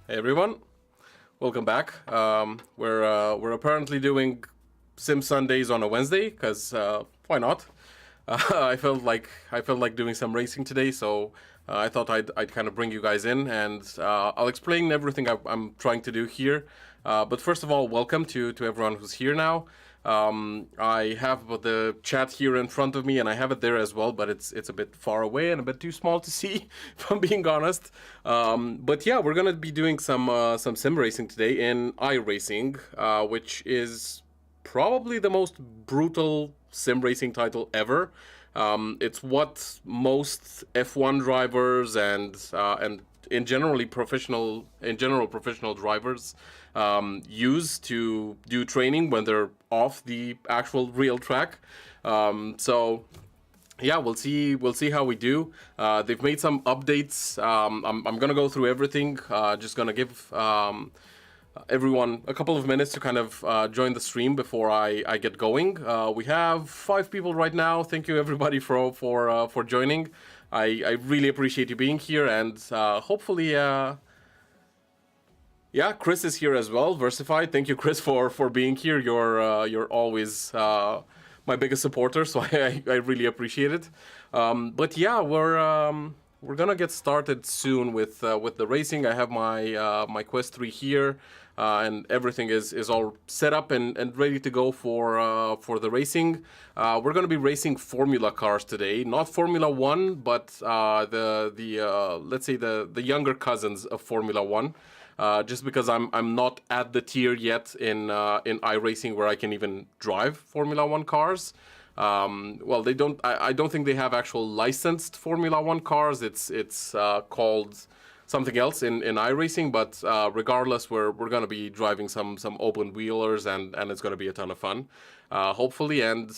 Hey everyone, welcome back. We're apparently doing Sim Sundays on a Wednesday because why not? I felt like doing some racing today, so I thought I'd kind of bring you guys in, and I'll explain everything I'm trying to do here. But first of all, welcome to everyone who's here now. I have the chat here in front of me, and I have it there as well, but it's a bit far away and a bit too small to see, if I'm being honest. But yeah, we're gonna be doing some sim racing today in iRacing, which is probably the most brutal sim racing title ever. It's what most F1 drivers and in general professional drivers use to do training when they're off the actual real track. So yeah, we'll see how we do. They've made some updates. I'm gonna go through everything. Just gonna give everyone a couple of minutes to kind of join the stream before I get going. We have 5 people right now. Thank you everybody for joining. I really appreciate you being here, and hopefully yeah, Chris is here as well. Versified, thank you, Chris, for being here. You're always my biggest supporter, so I really appreciate it. But yeah, we're gonna get started soon with the racing. I have my Quest 3 here, and everything is all set up and ready to go for the racing. We're gonna be racing Formula cars today, not Formula 1, but the let's say the younger cousins of Formula 1. Just because I'm not at the tier yet in iRacing where I can even drive Formula 1 cars. Well, they don't. I don't think they have actual licensed Formula 1 cars. It's called something else in iRacing. But regardless, we're gonna be driving some open wheelers, and it's gonna be a ton of fun, hopefully. And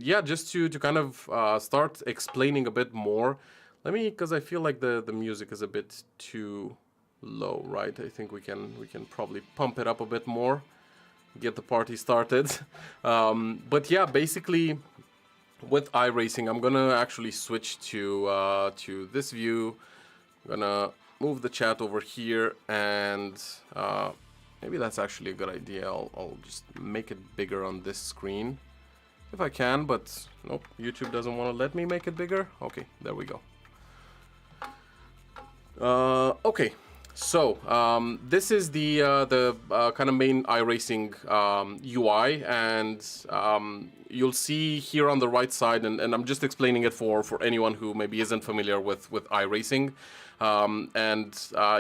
yeah, just to kind of start explaining a bit more. Because I feel like the music is a bit too low, right? I think we can probably pump it up a bit more, get the party started. But yeah, basically with iRacing, I'm gonna actually switch to this view. I'm gonna move the chat over here, and maybe that's actually a good idea. I'll just make it bigger on this screen if I can, but nope, YouTube doesn't want to let me make it bigger. Okay, there we go. Okay. So this is the kind of main iRacing UI, and you'll see here on the right side, and I'm just explaining it for anyone who maybe isn't familiar with iRacing. And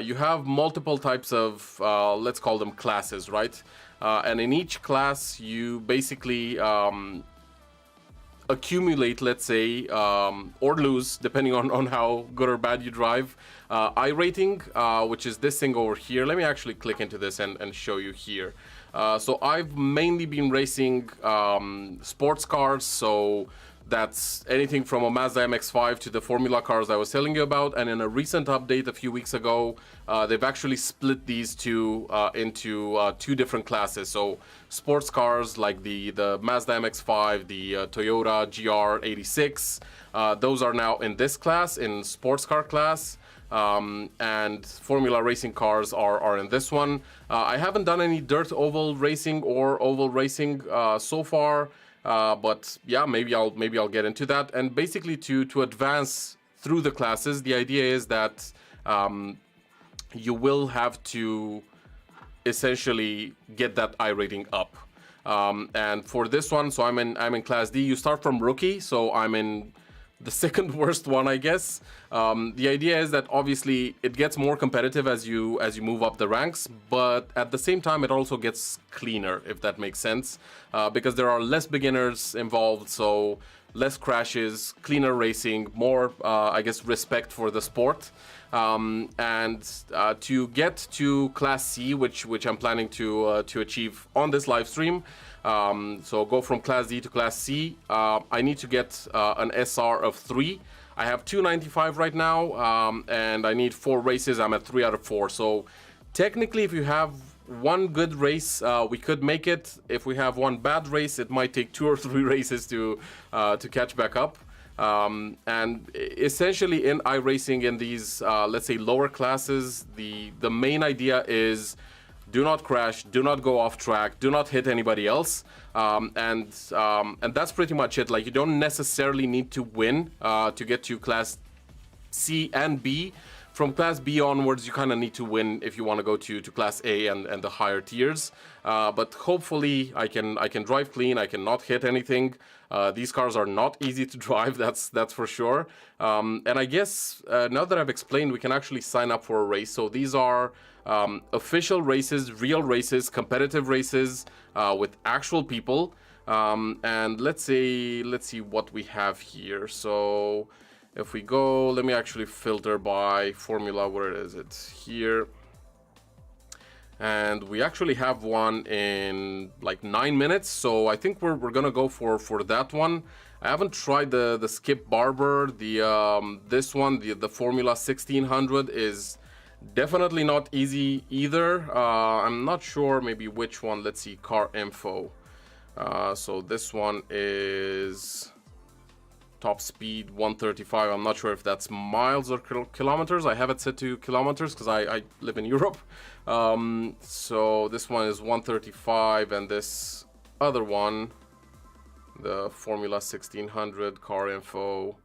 you have multiple types of, let's call them classes, right? And in each class, you basically accumulate, let's say, or lose, depending on how good or bad you drive, iRating, which is this thing over here. Let me actually click into this and show you here. So I've mainly been racing sports cars, so that's anything from a Mazda MX-5 to the Formula cars I was telling you about. And in a recent update a few weeks ago, they've actually split these two into two different classes. So sports cars like the Mazda MX-5, the Toyota GR86, those are now in this class, in sports car class. And Formula racing cars are in this one. I haven't done any dirt oval racing or oval racing so far. But yeah, maybe I'll get into that. And basically, to advance through the classes, the idea is that you will have to essentially get that iRating up. And for this one, so I'm in Class D. You start from rookie, so I'm in the second worst one, I guess. The idea is that obviously it gets more competitive as you move up the ranks, but at the same time it also gets cleaner, if that makes sense, because there are less beginners involved, so less crashes, cleaner racing, more I guess respect for the sport. And to get to Class C, which I'm planning to achieve on this live stream, so go from Class D to Class C, I need to get an SR of 3. I have 295 right now, and I need 4 races. I'm at 3 out of 4. So technically, if you have one good race, we could make it. If we have one bad race, it might take 2 or 3 races to catch back up. And essentially in iRacing, in these let's say lower classes, the main idea is do not crash, do not go off track, do not hit anybody else, and that's pretty much it. Like, you don't necessarily need to win to get to Class C and B. From Class B onwards, you kind of need to win if you want to go to Class A and the higher tiers. But hopefully, I can drive clean. I cannot hit anything. These cars are not easy to drive. That's for sure. And I guess now that I've explained, we can actually sign up for a race. So these are official races, real races, competitive races with actual people. And let's see what we have here. So if we go, let me actually filter by Formula. Where is it? Here. And we actually have one in like 9 minutes, so I think we're gonna go for that one. I haven't tried the Skip Barber. This one, the Formula 1600, is definitely not easy either. I'm not sure maybe which one. Let's see, car info. So this one is top speed 135. I'm not sure if that's miles or kilometers. I have it set to kilometers because I live in Europe. So this one is 135, and this other one, the Formula 1600 car info.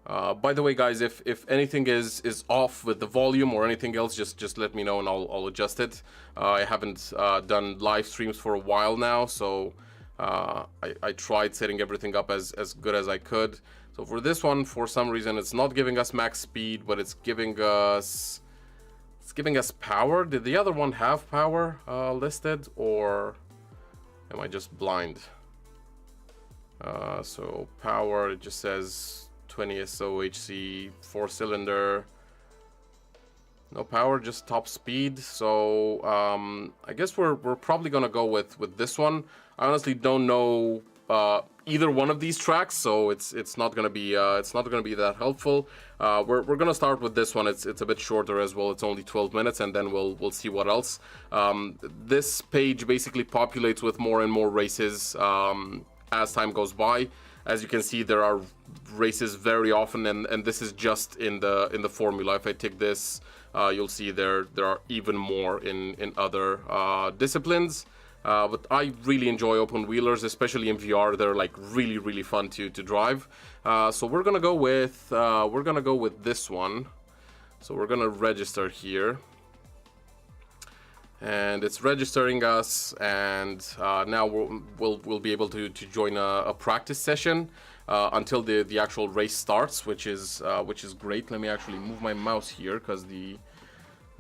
By the way, guys, if anything is off with the volume or anything else, just let me know and I'll adjust it. I haven't done live streams for a while now, so I tried setting everything up as good as I could. So for this one, for some reason, it's not giving us max speed, but it's giving us power. Did the other one have power listed, or am I just blind? So power, it just says 20 SOHC, 4-cylinder. No power, just top speed. So I guess we're probably gonna go with this one. I honestly don't know either one of these tracks, so it's not gonna be that helpful. We're gonna start with this one. It's a bit shorter as well. It's only 12 minutes, and then we'll see what else. This page basically populates with more and more races as time goes by. As you can see, there are races very often, and this is just in the Formula. If I take this, you'll see there are even more in other disciplines. But I really enjoy open wheelers, especially in VR. They're like really fun to drive. So we're gonna go with this one. So we're gonna register here, and it's registering us, and now we'll be able to join a practice session until the actual race starts, which is great. Let me actually move my mouse here because the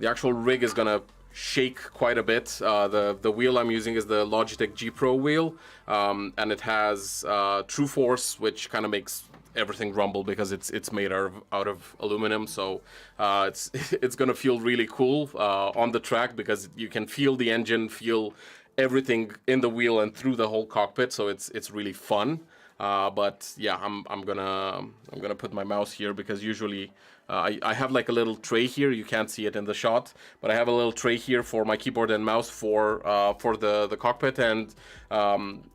actual rig is gonna shake quite a bit. The wheel I'm using is the Logitech G Pro wheel, and it has True Force, which kind of makes everything rumble because it's made out of aluminum. So it's gonna feel really cool on the track because you can feel the engine, feel everything in the wheel and through the whole cockpit. So it's really fun. But yeah, I'm gonna put my mouse here because usually I have like a little tray here. You can't see it in the shot, but I have a little tray here for my keyboard and mouse for the cockpit. And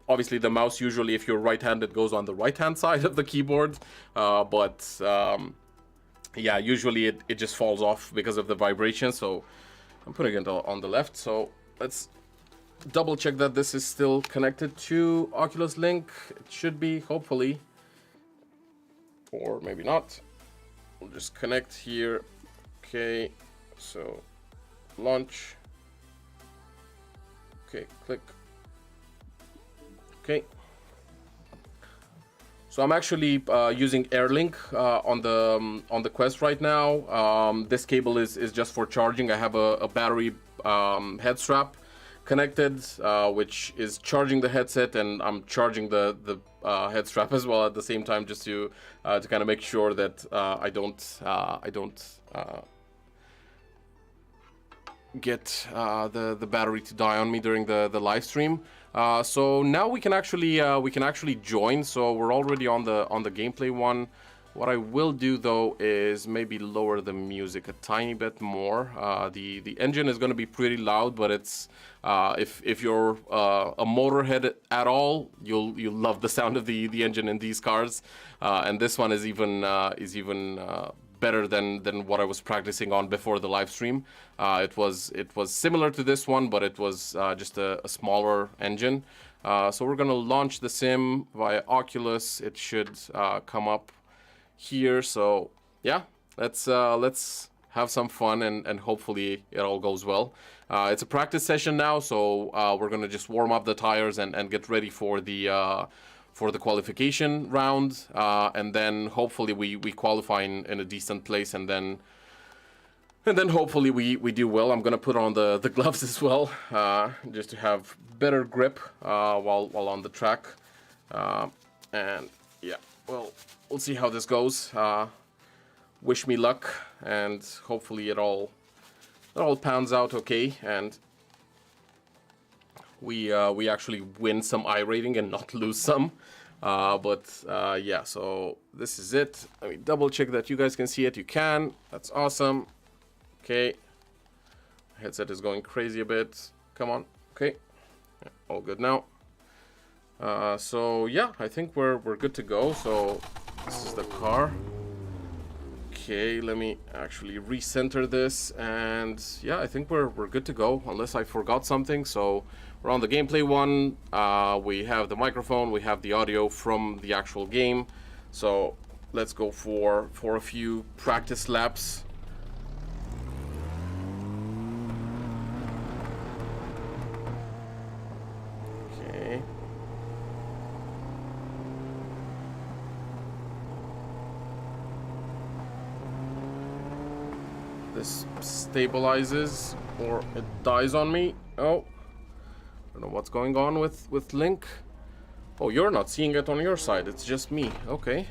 obviously the mouse usually, if you're right-handed, goes on the right-hand side of the keyboard. Yeah, usually it just falls off because of the vibration. So I'm putting it on the left. So let's double check that this is still connected to Oculus Link. It should be, hopefully, or maybe not. We'll just connect here. Okay, so launch. Okay, click. Okay. So I'm actually using AirLink on the Quest right now. This cable is just for charging. I have a battery head strap connected, which is charging the headset, and I'm charging the head strap as well at the same time, just to kind of make sure that I don't get the battery to die on me during the live stream. So now we can actually join. So we're already on the gameplay one. What I will do though is maybe lower the music a tiny bit more. The engine is going to be pretty loud, but it's if you're a motorhead at all, you'll love the sound of the engine in these cars. And this one is even better than what I was practicing on before the live stream. It was similar to this one, but it was just a smaller engine. So we're gonna launch the sim via Oculus. It should come up here. So yeah, let's have some fun and hopefully it all goes well. It's a practice session now, so we're gonna just warm up the tires and get ready for the qualification round, and then hopefully we qualify in a decent place, and then hopefully we do well. I'm gonna put on the gloves as well, just to have better grip while on the track, and yeah, well, we'll see how this goes. Wish me luck, and hopefully it all pans out okay, and we actually win some iRating and not lose some. Yeah, so this is it. Let me double check that you guys can see it. You can. That's awesome. Okay. Headset is going crazy a bit. Come on. Okay. Yeah, all good now. So yeah, I think we're good to go. So this is the car. Okay, let me actually recenter this, and yeah, I think we're good to go, unless I forgot something. So we're on the gameplay one. We have the microphone, we have the audio from the actual game. So let's go for a few practice laps. Okay. This stabilizes or it dies on me. Oh, I don't know what's going on with Link. Oh, you're not seeing it on your side. It's just me. Okay.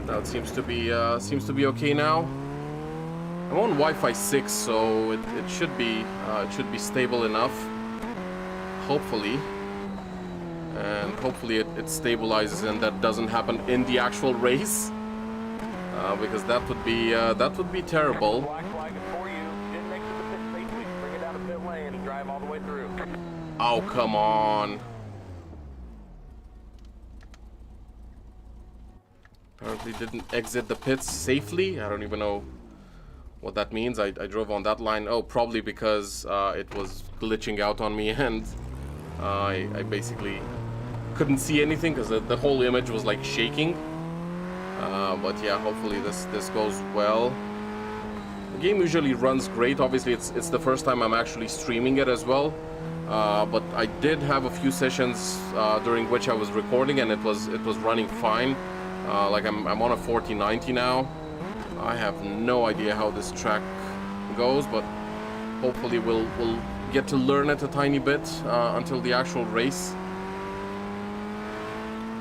Now it seems to be okay now. I'm on Wi-Fi 6, so it should be stable enough. Hopefully, and hopefully it stabilizes and that doesn't happen in the actual race. Because that would be terrible. Oh, come on. Apparently didn't exit the pits safely. I don't even know what that means. I drove on that line. Oh, probably because it was glitching out on me, and I basically couldn't see anything because the whole image was like shaking. But yeah, hopefully this goes well. The game usually runs great. Obviously, it's the first time I'm actually streaming it as well. But I did have a few sessions during which I was recording, and it was running fine. Like I'm on a 4090 now. I have no idea how this track goes, but hopefully we'll get to learn it a tiny bit until the actual race.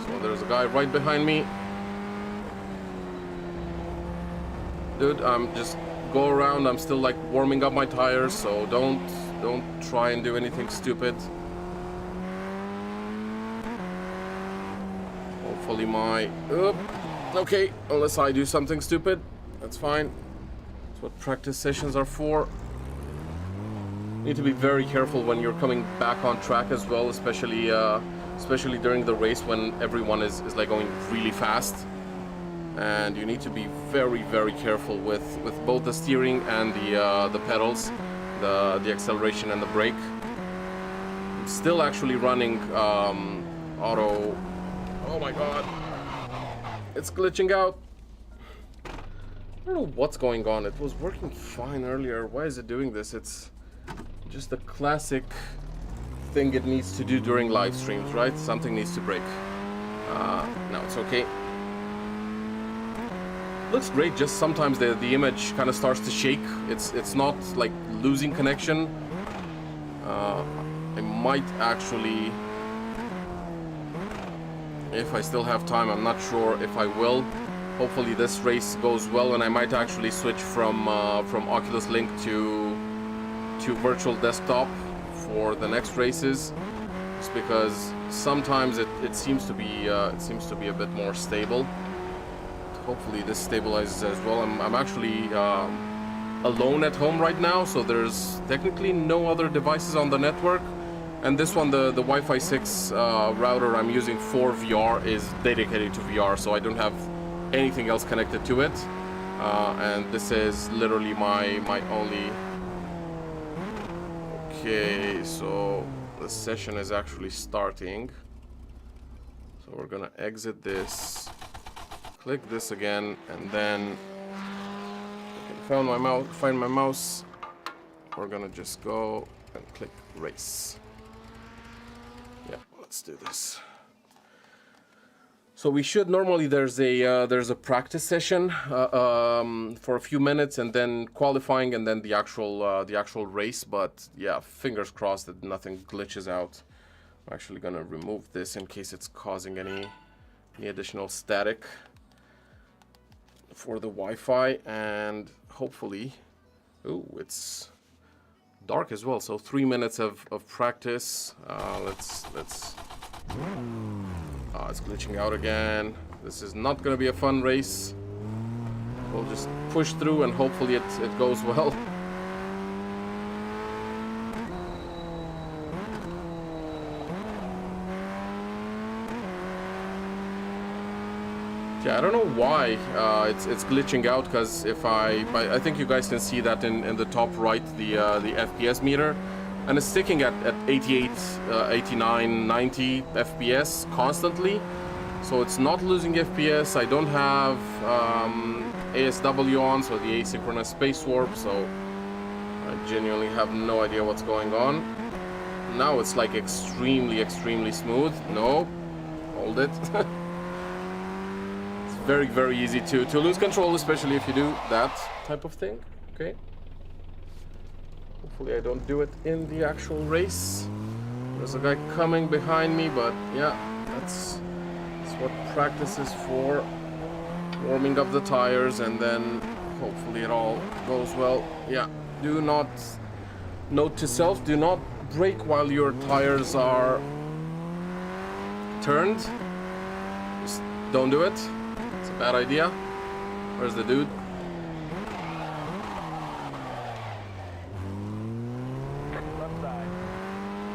So there's a guy right behind me. Dude, just go around. I'm still like warming up my tires, so don't try and do anything stupid. Hopefully my... okay, unless I do something stupid, that's fine. That's what practice sessions are for. You need to be very careful when you're coming back on track as well, especially during the race when everyone is like going really fast. And you need to be very, very careful with both the steering and the pedals, the acceleration and the brake. I'm still actually running auto. Oh my god, it's glitching out. I don't know what's going on. It was working fine earlier. Why is it doing this? It's just a classic thing it needs to do during live streams, right? Something needs to break. No, it's okay. Looks great, just sometimes the image kind of starts to shake. It's not like losing connection. I might actually, if I still have time, I'm not sure if I will. Hopefully this race goes well, and I might actually switch from Oculus Link to virtual desktop for the next races, just because sometimes it seems to be a bit more stable. Hopefully this stabilizes as well. I'm actually alone at home right now, so there's technically no other devices on the network. And this one, the Wi-Fi 6 router I'm using for VR is dedicated to VR, so I don't have anything else connected to it. And this is literally my only... Okay, so the session is actually starting. So we're gonna exit this. Click this again, and then find my mouse. We're gonna just go and click race. Yeah, let's do this. So we should normally there's a practice session for a few minutes, and then qualifying, and then the actual race. But yeah, fingers crossed that nothing glitches out. I'm actually gonna remove this in case it's causing any additional static for the Wi-Fi, and hopefully, oh, it's dark as well, so 3 minutes of practice. Let's it's glitching out again. This is not gonna be a fun race. We'll just push through and hopefully it goes well. Yeah, I don't know why it's glitching out, because if I think you guys can see that in the top right, the FPS meter, and it's sticking at 88, 89, 90 FPS constantly, so it's not losing FPS. I don't have ASW on, so the asynchronous space warp, so I genuinely have no idea what's going on. Now it's like extremely smooth. No, hold it. Very, very easy to lose control, especially if you do that type of thing. Okay. Hopefully I don't do it in the actual race. There's a guy coming behind me, but yeah, that's what practice is for. Warming up the tires, and then hopefully it all goes well. Yeah, do not, note to self, do not brake while your tires are turned. Just don't do it. It's a bad idea. Where's the dude?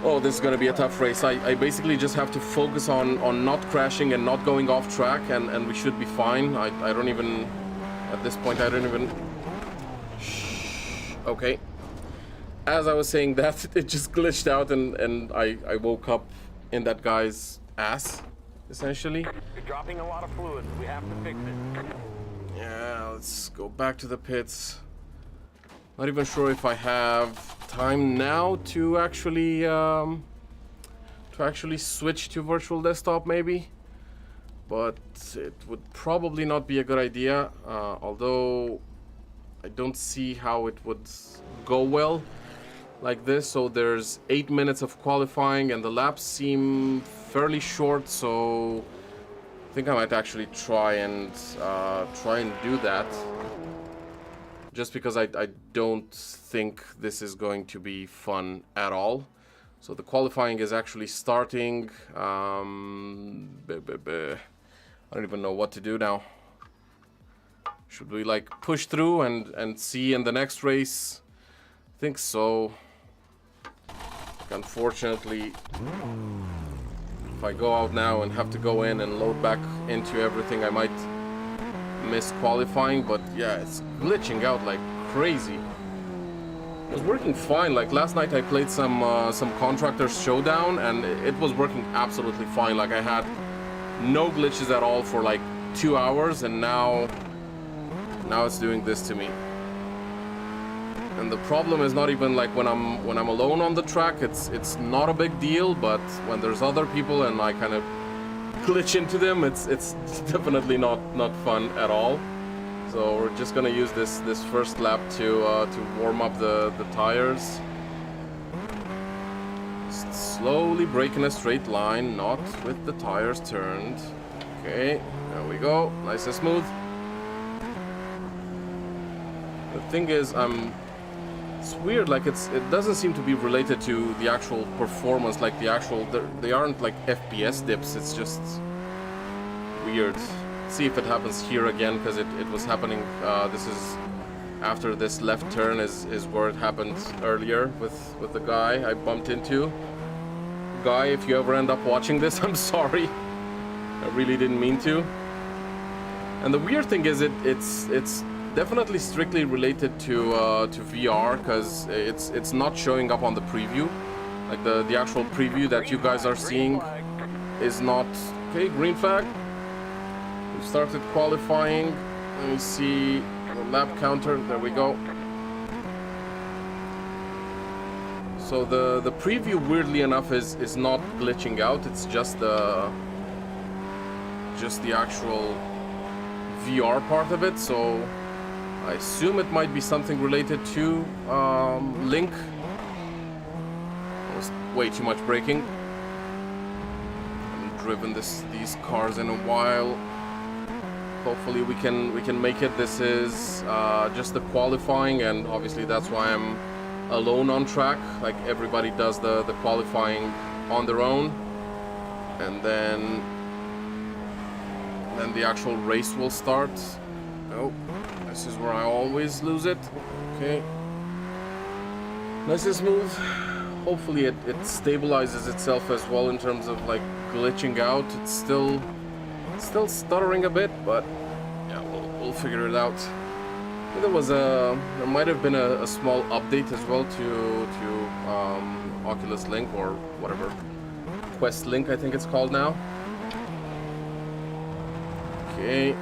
Oh, this is gonna be a tough race. I basically just have to focus on not crashing and not going off track, and we should be fine. I don't even, at this point, I don't even... Shh. Okay. As I was saying that, it just glitched out, and I woke up in that guy's ass, essentially. You're dropping a lot of fluid. We have to fix it. Yeah, let's go back to the pits. Not even sure if I have time now to actually switch to virtual desktop, maybe. But it would probably not be a good idea, although I don't see how it would go well. like this. So there's 8 minutes of qualifying and the laps seem fairly short, so I think I might actually try and do that, just because I don't think this is going to be fun at all. So the qualifying is actually starting. I don't even know what to do now. Should we like push through and see in the next race? I think so. Unfortunately, if I go out now and have to go in and load back into everything, I might miss qualifying. But yeah, it's glitching out like crazy. It was working fine. Like last night I played some Contractors Showdown and it was working absolutely fine. Like I had no glitches at all for like 2 hours, and now it's doing this to me. And the problem is not even like when I'm alone on the track, it's not a big deal, but when there's other people and I kind of glitch into them, it's definitely not fun at all. So we're just gonna use this first lap to warm up the tires. Just slowly brake in a straight line, not with the tires turned. Okay, there we go, nice and smooth. The thing is, it's weird, like it doesn't seem to be related to the actual performance, like they aren't like FPS dips, it's just weird. See if it happens here again, because it was happening, this is after this left turn is where it happened earlier with the guy I bumped into. Guy, if you ever end up watching this, I'm sorry. I really didn't mean to. And the weird thing is it's definitely strictly related to VR, because it's not showing up on the preview. Like the actual preview that you guys are seeing is not... Okay, green flag. We started qualifying. Let me see the lap counter. There we go. So the preview, weirdly enough, is not glitching out. It's just the actual VR part of it. So I assume it might be something related to Link. That was way too much braking. I haven't driven these cars in a while. Hopefully we can make it. This is just the qualifying, and obviously that's why I'm alone on track. Like everybody does the qualifying on their own, and then the actual race will start. Oh, this is where I always lose it. Okay, nice and smooth. Hopefully it stabilizes itself as well in terms of like glitching out. It's still stuttering a bit, but yeah, we'll figure it out. I think there might have been a small update as well to Oculus Link, or whatever, Quest Link I think it's called now. Okay.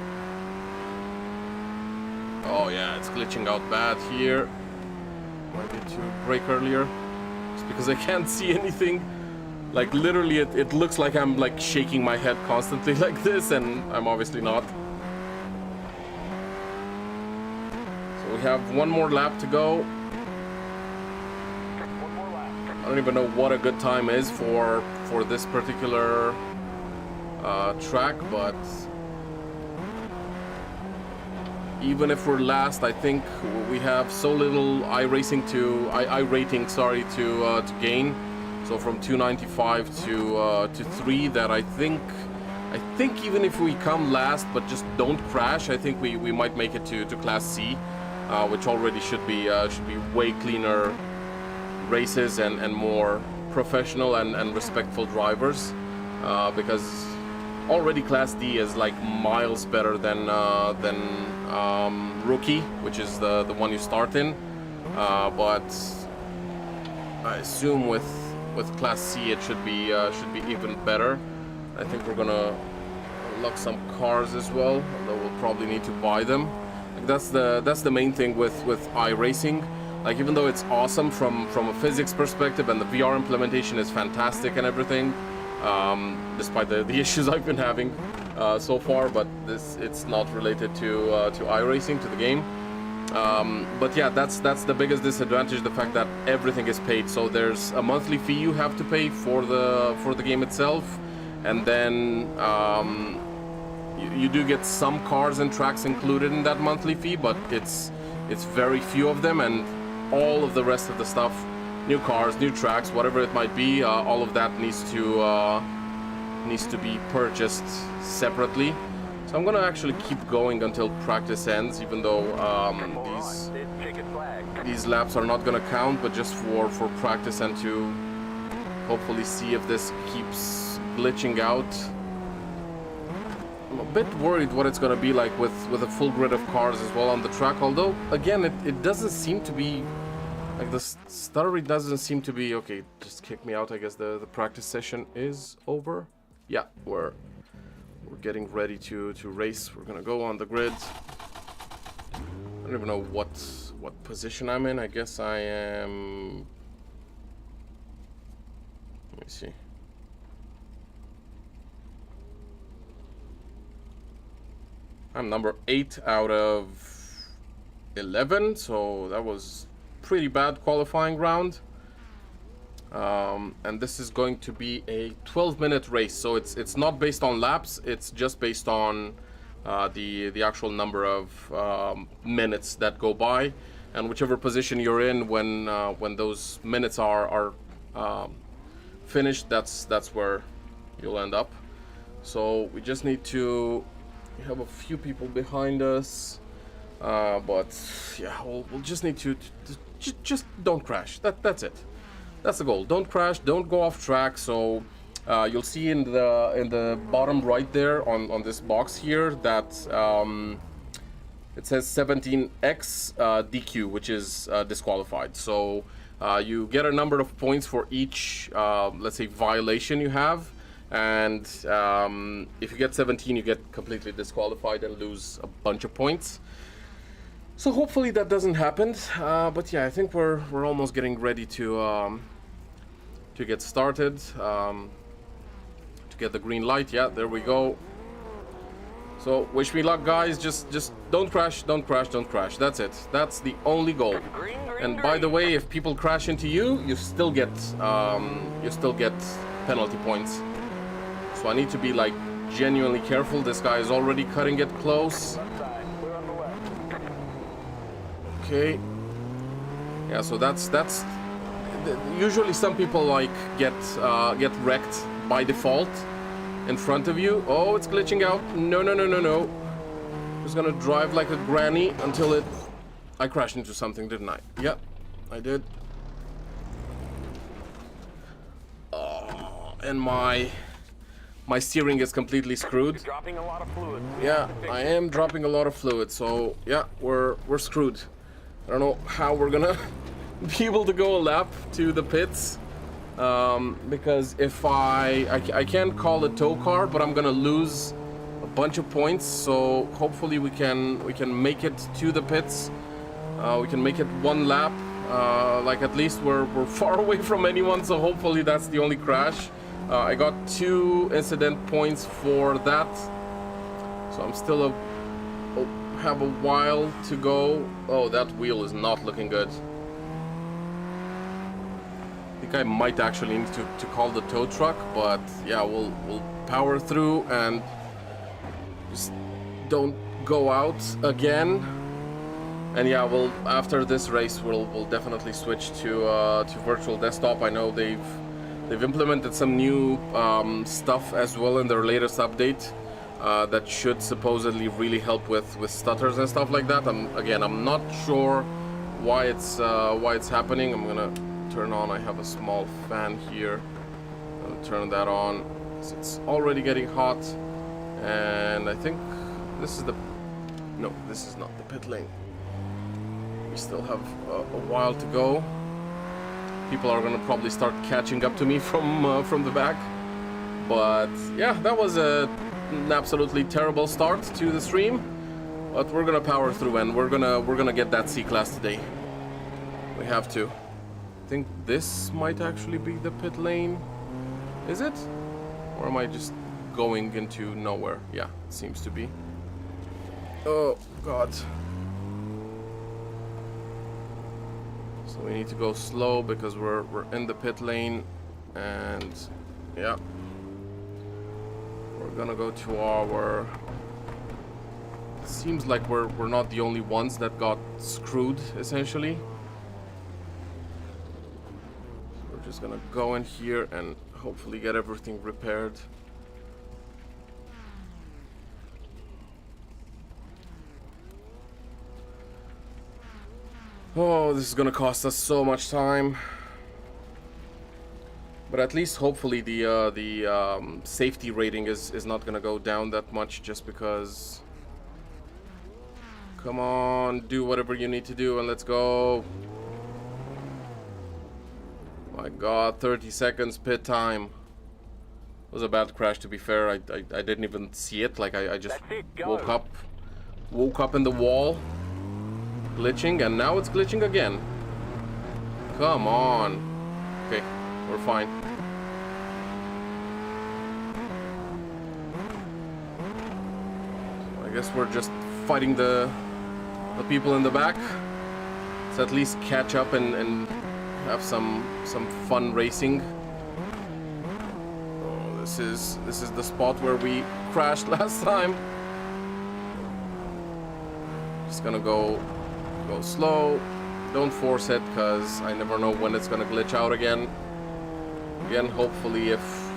Oh yeah, it's glitching out bad here. Might need to brake earlier, just because I can't see anything. Like literally it looks like I'm like shaking my head constantly like this, and I'm obviously not. So we have one more lap to go. One more lap. I don't even know what a good time is for this particular track, but even if we're last, I think we have so little iRacing iRating, sorry, to gain. So from 295 to 3, that I think even if we come last but just don't crash, I think we might make it to Class C, which already should be way cleaner races and more professional and respectful drivers, because already Class D is like miles better than Rookie, which is the one you start in, but I assume with Class C it should be even better. I think we're gonna unlock some cars as well, although we'll probably need to buy them. Like that's the main thing with iRacing. Like even though it's awesome from a physics perspective and the VR implementation is fantastic and everything, despite the issues I've been having so far, but it's not related to iRacing, to the game. But yeah, that's the biggest disadvantage, the fact that everything is paid. So there's a monthly fee you have to pay for the game itself, and then you do get some cars and tracks included in that monthly fee, but it's very few of them, and all of the rest of the stuff, new cars, new tracks, whatever it might be, all of that needs to be purchased separately. So I'm gonna actually keep going until practice ends, even though these laps are not gonna count, but just for practice and to hopefully see if this keeps glitching out. I'm a bit worried what it's gonna be like with a full grid of cars as well on the track, although again it doesn't seem to be like the stuttery doesn't seem to be okay. Just kick me out. I guess the practice session is over. Yeah, we're getting ready to race. We're gonna go on the grid. I don't even know what position I'm in. I guess I am, let me see. I'm number 8 out of 11, so that was pretty bad qualifying round. And this is going to be a 12-minute race, so it's not based on laps, it's just based on the actual number of minutes that go by, and whichever position you're in when those minutes are finished, that's where you'll end up. So we just need to have a few people behind us, but yeah, we'll just need to just don't crash. That's it. That's the goal. Don't crash. Don't go off track. So you'll see in the bottom right there on this box here that it says 17x DQ, which is disqualified. So you get a number of points for each, let's say, violation you have. And if you get 17, you get completely disqualified and lose a bunch of points. So hopefully that doesn't happen. But yeah, I think we're almost getting ready to get started. To get the green light. Yeah, there we go. So wish me luck, guys. Just don't crash, don't crash, don't crash. That's it. That's the only goal. And by the way, if people crash into you, you still get penalty points. So I need to be like genuinely careful. This guy is already cutting it close. Okay. Yeah, so that's usually some people like get wrecked by default in front of you. Oh, it's glitching out. No. Just gonna drive like a granny until I crashed into something, didn't I? Yeah, I did. Oh, and my steering is completely screwed. Dropping a lot of fluid. Yeah, I am dropping a lot of fluid, so yeah, we're screwed. I don't know how we're gonna be able to go a lap to the pits, because if I can't call a tow car, but I'm gonna lose a bunch of points. So hopefully we can make it to the pits. We can make it one lap. Like at least we're far away from anyone, so hopefully that's the only crash. I got 2 incident points for that, so I'm still have a while to go. Oh, that wheel is not looking good. I think I might actually need to call the tow truck, but yeah, we'll power through and just don't go out again. And yeah, after this race we'll definitely switch to virtual desktop. I know they've implemented some new stuff as well in their latest update that should supposedly really help with stutters and stuff like that. I'm not sure why it's happening. I'm gonna turn on. I have a small fan here. I'm gonna turn that on. It's already getting hot, and I think this is this is not the pit lane. We still have a while to go. People are gonna probably start catching up to me from the back, but yeah, that was an absolutely terrible start to the stream, but we're gonna power through and we're gonna get that C-Class today. We have to. I think this might actually be the pit lane. Is it? Or am I just going into nowhere? Yeah, it seems to be. Oh god. So we need to go slow because we're in the pit lane, and yeah, we're gonna go to our. It seems like we're not the only ones that got screwed essentially. So we're just gonna go in here and hopefully get everything repaired. Oh, this is gonna cost us so much time. But at least hopefully the safety rating is not gonna go down that much, just because. Come on, do whatever you need to do and let's go. My god, 30 seconds pit time. It was a bad crash, to be fair. I didn't even see it. Like I just woke up in the wall, glitching, and now it's glitching again. Come on. Okay, we're fine. So I guess we're just fighting the people in the back. Let's at least catch up and have some fun racing. Oh, this is the spot where we crashed last time. Just gonna go slow. Don't force it, because I never know when it's gonna glitch out again. Again, hopefully, if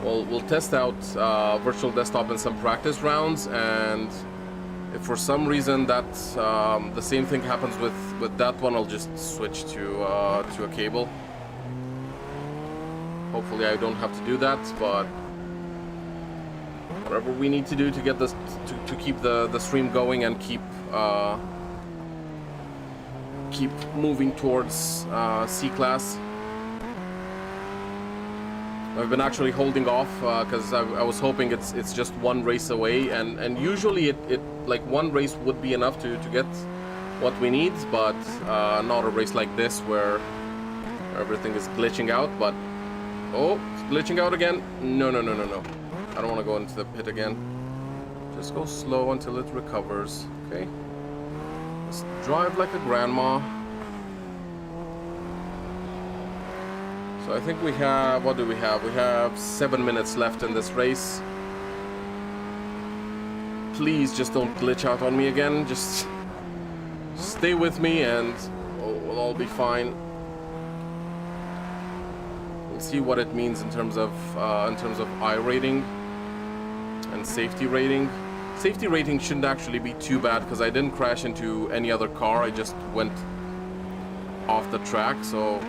we'll test out virtual desktop in some practice rounds, and if for some reason that the same thing happens with that one, I'll just switch to a cable. Hopefully I don't have to do that, but whatever we need to do to get this to keep the stream going and keep moving towards C-class. I've been actually holding off because I was hoping it's just one race away, and usually it like one race would be enough to get what we need, but not a race like this where everything is glitching out. But oh, it's glitching out again. No. I don't want to go into the pit again. Just go slow until it recovers. Okay. Just drive like a grandma. So I think we have, what do we have? We have 7 minutes left in this race. Please just don't glitch out on me again. Just stay with me and we'll all be fine. We'll see what it means in terms of I rating and safety rating. Safety rating shouldn't actually be too bad because I didn't crash into any other car. I just went off the track, so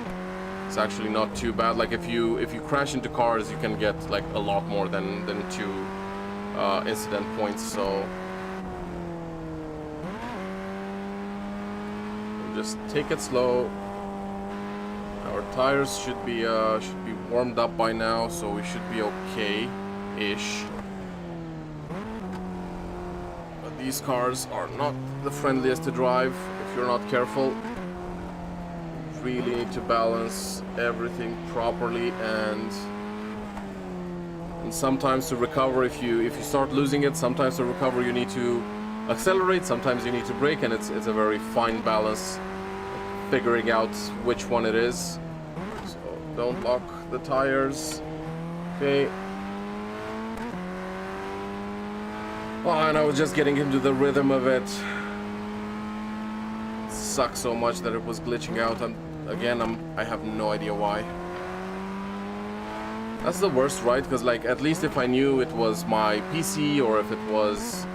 it's actually not too bad. Like if you crash into cars, you can get like a lot more than 2 incident points. So just take it slow. Our tires should be warmed up by now, so we should be okay-ish. But these cars are not the friendliest to drive if you're not careful. Really need to balance everything properly, and sometimes to recover, if you start losing it, sometimes to recover you need to accelerate, sometimes you need to brake, and it's a very fine balance figuring out which one it is. So don't lock the tires. Okay. Oh, and I was just getting into the rhythm of it. It sucks so much that it was glitching out, and again, I have no idea why. That's the worst, right? Because like at least if I knew it was my PC, or if it was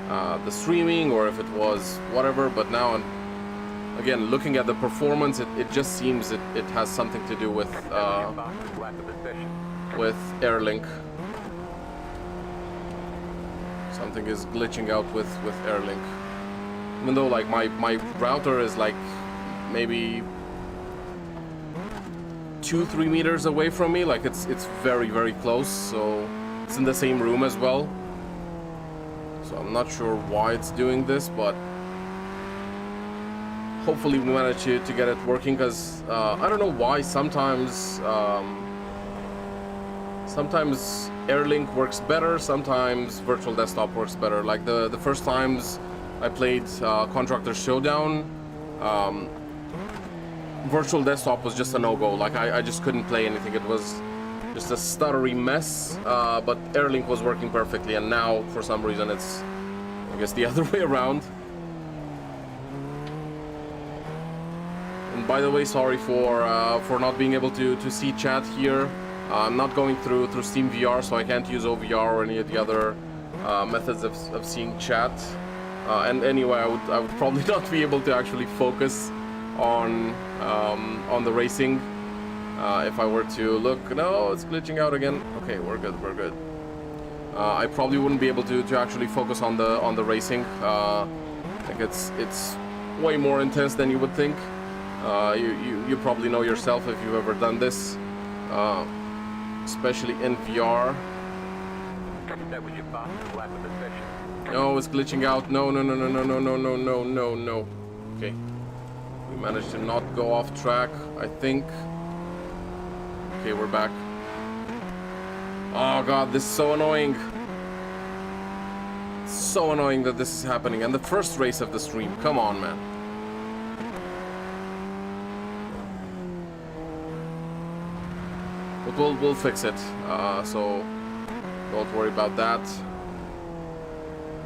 the streaming, or if it was whatever, but now again, looking at the performance, it just seems it has something to do with Airlink. Something is glitching out with Airlink. Even though like my router is like maybe 2-3 meters away from me, like it's very close, so it's in the same room as well. So I'm not sure why it's doing this, but hopefully we manage to get it working, because I don't know why sometimes Airlink works better, sometimes Virtual Desktop works better. Like the first times I played Contractor Showdown, virtual desktop was just a no-go. Like I just couldn't play anything. It was just a stuttery mess, but Airlink was working perfectly, and now for some reason it's, I guess, the other way around. And by the way, sorry for not being able to see chat here. I'm not going through Steam VR, so I can't use OVR or any of the other methods of seeing chat. And anyway, I would probably not be able to actually focus on the racing if I were to look. No, it's glitching out again. Okay, we're good. We're good. I probably wouldn't be able to actually focus on the racing. I think it's way more intense than you would think. You probably know yourself if you've ever done this, especially in VR. No, it's glitching out. No. Okay. We managed to not go off track, I think. Okay, we're back. Oh god, this is so annoying. It's so annoying that this is happening. And the first race of the stream. Come on, man. But we'll fix it. So don't worry about that.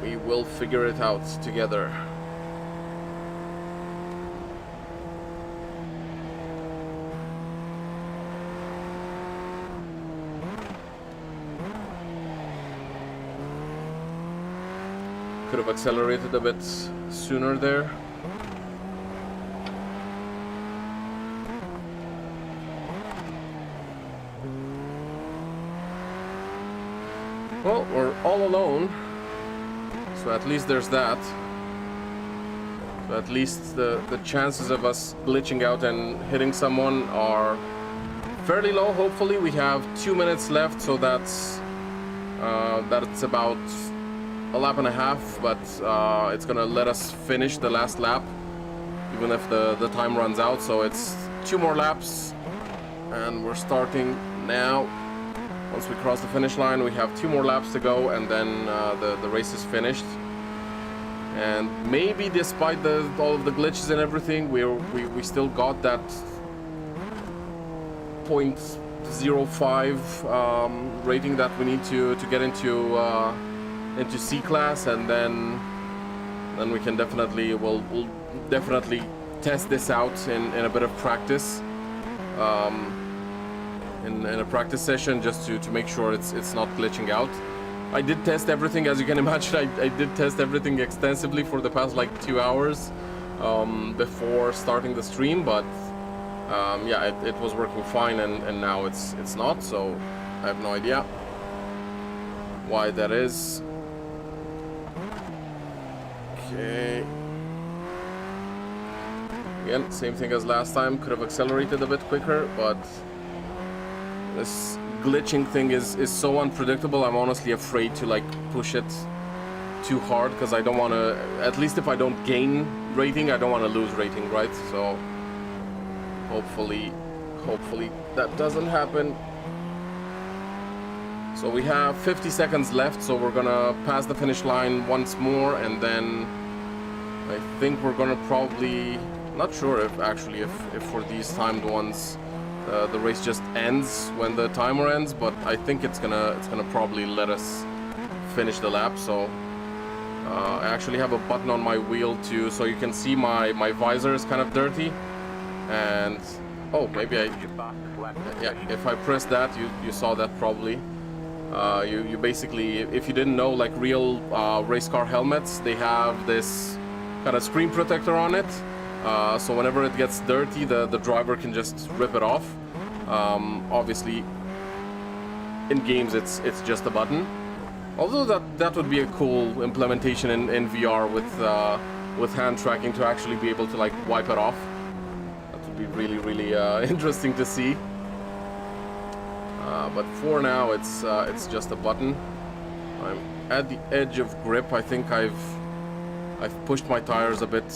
We will figure it out together. Could have accelerated a bit sooner there. Well, we're all alone, so at least there's that. So at least the chances of us glitching out and hitting someone are fairly low. Hopefully we have 2 minutes left, so that's about a lap and a half, but it's gonna let us finish the last lap even if the time runs out. So it's 2 more laps and we're starting now. Once we cross the finish line, we have 2 more laps to go, and then the race is finished. And maybe despite all of the glitches and everything, we still got that 0.05 rating that we need to get into C class, and then we can we'll definitely test this out in a bit of practice. In a practice session, just to make sure it's not glitching out. I did test everything, as you can imagine. I did test everything extensively for the past like 2 hours before starting the stream, but yeah, it was working fine, and now it's not. So I have no idea why that is. Okay. Again, same thing as last time. Could have accelerated a bit quicker, but this glitching thing is so unpredictable. I'm honestly afraid to like push it too hard, because I don't want to, at least if I don't gain rating, I don't want to lose rating, right? So hopefully that doesn't happen. So we have 50 seconds left, so we're gonna pass the finish line once more, and then I think we're gonna probably, not sure if actually if for these timed ones the race just ends when the timer ends, but I think it's gonna probably let us finish the lap. So I actually have a button on my wheel too, so you can see my visor is kind of dirty, and oh, maybe yeah, if I press that, you saw that probably. You basically, if you didn't know, like real race car helmets, they have this kind of screen protector on it. So whenever it gets dirty, the driver can just rip it off. Obviously, in games it's just a button. Although that would be a cool implementation in VR with hand tracking, to actually be able to like wipe it off. That would be really interesting to see. But for now, it's just a button. I'm at the edge of grip. I think I've pushed my tires a bit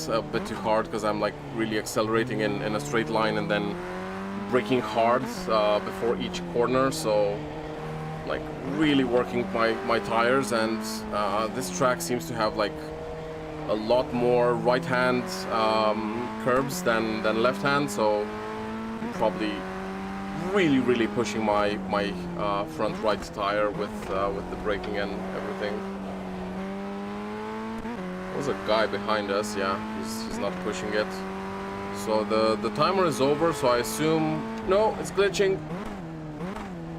too hard, because I'm like really accelerating in a straight line and then braking hard before each corner. So like really working my tires, and this track seems to have like a lot more right hand curbs than left hand, so I'm probably really pushing my front right tire with the braking and everything. There's a guy behind us. Yeah, he's not pushing it. So the timer is over. So I assume no, it's glitching.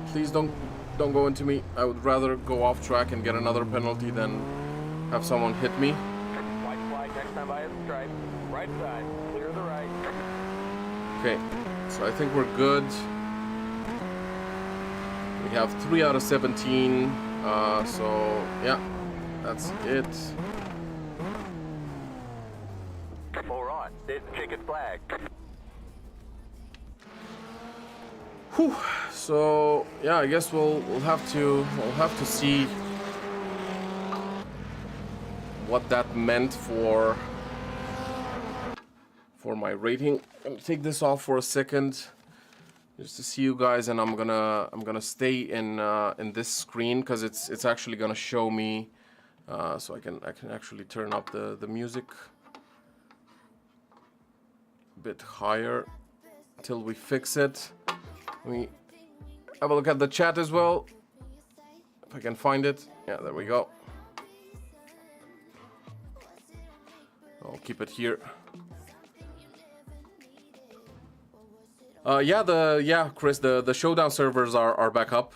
Please don't go into me. I would rather go off track and get another penalty than have someone hit me. White flag next time by the stripe. Right side, clear the right. Okay, so I think we're good. We have 3 out of 17. So yeah, that's it. Four on. There's the chicken flag. Whew. So yeah, I guess we'll have to see what that meant for my rating. I'm gonna take this off for a second just to see you guys, and I'm gonna stay in this screen because it's actually gonna show me, so I can actually turn up the music a bit higher till we fix it. Let me have a look at the chat as well, if I can find it. Yeah, there we go. I'll keep it here. Yeah, Chris, the showdown servers are back up.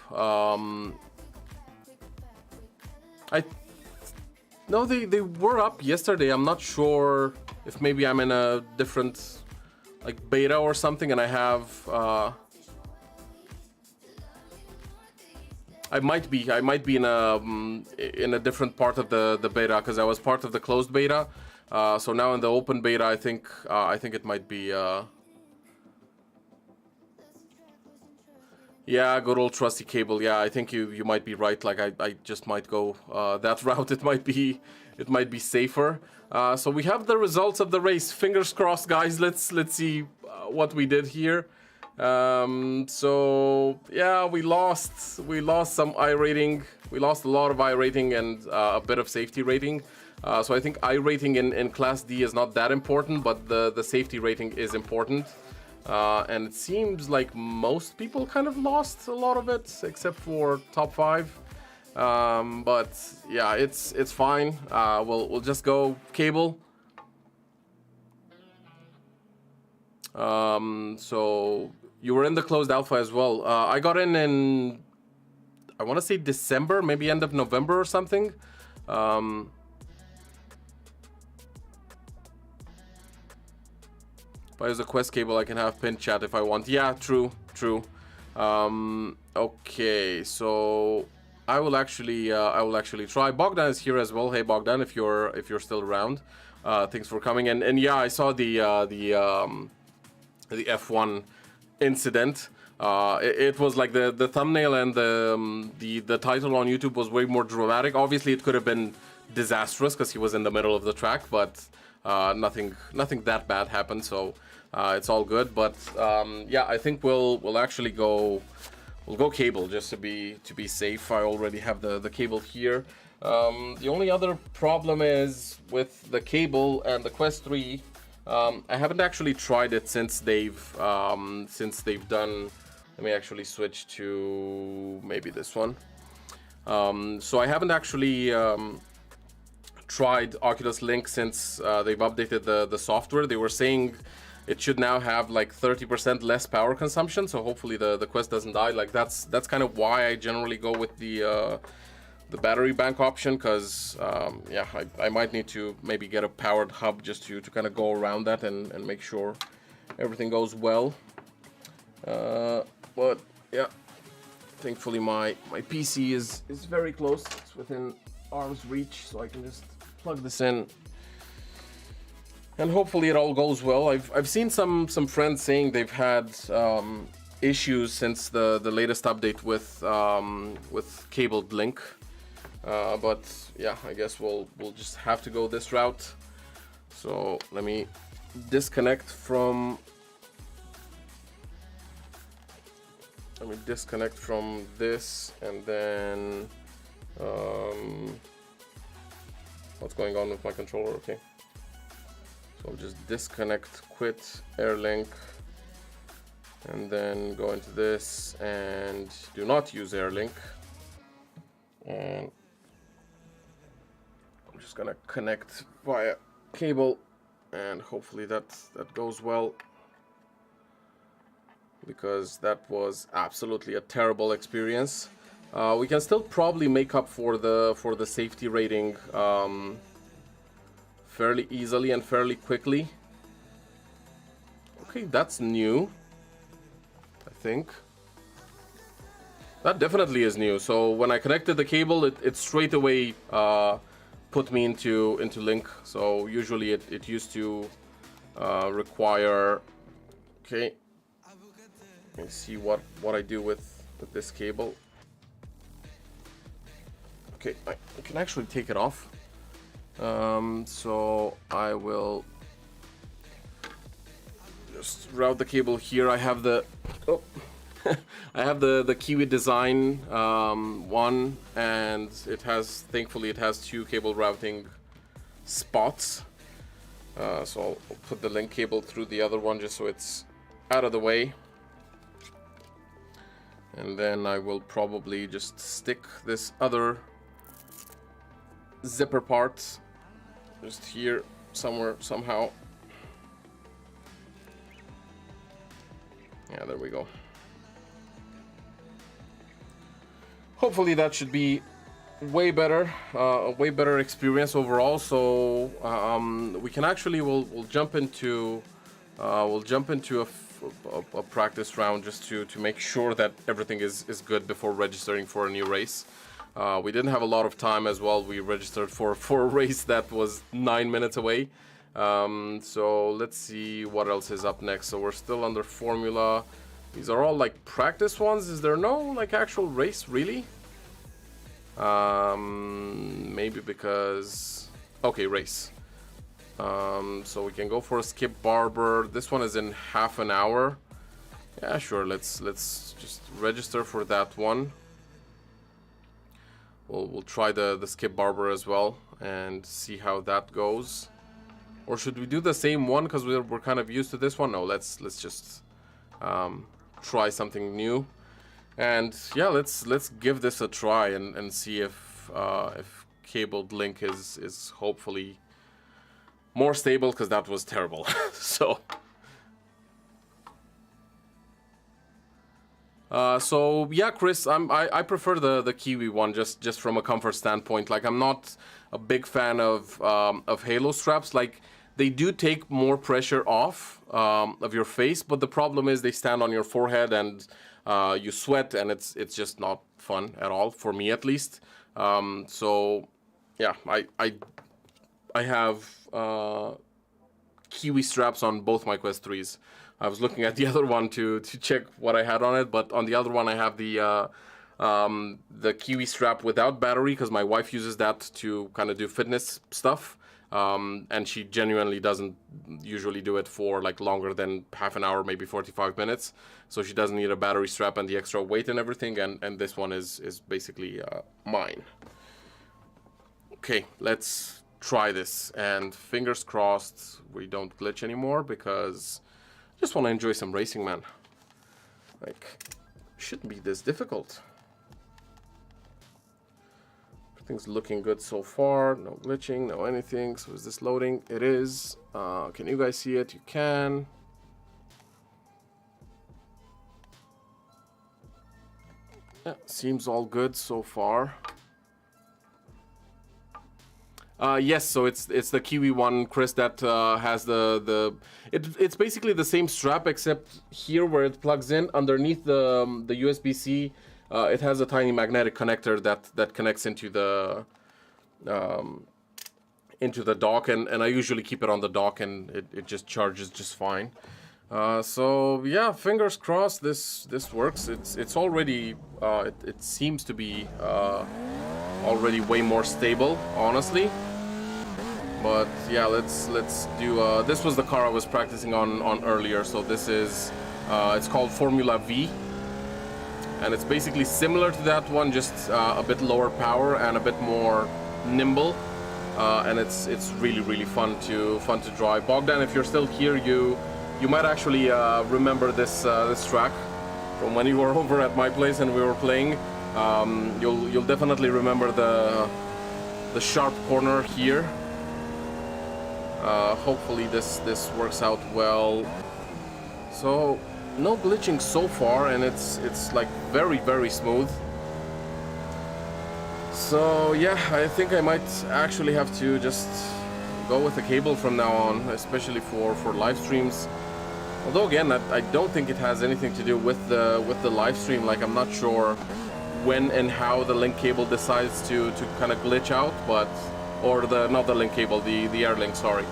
No, they were up yesterday. I'm not sure if maybe I'm in a different like beta or something, and I have I might be in a different part of the beta because I was part of the closed beta. So now in the open beta, I think it might be. Yeah, good old trusty cable. Yeah, I think you might be right. Like I just might go that route. It might be safer. So we have the results of the race. Fingers crossed, guys. Let's see what we did here. So yeah, we lost some iRating. We lost a lot of iRating and a bit of safety rating. So I think iRating in Class D is not that important, but the safety rating is important. And it seems like most people kind of lost a lot of it, except for top 5. But yeah, it's fine. We'll just go cable. So you were in the closed alpha as well. I got in I want to say December, maybe end of November or something. If I use a quest cable, I can have pin chat if I want. Yeah, true. Okay, so I will actually try. Bogdan is here as well. Hey Bogdan, if you're still around, thanks for coming. And yeah, I saw the F1 incident. It was like the thumbnail and the title on YouTube was way more dramatic. Obviously, it could have been disastrous because he was in the middle of the track, but nothing that bad happened. So it's all good. But yeah, I think we'll actually go cable just to be safe. I already have the cable here. The only other problem is with the cable and the Quest 3. I haven't actually tried it since they've done. Let me actually switch to maybe this one. So I haven't actually tried Oculus Link since they've updated the software. They were saying it should now have like 30% less power consumption. So hopefully the Quest doesn't die. Like that's kind of why I generally go with the battery bank option, because yeah, I might need to maybe get a powered hub just to kind of go around that and make sure everything goes well. But yeah, thankfully my PC is very close. It's within arm's reach, so I can just plug this in and hopefully it all goes well. I've seen some friends saying they've had issues since the latest update with cabled link. But yeah, I guess we'll just have to go this route. So let me disconnect from this, and then what's going on with my controller? Okay, So just disconnect, quit Airlink, and then go into this and do not use Airlink. And I'm just gonna connect via cable, and hopefully that goes well, because that was absolutely a terrible experience. We can still probably make up for the safety rating fairly easily and fairly quickly. Okay, that's new. I think that definitely is new. So when I connected the cable, it straight away put me into link. So usually it used to require. Okay, let me see what I do with this cable. Okay, I can actually take it off. So I will just route the cable here. I have the I have the Kiwi design one, and thankfully it has 2 cable routing spots. So I'll put the link cable through the other one just so it's out of the way. And then I will probably just stick this other zipper part just here somewhere, somehow. Yeah, there we go. Hopefully that should be way better, a way better experience overall. So we can actually we'll jump into a practice round just to make sure that everything is good before registering for a new race. We didn't have a lot of time as well. We registered for a race that was 9 minutes away. So let's see what else is up next. So we're still under Formula. These are all like practice ones. Is there no like actual race really? Maybe because... Okay, race. So we can go for a Skip Barber. This one is in half an hour. Yeah, sure. Let's just register for that one. We'll try the Skip Barber as well and see how that goes. Or should we do the same one because we're kind of used to this one? No, let's just try something new. And yeah, let's give this a try and see if cabled link is hopefully more stable, because that was terrible. So yeah, Chris, I prefer the Kiwi one just from a comfort standpoint. Like, I'm not a big fan of Halo straps. Like, they do take more pressure off of your face, but the problem is they stand on your forehead and you sweat, and it's just not fun at all, for me at least. So yeah, I have Kiwi straps on both my Quest 3s. I was looking at the other one to check what I had on it, but on the other one I have the Kiwi strap without battery, because my wife uses that to kind of do fitness stuff. And she genuinely doesn't usually do it for like longer than half an hour, maybe 45 minutes. So she doesn't need a battery strap and the extra weight and everything. And this one is basically mine. Okay, let's try this. And fingers crossed we don't glitch anymore, because I just want to enjoy some racing, man. Like, shouldn't be this difficult. Everything's looking good so far. No glitching, no anything. So is this loading? It is. Can you guys see it? You can. Yeah, seems all good so far. Yes, so it's the Kiwi one, Chris, that has it's basically the same strap, except here where it plugs in underneath the USB-C. It has a tiny magnetic connector that connects into the dock, and I usually keep it on the dock, and it just charges just fine. So yeah, fingers crossed this works. It's already it seems to be already way more stable, honestly. But yeah, let's do. This was the car I was practicing on earlier. So this is it's called Formula V. And it's basically similar to that one, just a bit lower power and a bit more nimble. and it's really fun to drive. Bogdan, if you're still here, you might actually remember this this track from when you were over at my place and we were playing. You'll definitely remember the sharp corner here. Hopefully this works out well. So no glitching so far, and it's like very smooth. So yeah, I think I might actually have to just go with the cable from now on, especially for live streams. Although again, I don't think it has anything to do with the live stream. Like, I'm not sure when and how the link cable decides to kind of glitch out, but not the link cable, the air link, sorry.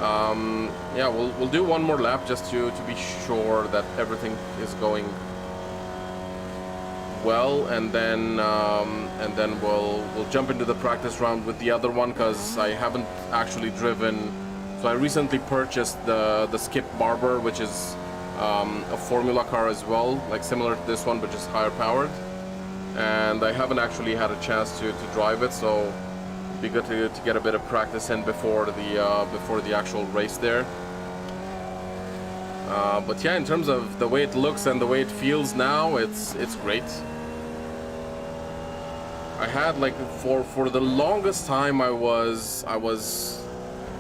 Yeah, we'll do one more lap just to be sure that everything is going well, and then we'll jump into the practice round with the other one, because I haven't actually driven. So I recently purchased the Skip Barber, which is a Formula car as well, like similar to this one but just higher powered, and I haven't actually had a chance to drive it, so it'd be good to get a bit of practice in before the actual race there. But yeah, in terms of the way it looks and the way it feels now, it's great. I had, like, for the longest time I was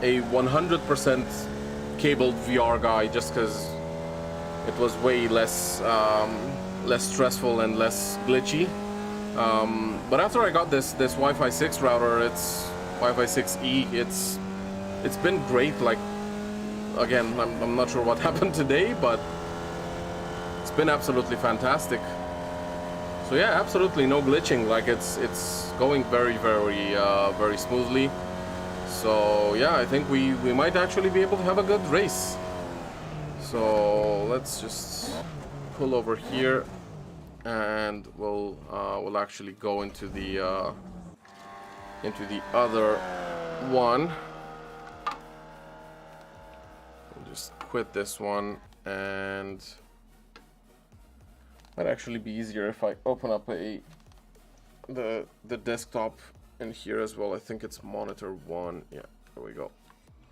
a 100% cabled VR guy, just because it was way less stressful and less glitchy. But after I got this Wi-Fi 6 router, it's Wi-Fi 6E, it's been great. Like, again, I'm not sure what happened today, but it's been absolutely fantastic. So yeah, absolutely no glitching. Like, it's going very smoothly. So yeah, I think we might actually be able to have a good race. So let's just pull over here, and we'll actually go into the other one. We'll just quit this one, and might actually be easier if I open up the desktop in here as well. I think it's monitor 1. Yeah, there we go.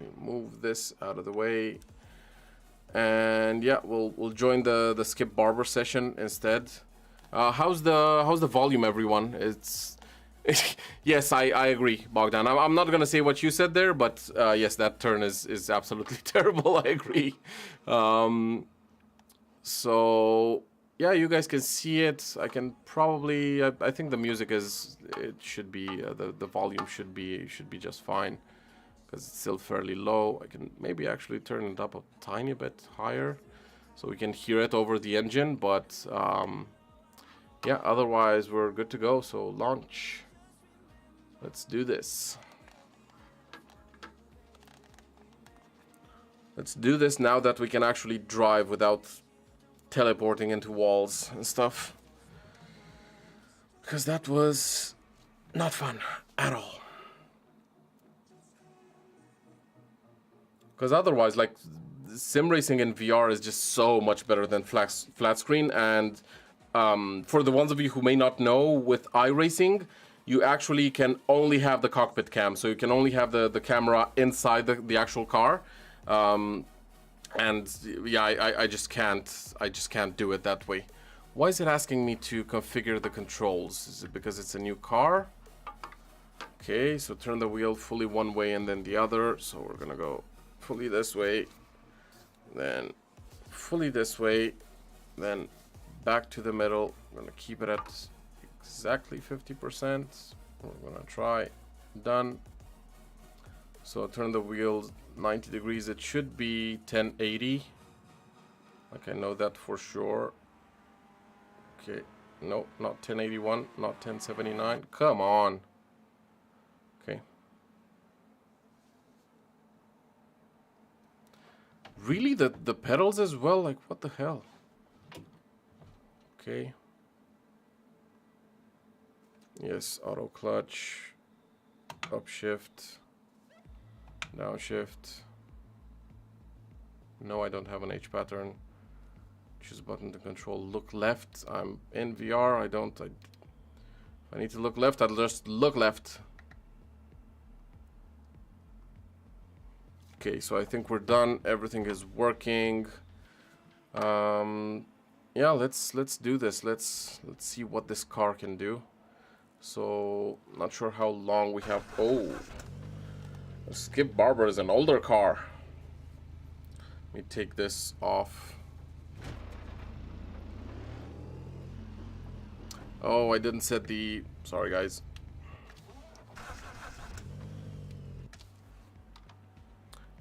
We move this out of the way, and yeah, we'll join the Skip Barber session instead. How's the volume, everyone? It's yes, I agree, Bogdan. I'm not gonna say what you said there, but yes, that turn is absolutely terrible. I agree. So yeah, you guys can see it. I can probably. I think the music should be the volume should be just fine, because it's still fairly low. I can maybe actually turn it up a tiny bit higher, so we can hear it over the engine. But yeah, otherwise we're good to go. So launch. Let's do this. Let's do this now that we can actually drive without teleporting into walls and stuff, because that was not fun at all. Because otherwise, like, sim racing in VR is just so much better than flat screen. And for the ones of you who may not know, with iRacing, you actually can only have the cockpit cam, so you can only have the camera inside the actual car. And yeah, I just can't do it that way. Why is it asking me to configure the controls? Is it because it's a new car? Okay, so turn the wheel fully one way and then the other. So we're gonna go fully this way, then fully this way, then back to the middle. We're gonna keep it at exactly 50%. We're gonna try. Done. So turn the wheels 90 degrees. It should be 1080. Like, I know that for sure. Okay, no, not 1081, not 1079. Come on. Okay. Really, the pedals as well? Like, what the hell? Okay. Yes, auto clutch, upshift, downshift. No, I don't have an H pattern. Choose button to control look left. I'm in VR. If I need to look left, I'll just look left. Okay, so I think we're done. Everything is working. Yeah, let's do this. Let's see what this car can do. So, not sure how long we have. Oh, Skip Barber is an older car. Let me take this off. Oh, I didn't set the... Sorry, guys.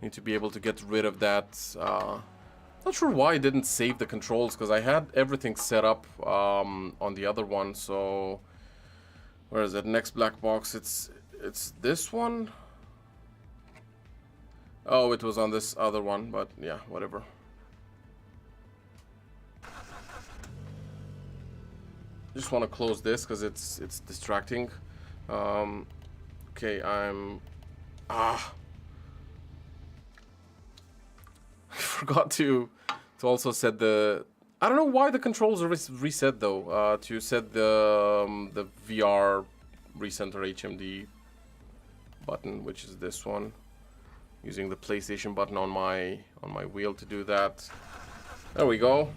Need to be able to get rid of that. Not sure why I didn't save the controls, because I had everything set up on the other one. So, where is it? Next black box. It's this one. Oh, it was on this other one, but yeah, whatever. Just want to close this because it's distracting. Okay, I forgot to also set the... I don't know why the controls are reset though. To set the VR recenter HMD button, which is this one. Using the PlayStation button on my wheel to do that. There we go.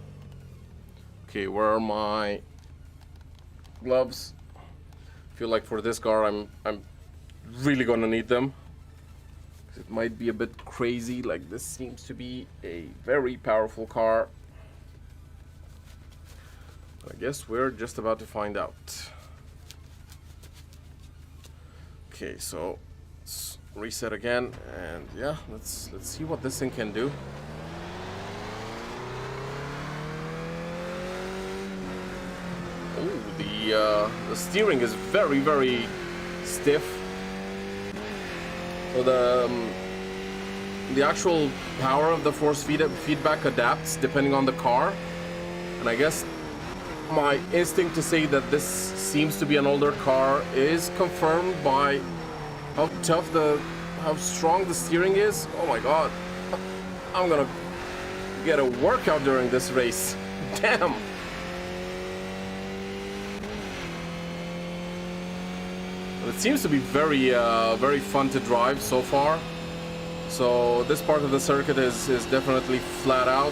Okay, where are my gloves? I feel like for this car I'm really gonna need them. It might be a bit crazy, like this seems to be a very powerful car. I guess we're just about to find out. Okay, so let's reset again, and yeah, let's see what this thing can do. Oh, the steering is very, very stiff. So the actual power of the force feedback adapts depending on the car, and I guess my instinct to say that this seems to be an older car is confirmed by how tough how strong the steering is. Oh my god, I'm gonna get a workout during this race. Damn. It seems to be very very fun to drive so far. So this part of the circuit is definitely flat out.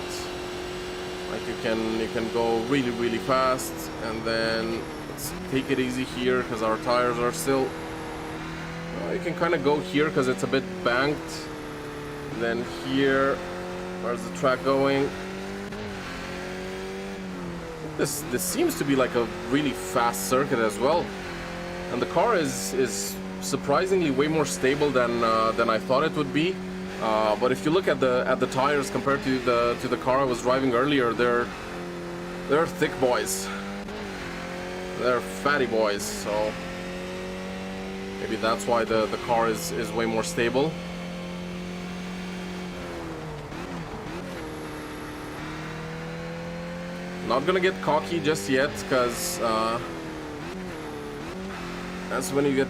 Like you can go really, really fast, and then let's take it easy here because our tires are still... you can kind of go here because it's a bit banked. And then here, where's the track going? This seems to be like a really fast circuit as well, and the car is surprisingly way more stable than I thought it would be. But if you look at the tires compared to the car I was driving earlier, they're thick boys. They're fatty boys, so maybe that's why the car is way more stable. Not gonna get cocky just yet, because that's when you get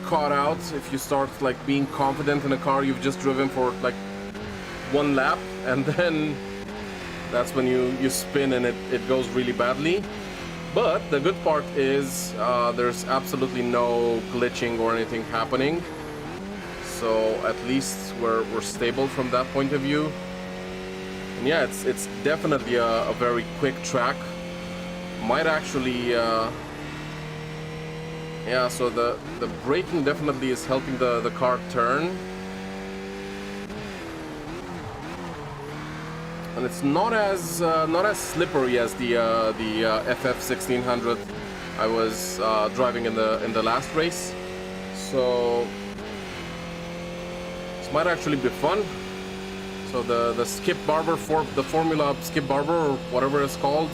caught out. If you start like being confident in a car you've just driven for like one lap, and then that's when you spin and it goes really badly. But the good part is there's absolutely no glitching or anything happening, so at least we're stable from that point of view. And yeah, it's definitely a very quick track. Might actually yeah, so the braking definitely is helping the car turn. And it's not as slippery as the FF1600 I was driving in the last race. So this might actually be fun. So the Skip Barber the Formula Skip Barber, or whatever it's called,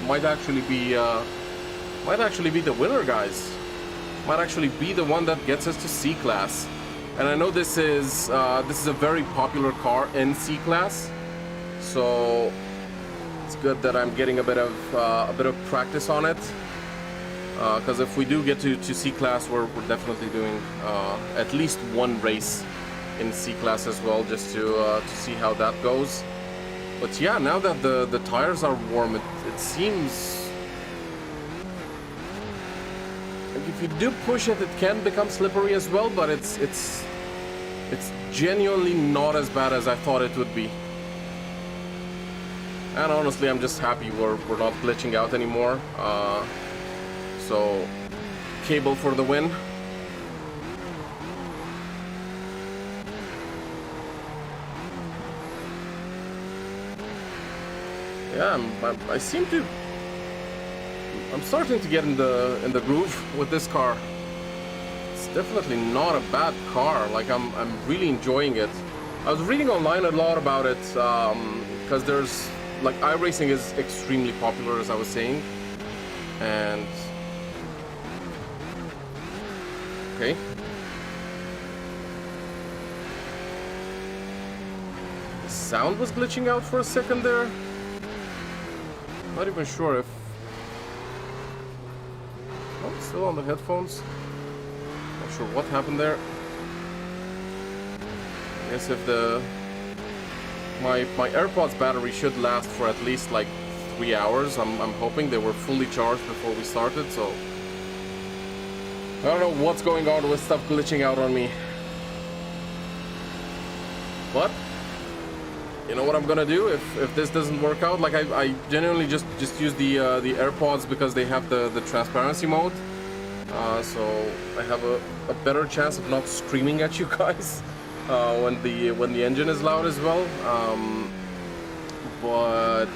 might actually be the winner, guys. Might actually be the one that gets us to C class. And I know this is a very popular car in C class, so it's good that I'm getting a bit of practice on it. Because if we do get to C class, we're definitely doing at least one race in C class as well, just to see how that goes. But yeah, now that the tires are warm, it seems like if you do push it, it can become slippery as well. But it's It's genuinely not as bad as I thought it would be. And honestly, I'm just happy we're not glitching out anymore. So, cable for the win. Yeah, I'm starting to get in the groove with this car. It's definitely not a bad car. Like I'm really enjoying it. I was reading online a lot about it because there's like iRacing is extremely popular, as I was saying, and okay. The sound was glitching out for a second there. Not even sure if... Oh, it's still on the headphones. Not sure what happened there. I guess if the... My AirPods battery should last for at least like 3 hours. I'm hoping they were fully charged before we started, so... I don't know what's going on with stuff glitching out on me. But... You know what I'm gonna do if this doesn't work out? Like I genuinely just use the AirPods because they have the transparency mode, so I have a better chance of not screaming at you guys when the engine is loud as well. But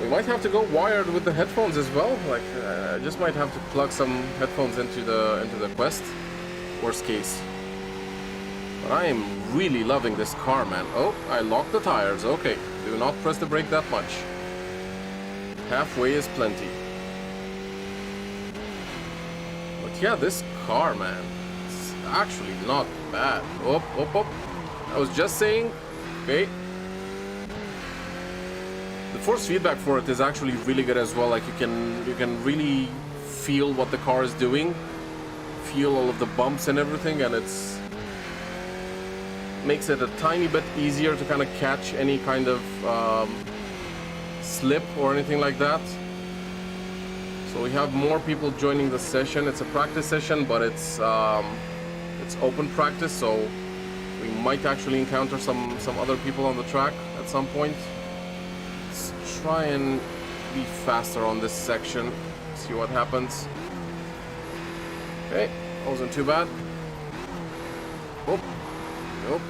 we might have to go wired with the headphones as well. Like I just might have to plug some headphones into the Quest. Worst case. But I am really loving this car, man. Oh, I locked the tires. Okay, do not press the brake that much. Halfway is plenty. But yeah, this car, man, it's actually not bad. Oh, oh, oh. I was just saying, okay. The force feedback for it is actually really good as well. Like you can really feel what the car is doing, feel all of the bumps and everything, and it's makes it a tiny bit easier to kind of catch any kind of slip or anything like that. So we have more people joining the session. It's a practice session, but it's open practice, so we might actually encounter some other people on the track at some point. Let's try and be faster on this section, see what happens. Okay, wasn't too bad. Oh, nope.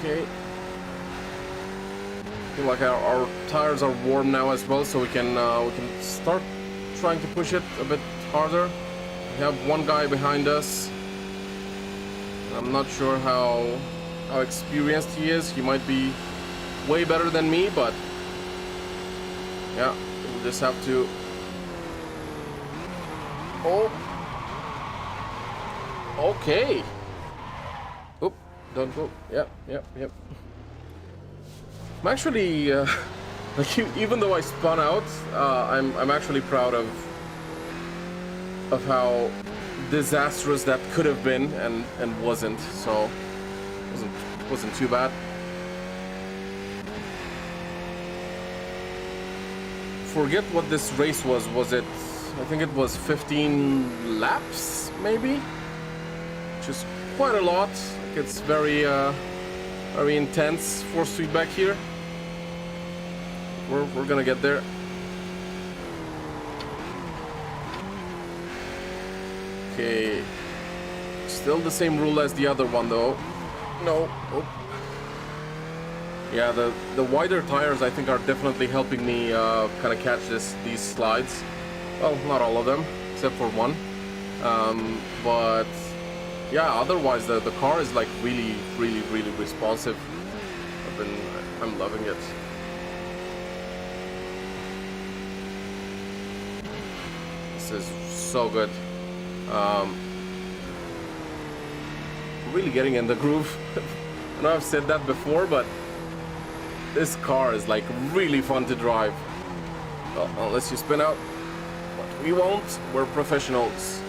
Okay. I feel like our tires are warm now as well, so we can start trying to push it a bit harder. We have one guy behind us. I'm not sure how experienced he is. He might be way better than me, but yeah, we'll just have to. Oh. Okay. Oop, don't go. Yep. I'm actually, like, even though I spun out, I'm actually proud of how disastrous that could have been and wasn't. So wasn't too bad. Forget what this race was. Was it? I think it was 15 laps, maybe, which is quite a lot. Like it's very intense force feedback here. We're gonna get there. Okay, still the same rule as the other one though. No. Oh. Yeah, the wider tires I think are definitely helping me kind of catch these slides. Well, not all of them, except for one. But yeah, otherwise the car is like really responsive. I'm loving it. This is so good. Really getting in the groove. I know I've said that before, but this car is like really fun to drive. Well, unless you spin out, but we won't. We're professionals.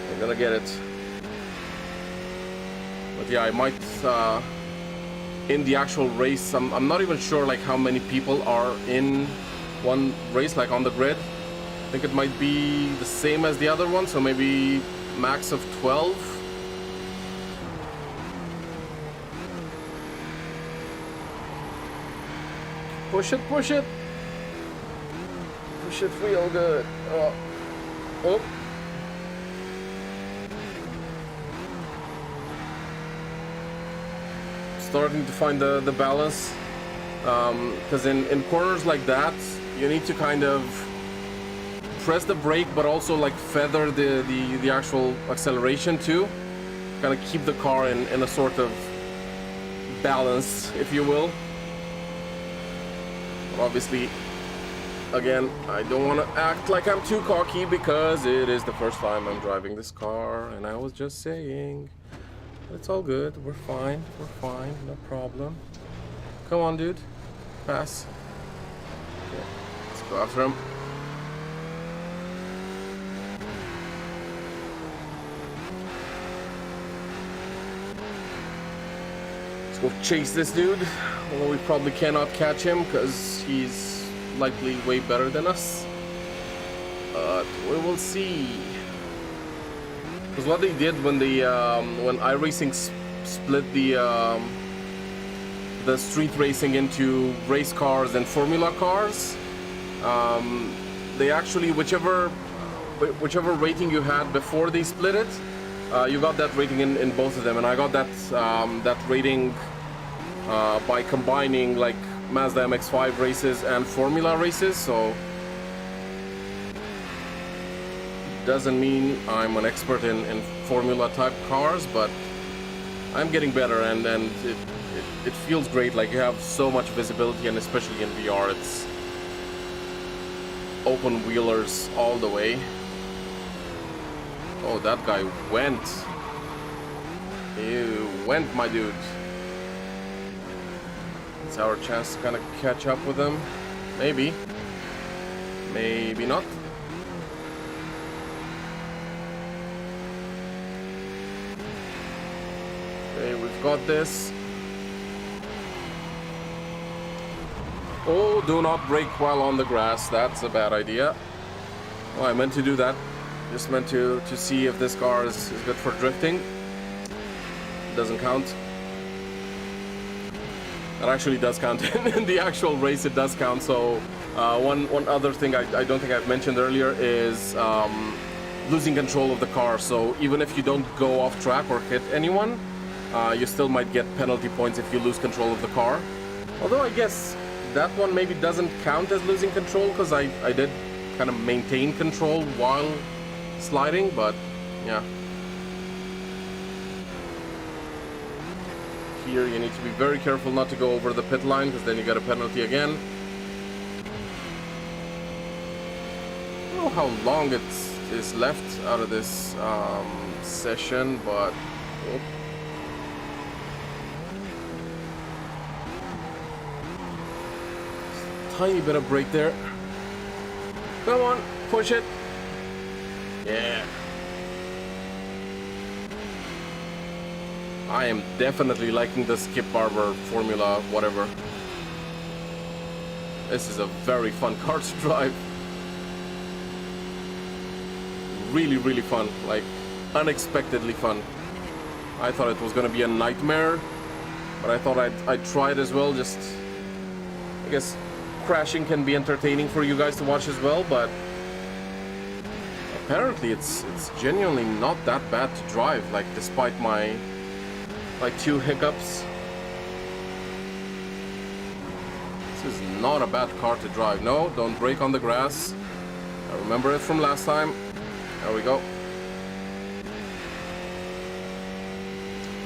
We're gonna get it. But yeah, I might in the actual race. I'm not even sure like how many people are in one race, like on the grid. I think it might be the same as the other one, so maybe max of 12. Push it, push it. Push it real good. Oh. Oh. Starting to find the balance. Because in corners like that, you need to kind of press the brake, but also like feather the actual acceleration too. Kind of keep the car in a sort of balance, if you will. Obviously, again, I don't want to act like I'm too cocky because it is the first time I'm driving this car, and I was just saying, it's all good, we're fine, no problem. Come on, dude, pass. Okay, let's go after him. Let's go chase this dude. Although we probably cannot catch him because he's likely way better than us. But we will see. Because what they did when they when iRacing split the street racing into race cars and formula cars, they actually whichever rating you had before they split it, you got that rating in both of them, and I got that rating by combining like Mazda MX-5 races and Formula races. So doesn't mean I'm an expert in Formula type cars, but I'm getting better, and it feels great. Like, you have so much visibility, and especially in VR, it's open wheelers all the way. Oh, that guy went. You went, my dude. It's our chance to kind of catch up with them. Maybe. Maybe not. Okay, we've got this. Oh, do not brake while on the grass. That's a bad idea. Oh, I meant to do that. Just meant to see if this car is good for drifting. It doesn't count. It actually does count. In the actual race, it does count. So one other thing I don't think I've mentioned earlier is losing control of the car. So even if you don't go off track or hit anyone, you still might get penalty points if you lose control of the car. Although I guess that one maybe doesn't count as losing control, because I did kind of maintain control while sliding, but yeah. Here you need to be very careful not to go over the pit line, because then you get a penalty again. I don't know how long it is left out of this session, but oh. Tiny bit of brake there. Come on, push it. Yeah. I am definitely liking the Skip Barber Formula whatever. This is a very fun car to drive. Really, really fun. Like, unexpectedly fun. I thought it was gonna be a nightmare, but I thought I'd try it as well. Just, I guess, crashing can be entertaining for you guys to watch as well, but apparently it's genuinely not that bad to drive, like, despite my 2 hiccups. This is not a bad car to drive. No, don't brake on the grass. I remember it from last time. There we go.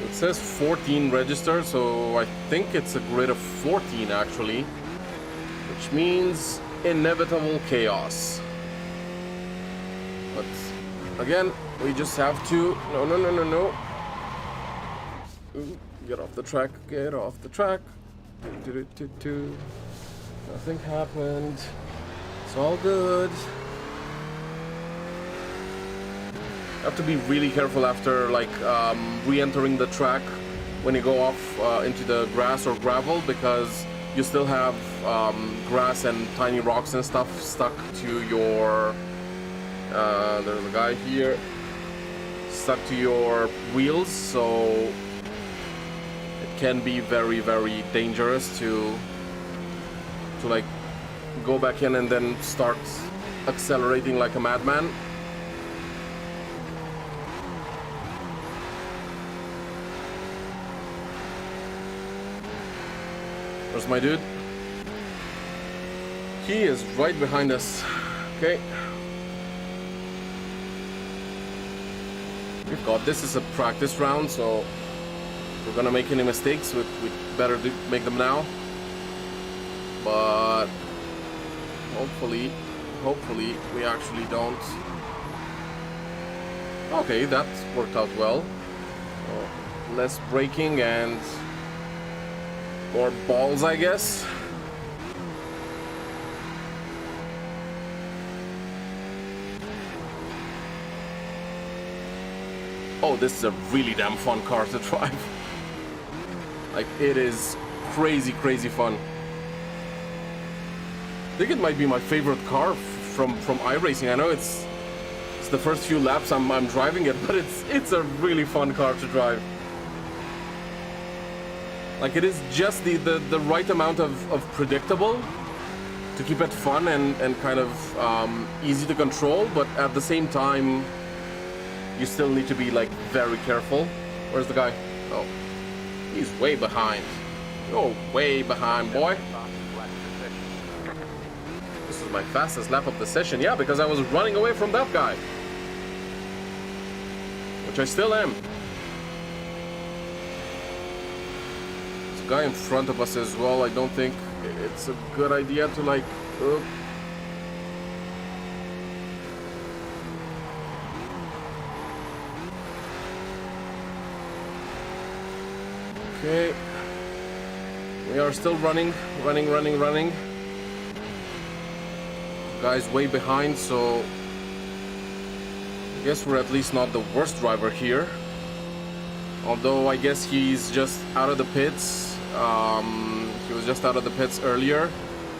It says 14 registered, so I think it's a grid of 14 actually, which means inevitable chaos. But again, we just have to... No. Ooh, get off the track, get off the track. Nothing happened. It's all good. You have to be really careful after, like, re-entering the track when you go off into the grass or gravel, because you still have grass and tiny rocks and stuff stuck to your... there's a guy here. Stuck to your wheels, so it can be very, very dangerous to to like go back in and then start accelerating like a madman. Where's my dude? He is right behind us. Okay. We've got this is a practice round, so if we're gonna make any mistakes, we better make them now. But hopefully we actually don't. Okay, that worked out well. So, less braking and more balls, I guess. Oh, this is a really damn fun car to drive. Like, it is crazy fun. I think it might be my favorite car from iRacing. I know it's the first few laps I'm driving it, but it's a really fun car to drive. Like, it is just the right amount of predictable to keep it fun and kind of easy to control, but at the same time you still need to be like very careful. Where's the guy? Oh, he's way behind. You're way behind, boy. This is my fastest lap of the session. Yeah, because I was running away from that guy, which I still am. There's a guy in front of us as well. I don't think it's a good idea to like Okay, we are still running. Guy's way behind, so I guess we're at least not the worst driver here. Although I guess he's just out of the pits. He was just out of the pits earlier,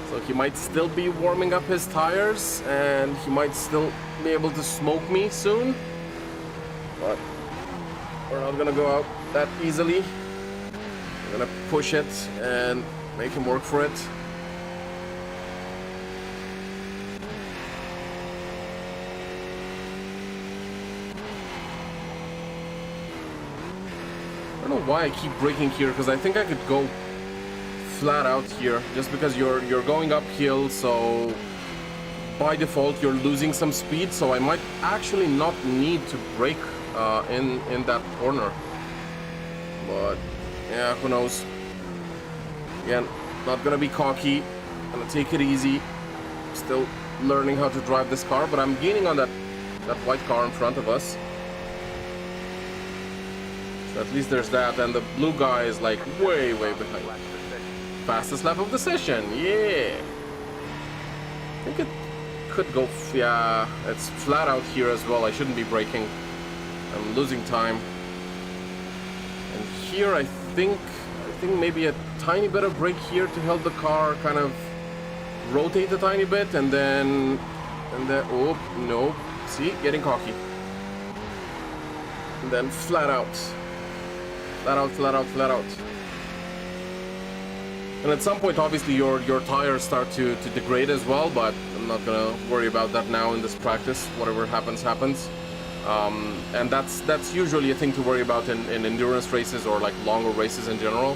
so he might still be warming up his tires, and he might still be able to smoke me soon. But we're not gonna go out that easily. I'm gonna push it and make him work for it. I don't know why I keep braking here, because I think I could go flat out here, just because you're going uphill, so by default you're losing some speed, so I might actually not need to brake in that corner. But yeah, who knows. Again, not gonna be cocky, gonna take it easy. Still learning how to drive this car, but I'm gaining on that white car in front of us. So at least there's that, and the blue guy is like way behind. Fastest lap of the session, yeah. I think it could go, yeah, it's flat out here as well. I shouldn't be braking. I'm losing time. And here I think maybe a tiny bit of brake here to help the car kind of rotate a tiny bit, and then oh no, see, getting cocky. And then flat out. And at some point obviously your tires start to degrade as well, but I'm not gonna worry about that now in this practice. Whatever happens. And that's usually a thing to worry about in endurance races or like longer races in general.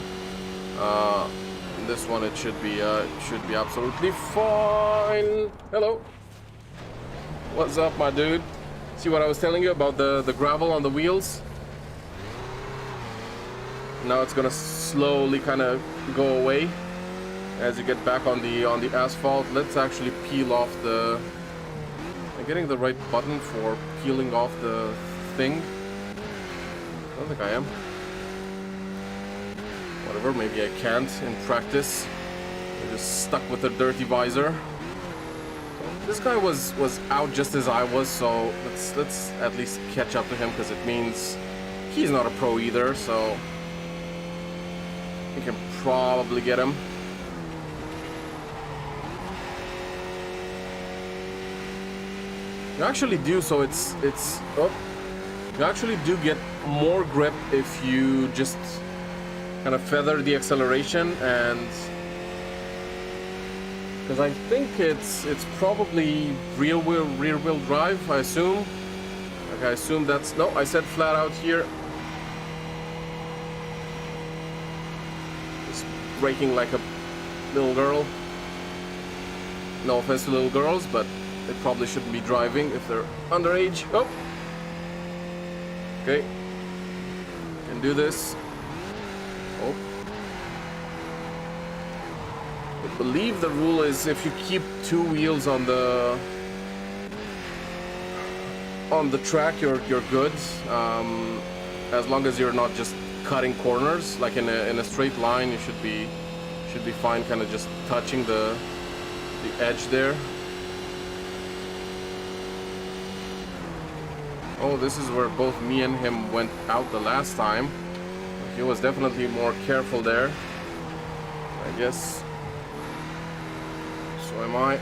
In this one it should be absolutely fine. Hello. What's up, my dude? See what I was telling you about the gravel on the wheels? Now it's gonna slowly kind of go away as you get back on the asphalt. Let's actually peel off the. I'm getting the right button for peeling off the thing. I don't think I am. Whatever, maybe I can't in practice. I'm just stuck with a dirty visor. So this guy was out just as I was, so let's at least catch up to him, because it means he's not a pro either, so we can probably get him. You actually do, so it's oh, you actually do get more grip if you just kind of feather the acceleration and Because I think it's probably rear wheel drive, I assume. Like I assume that's no, I said flat out here. Just braking like a little girl. No offense to little girls, but they probably shouldn't be driving if they're underage. Oh! Okay. Can do this. Oh. I believe the rule is if you keep two wheels on the track, you're good. As long as you're not just cutting corners, like in a straight line, you should be fine. Kind of just touching the edge there. Oh, this is where both me and him went out the last time. He was definitely more careful there, I guess. So am I.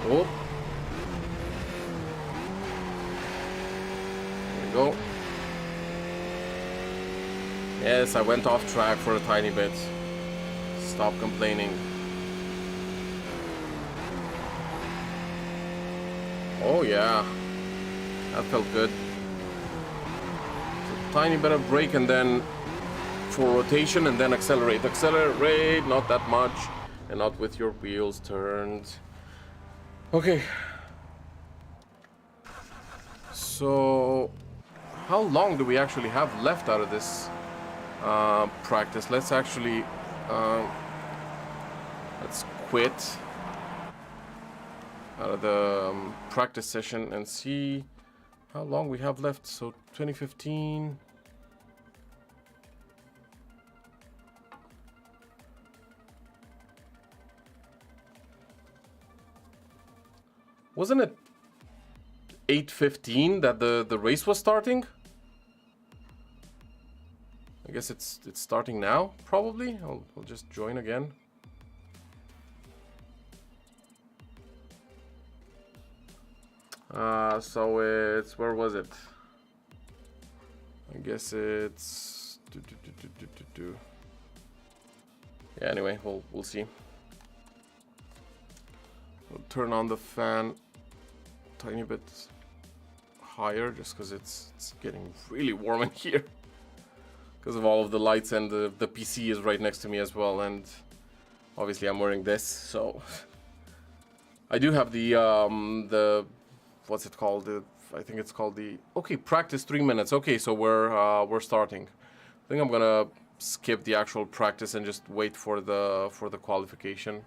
Oh. There we go. Yes, I went off track for a tiny bit. Stop complaining. Oh yeah. That felt good. So tiny bit of brake and then for rotation and then accelerate. Accelerate, not that much. And not with your wheels turned. Okay. So how long do we actually have left out of this practice? Let's actually let's quit out of the practice session and see how long we have left. So 2015. Wasn't it 8:15 that the race was starting? I guess it's starting now, probably. I'll just join again. So it's, where was it? I guess it's yeah, anyway, we'll see. We'll turn on the fan a tiny bit higher just because it's getting really warm in here because of all of the lights, and the PC is right next to me as well, and obviously I'm wearing this, so I do have the what's it called? I think it's called the, okay, practice 3 minutes. Okay, so we're starting. I think I'm gonna skip the actual practice and just wait for the qualification,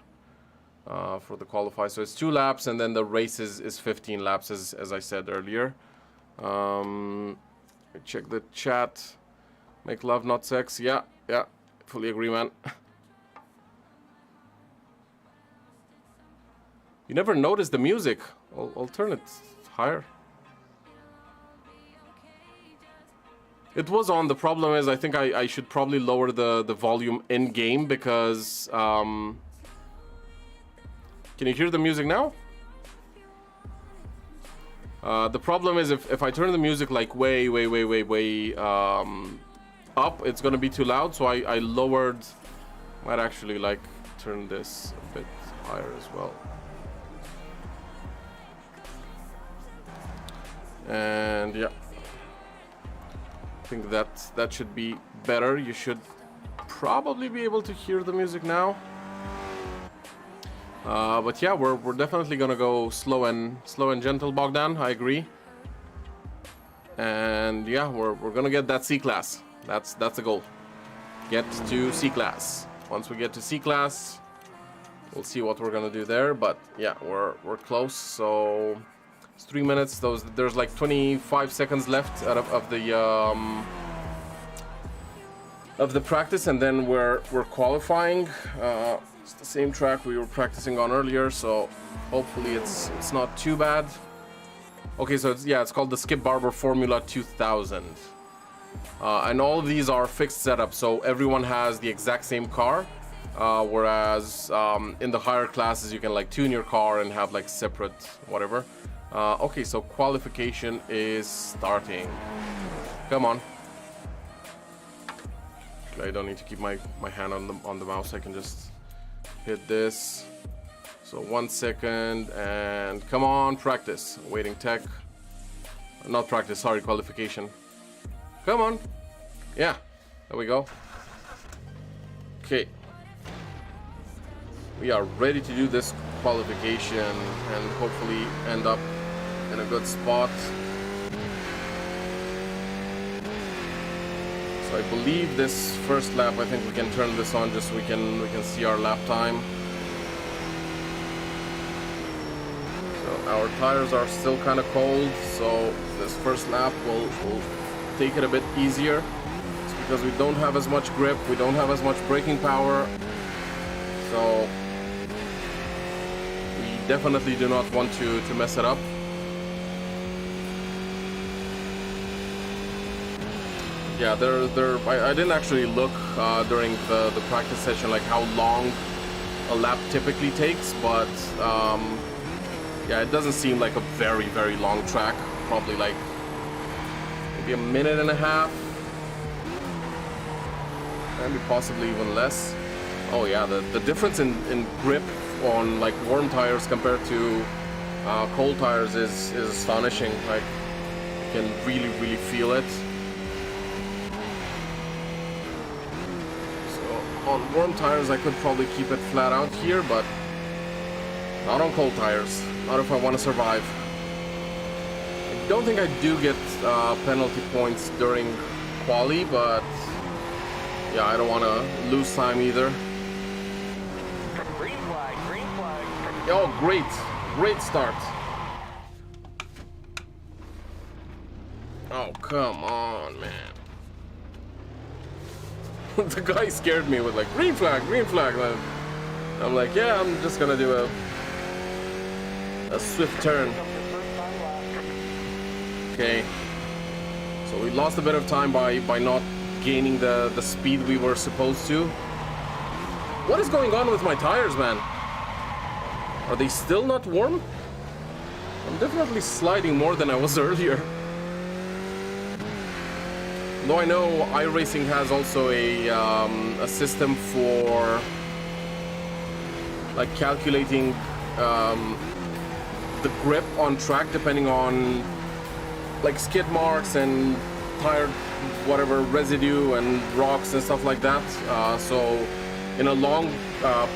for the qualify. So it's 2 laps, and then the race is 15 laps, as I said earlier. Check the chat. Make love, not sex. Yeah, fully agree, man. You never noticed the music. I'll turn it higher. It was on. The problem is, I think I should probably lower the volume in game because can you hear the music now? The problem is if I turn the music like way up, it's gonna be too loud. So I lowered. Might actually like turn this a bit higher as well. And yeah, I think that should be better. You should probably be able to hear the music now. But yeah, we're definitely gonna go slow and gentle, Bogdan. I agree. And yeah, we're gonna get that C class. That's the goal. Get to C class. Once we get to C class, we'll see what we're gonna do there. But yeah, we're close. So it's 3 minutes. There's like 25 seconds left out of the practice, and then we're qualifying. It's the same track we were practicing on earlier, so hopefully it's not too bad. Okay, so it's called the Skip Barber Formula 2000, and all of these are fixed setups, so everyone has the exact same car. Whereas in the higher classes you can like tune your car and have like separate whatever. Okay, so qualification is starting. Come on. I don't need to keep my hand on the mouse. I can just hit this. So 1 second and come on, practice. Waiting tech. Not practice, sorry, qualification. Come on. Yeah, there we go. Okay. We are ready to do this qualification and hopefully end up in a good spot. So I believe this first lap, I think we can turn this on just so we can see our lap time. So our tires are still kind of cold, so this first lap will take it a bit easier. It's because we don't have as much grip, we don't have as much braking power. So we definitely do not want to mess it up. Yeah, I didn't actually look during the practice session like how long a lap typically takes, but yeah, it doesn't seem like a very long track. Probably like maybe a minute and a half, maybe possibly even less. Oh yeah, the difference in grip on like warm tires compared to cold tires is astonishing. Like you can really feel it. On warm tires I could probably keep it flat out here, but not on cold tires, not if I want to survive. I don't think I do get penalty points during quali, but yeah, I don't want to lose time either. Green flag, green flag. Oh, great start. Oh, come on, man. The guy scared me with like green flag. I'm like, yeah, I'm just gonna do a swift turn. Okay, so we lost a bit of time by not gaining the speed we were supposed to. What is going on with my tires, man? Are they still not warm? I'm definitely sliding more than I was earlier. Though I know iRacing has also a system for like calculating the grip on track depending on like skid marks and tire whatever residue and rocks and stuff like that. So in a long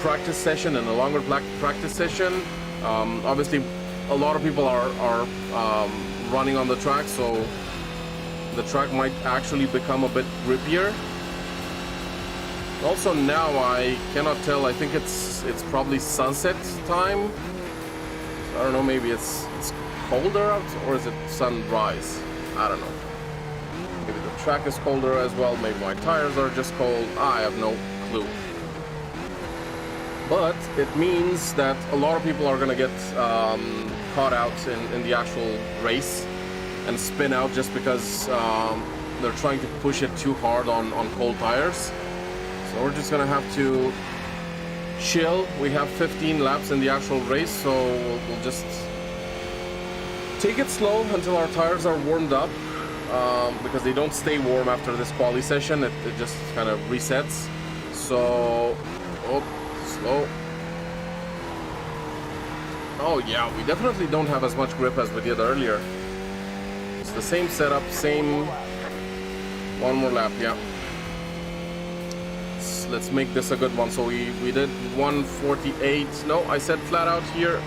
practice session and a longer practice session, obviously a lot of people are running on the track, so the track might actually become a bit grippier. Also now I cannot tell, I think it's probably sunset time. I don't know, maybe it's colder out, or is it sunrise? I don't know. Maybe the track is colder as well, maybe my tires are just cold. I have no clue. But it means that a lot of people are gonna get caught out in the actual race and spin out just because they're trying to push it too hard on cold tires. So we're just gonna have to chill. We have 15 laps in the actual race, so we'll just take it slow until our tires are warmed up, because they don't stay warm after this quali session. It just kind of resets. So, oh, slow. Oh yeah, we definitely don't have as much grip as we did earlier. It's the same setup, same... One more lap, yeah. Let's make this a good one. So we did 148. No, I said flat out here.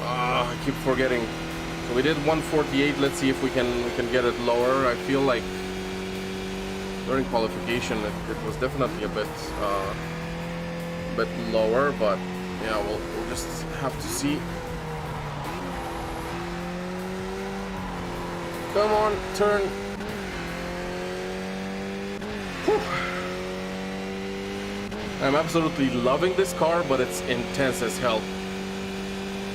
I keep forgetting. So we did 148. Let's see if we can get it lower. I feel like during qualification it was definitely a bit lower, but yeah, we'll just have to see. Come on, turn. Whew. I'm absolutely loving this car, but it's intense as hell.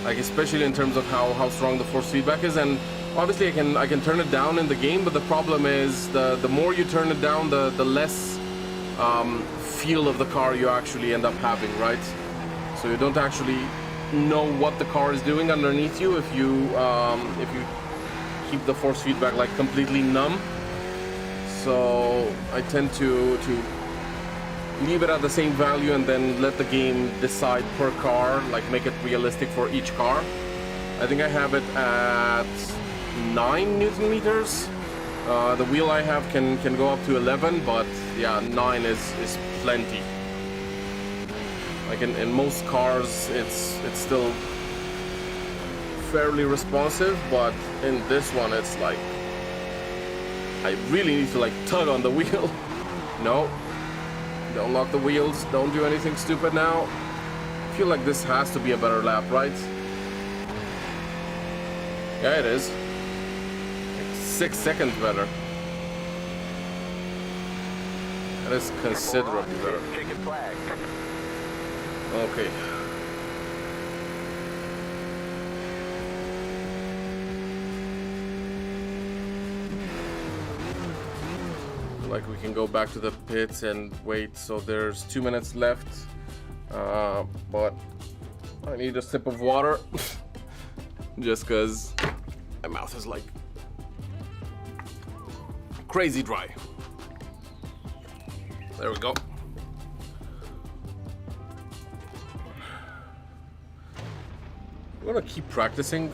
Like, especially in terms of how strong the force feedback is, and obviously I can turn it down in the game, but the problem is the more you turn it down, the less feel of the car you actually end up having, right? So you don't actually know what the car is doing underneath you if you keep the force feedback like completely numb. So I tend to leave it at the same value and then let the game decide per car, like make it realistic for each car. I think I have it at 9 Newton meters. The wheel I have can go up to 11, but yeah, 9 is plenty. Like in most cars, it's still fairly responsive, but in this one, it's like I really need to like tug on the wheel. No, don't lock the wheels. Don't do anything stupid now. I feel like this has to be a better lap, right? Yeah, it is. Like 6 seconds better. That is considerably better. Chicken flag. Okay. Like we can go back to the pits and wait. So there's 2 minutes left. But I need a sip of water. Just because my mouth is like crazy dry. There we go. I'm gonna keep practicing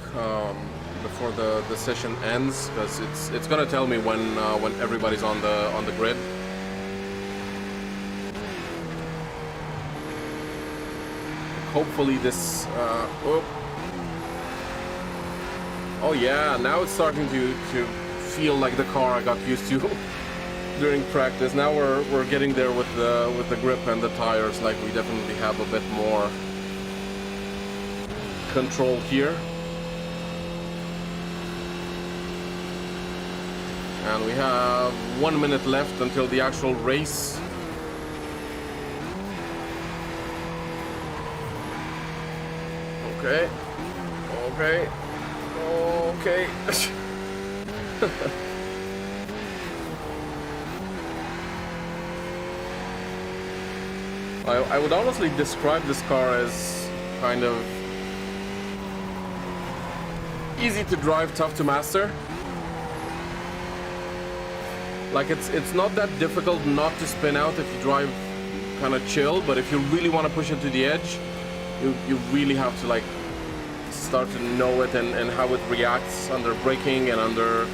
before the session ends, because it's gonna tell me when everybody's on the grid. Hopefully this. Oh yeah, now it's starting to feel like the car I got used to during practice. Now we're getting there with the grip and the tires. Like we definitely have a bit more control here. And we have 1 minute left until the actual race. Okay. Okay. Okay. I would honestly describe this car as kind of easy to drive, tough to master. Like it's not that difficult not to spin out if you drive kind of chill, but if you really want to push it to the edge, you really have to like start to know it and how it reacts under braking and under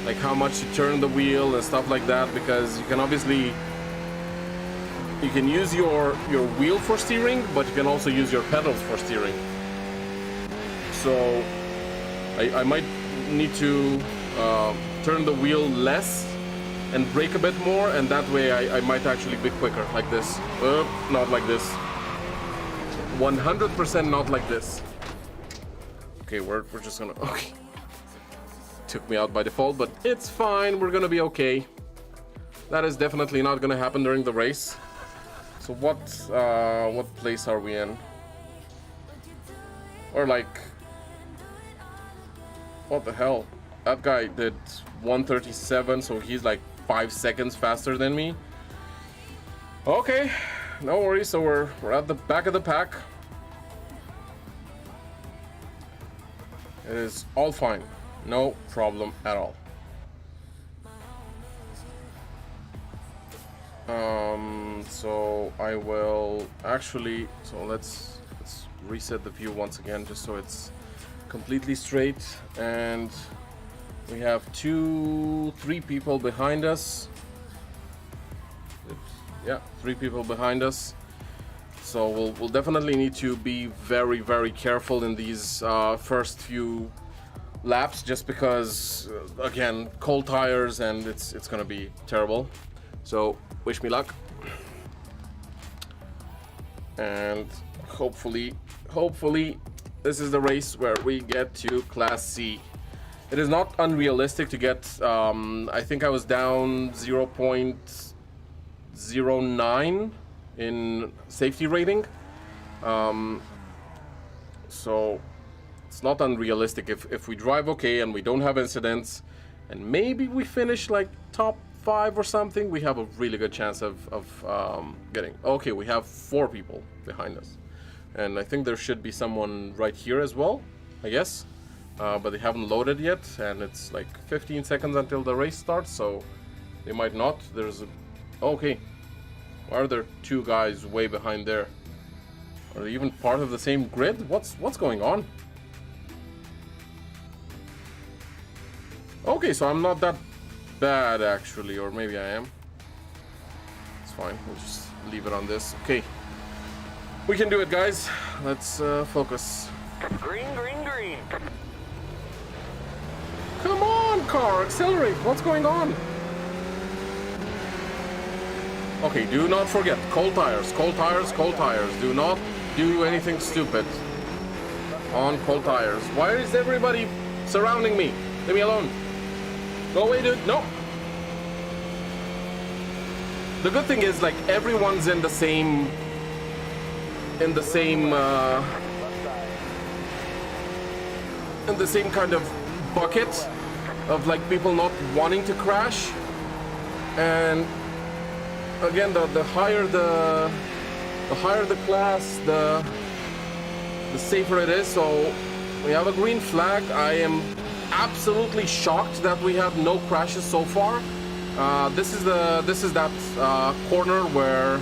like how much you turn the wheel and stuff like that, because you can obviously use your wheel for steering, but you can also use your pedals for steering. So I might need to turn the wheel less and brake a bit more, and that way I might actually be quicker, like this. Not like this. 100% not like this. Okay, we're just gonna... Okay. Took me out by default, but it's fine. We're gonna be okay. That is definitely not gonna happen during the race. So what place are we in? Or like... What the hell? That guy did 137, so he's like 5 seconds faster than me. Okay, no worries. So we're at the back of the pack. It is all fine, no problem at all. So I will actually. So let's reset the view once again, just so it's completely straight, and we have 3 people behind us. Oops. Yeah, 3 people behind us. So we'll definitely need to be very, very careful in these first few laps, just because again, cold tires, and it's gonna be terrible. So wish me luck, and hopefully this is the race where we get to Class C. It is not unrealistic to get, I think I was down 0.09 in safety rating. So it's not unrealistic if we drive okay and we don't have incidents, and maybe we finish like top 5 or something, we have a really good chance of getting... Okay, we have 4 people behind us. And I think there should be someone right here as well, I guess. But they haven't loaded yet, and it's like 15 seconds until the race starts, so they might not. There's a... Okay. Why are there two guys way behind there? Are they even part of the same grid? What's going on? Okay, so I'm not that bad actually, or maybe I am. It's fine, we'll just leave it on this. Okay. We can do it, guys. Let's focus. Green, green, green. Come on, car, accelerate. What's going on? Okay, do not forget, cold tires, cold tires, cold tires. Do not do anything stupid on cold tires. Why is everybody surrounding me? Leave me alone. Go away, dude. No. The good thing is, like, everyone's in the same kind of bucket of like people not wanting to crash. And again, the higher the class, the safer it is. So we have a green flag. I am absolutely shocked that we have no crashes so far. This is that corner where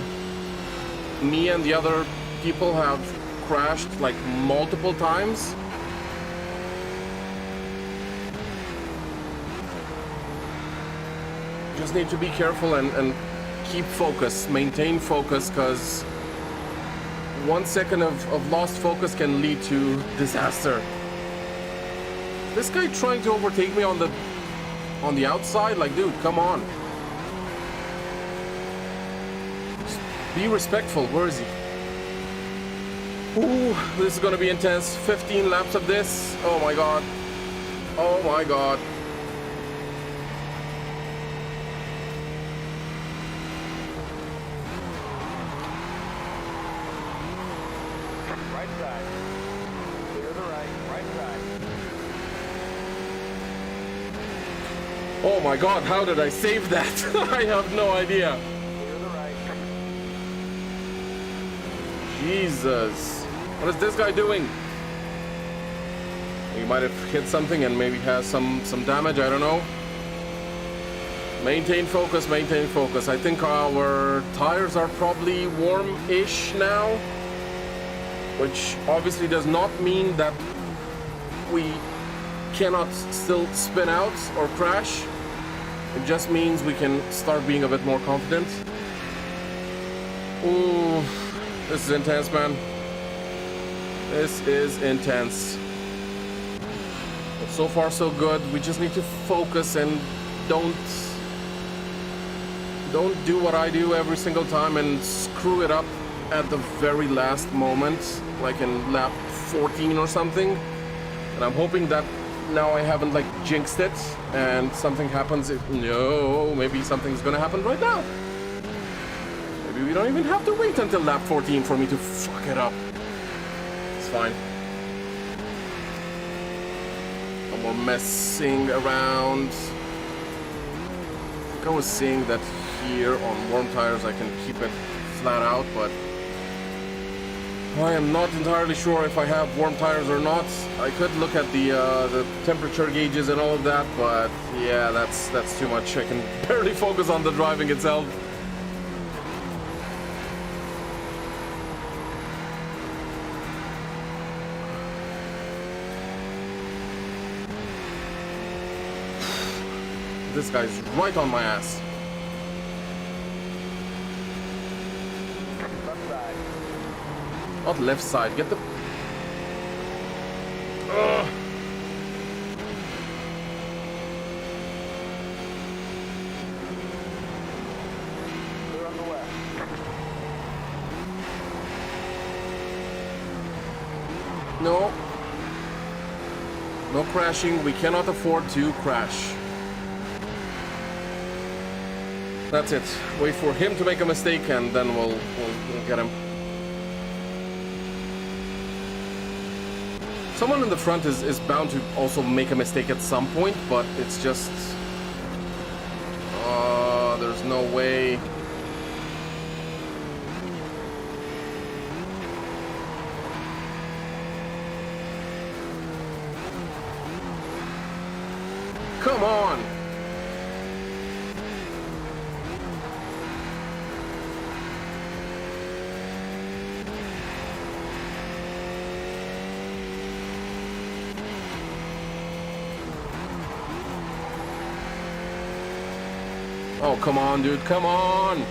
me and the other people have crashed like multiple times. Just need to be careful and keep focus, maintain focus, because 1 second of lost focus can lead to disaster. This guy trying to overtake me on the outside, like, dude, come on. Just be respectful. Where is he? Ooh, this is gonna be intense. 15 laps of this. Oh my god. Oh my god. Right side. Clear the right side. Oh my god, how did I save that? I have no idea. Clear the right. Jesus. What is this guy doing? He might have hit something and maybe has some damage, I don't know. Maintain focus, maintain focus. I think our tires are probably warm-ish now, which obviously does not mean that we cannot still spin out or crash. It just means we can start being a bit more confident. Ooh, this is intense, man. This is intense. But so far so good. We just need to focus and don't do what I do every single time and screw it up at the very last moment, like in lap 14 or something. And I'm hoping that now I haven't like jinxed it and something happens. No, maybe something's gonna happen right now. Maybe we don't even have to wait until lap 14 for me to fuck it up. It's fine. No more messing around. I think I was saying that here on warm tires I can keep it flat out, but I am not entirely sure if I have warm tires or not. I could look at the temperature gauges and all of that, but yeah, that's too much. I can barely focus on the driving itself. This guy's right on my ass. Left side. Not left side, get the... Ugh. Clear on the left. No. No crashing. We cannot afford to crash. That's it. Wait for him to make a mistake and then we'll get him. Someone in the front is bound to also make a mistake at some point, but it's just... there's no way. come on. Oh, come on, dude, come on.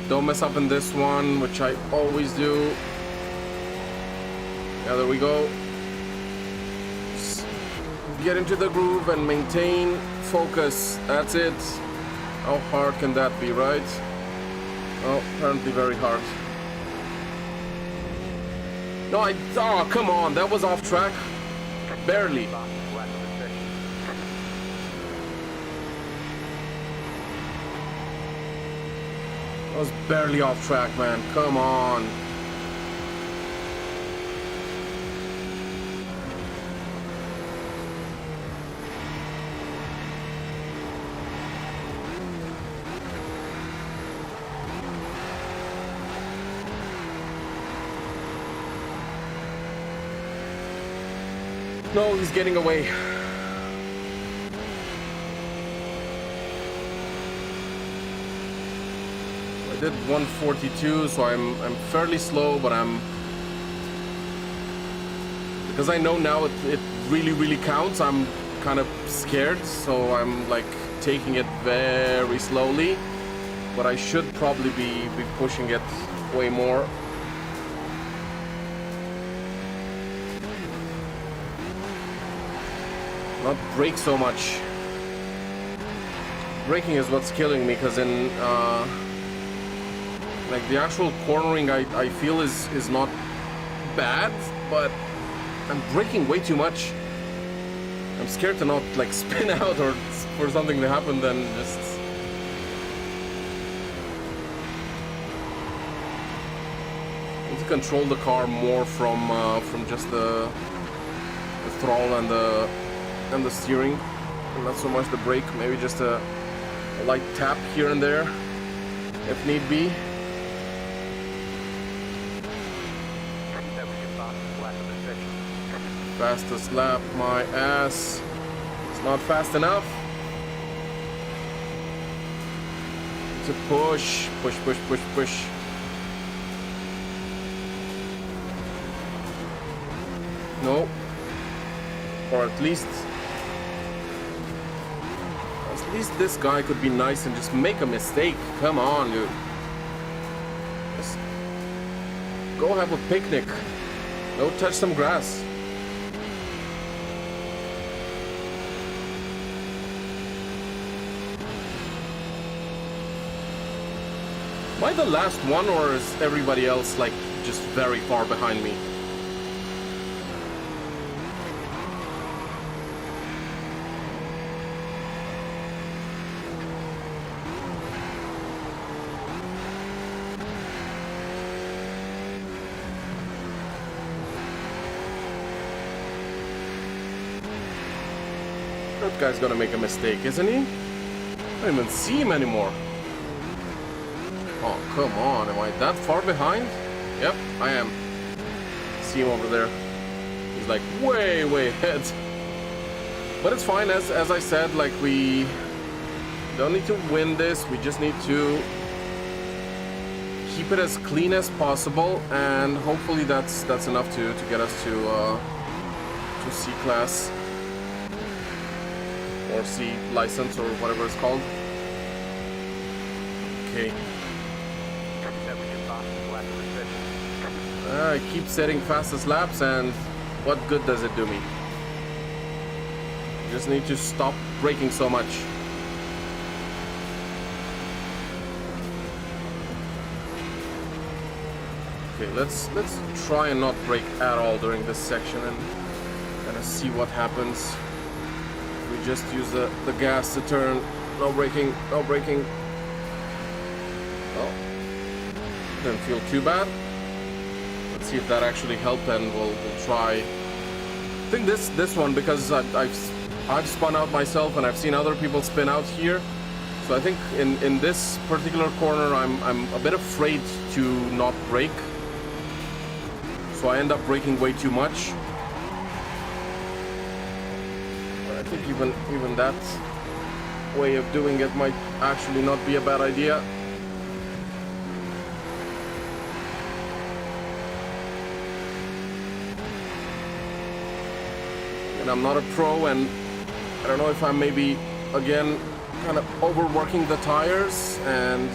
Don't mess up in this one, which I always do. Yeah, there we go. Just get into the groove and maintain focus. That's it. How hard can that be, right? Oh, apparently very hard. No, oh, come on, that was off track. Barely. I was barely off track, man. Come on. No, he's getting away. I did 142, so I'm fairly slow, but because I know now it really counts. I'm kind of scared, so I'm like taking it very slowly, but I should probably be pushing it way more. Not brake so much. Braking is what's killing me, because in like the actual cornering I feel is not bad, but I'm braking way too much. I'm scared to not like spin out or for something to happen, then just I need to control the car more from just the throttle and the steering, and not so much the brake. Maybe just a light tap here and there if need be. Fastest lap, my ass. It's not fast enough. It's a push. Push. No. Or at least this guy could be nice and just make a mistake. Come on, dude. Just go have a picnic. Go touch some grass. Am I the last one, or is everybody else like just very far behind me? That guy's gonna make a mistake, isn't he? I don't even see him anymore. Oh, come on, am I that far behind? Yep, I am. See him over there. He's like way ahead. But it's fine, as I said, like we don't need to win this, we just need to keep it as clean as possible, and hopefully that's enough to get us to C class. Or C license, or whatever it's called. Okay. I keep setting fastest laps, and what good does it do me? Just need to stop braking so much. Okay, let's try and not brake at all during this section and kind of see what happens. We just use the gas to turn. No braking, no braking. Oh, didn't feel too bad. Let's see if that actually helped, and we'll try. I think this one, because I've spun out myself and I've seen other people spin out here. So I think in this particular corner I'm a bit afraid to not brake. So I end up braking way too much. think even that way of doing it might actually not be a bad idea. And I'm not a pro, and I don't know if I'm maybe again kind of overworking the tires and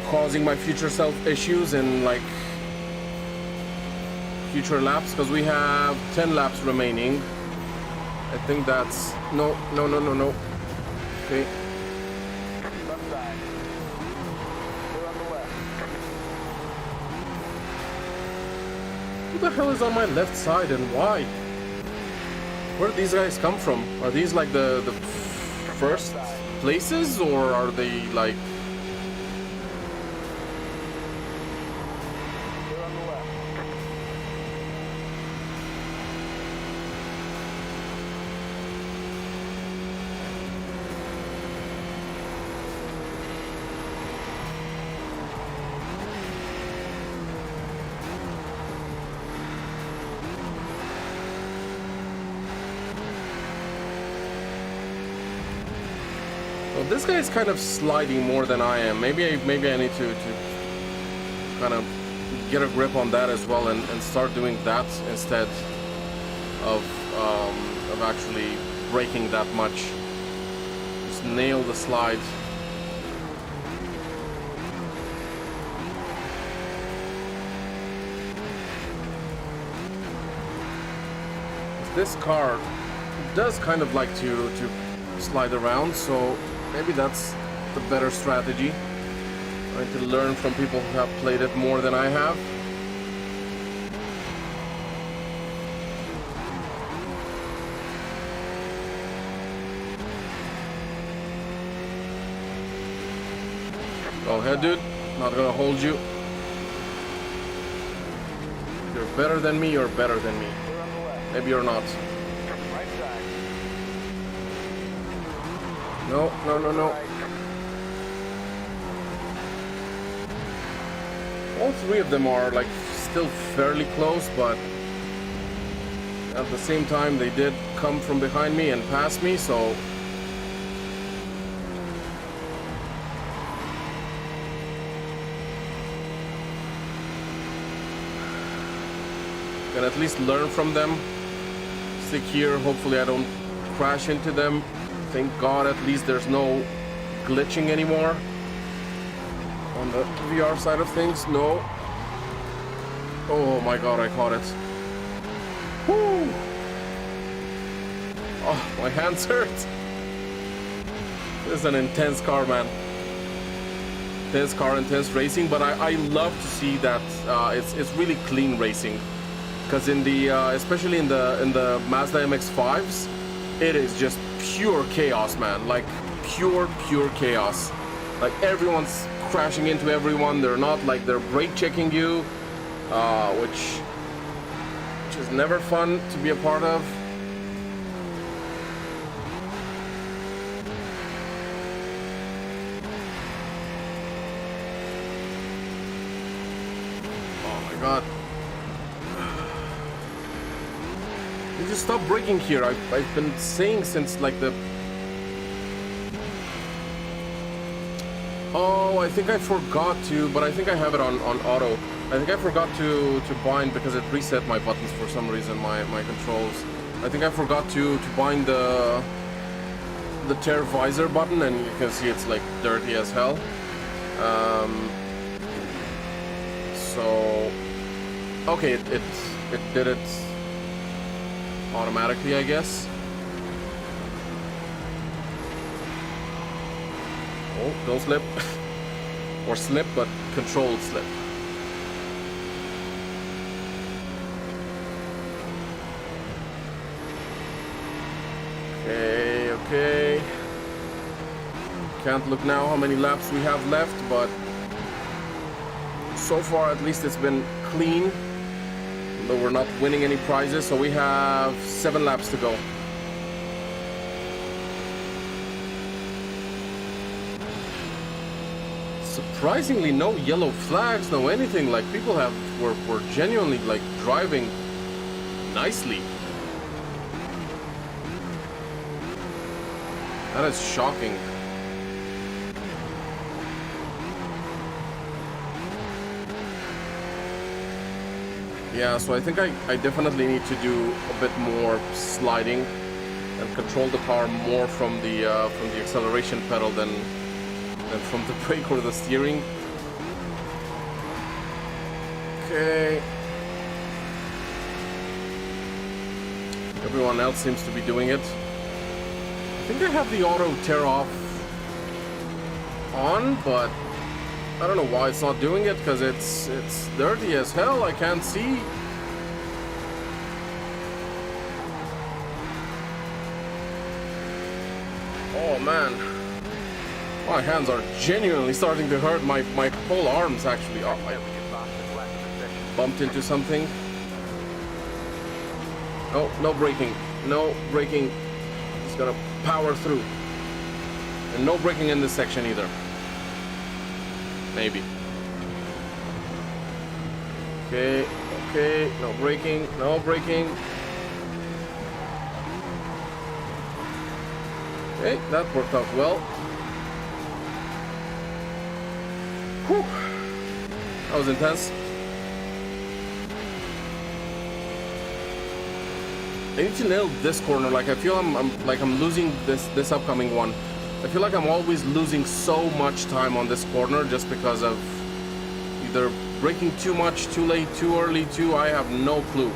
causing my future self issues in like future laps, because we have 10 laps remaining. I think that's no. Okay. Left side. Clear on the left. Who the hell is on my left side and why? Where do these guys come from? Are these like the first places, or are they like... Clear on the left. Well, this guy is kind of sliding more than I am. Maybe I need to kind of get a grip on that as well, and start doing that instead of actually braking that much. Just nail the slide. This car does kind of like to slide around, so maybe that's the better strategy. Trying to learn from people who have played it more than I have. Go ahead, dude. Not gonna hold you. You're better than me, you're better than me. Clear on the left. Maybe you're not. Right side. No. Right. All three of them are like still fairly close, but at the same time they did come from behind me and pass me, so can at least learn from them. Stick here, hopefully I don't crash into them. Thank God at least there's no glitching anymore on the VR side of things. No. Oh my God, I caught it. Woo! Oh, my hands hurt. This is an intense car, man. Intense car, intense racing, but I love to see that it's really clean racing. Because in the especially in the Mazda MX-5s, it is just pure chaos, man. Like pure chaos. Like everyone's crashing into everyone. They're not like they're brake checking you, which is never fun to be a part of. Oh my God. You just stop braking here. I've been saying since like the... Oh, I think I forgot to, but I think I have it on auto. I think I forgot to bind because it reset my buttons for some reason, my controls. I think I forgot to bind the tear visor button, and you can see it's like dirty as hell. So okay, it did it automatically, I guess. Oh, don't slip. Or slip, but controlled slip. Okay. Can't look now how many laps we have left, but so far at least it's been clean. Though we're not winning any prizes, so we have 7 laps to go. Surprisingly, no yellow flags, no anything. Like people were genuinely like driving nicely. That is shocking. Yeah, so I think I definitely need to do a bit more sliding and control the car more from the acceleration pedal than from the brake or the steering. Okay. Everyone else seems to be doing it. I think I have the auto tear off on, but I don't know why it's not doing it, because it's dirty as hell. I can't see. Oh man, my hands are genuinely starting to hurt. My whole arms actually. Oh, I bumped into something. Oh, no braking. No braking. Just gonna power through. And no braking in this section either. Maybe. Okay, okay. No braking. No braking. Okay, that worked out well. Whew. That was intense. I need to nail this corner. Like, I feel I'm losing this upcoming one. I feel like I'm always losing so much time on this corner just because of either braking too much, too late, too early, I have no clue.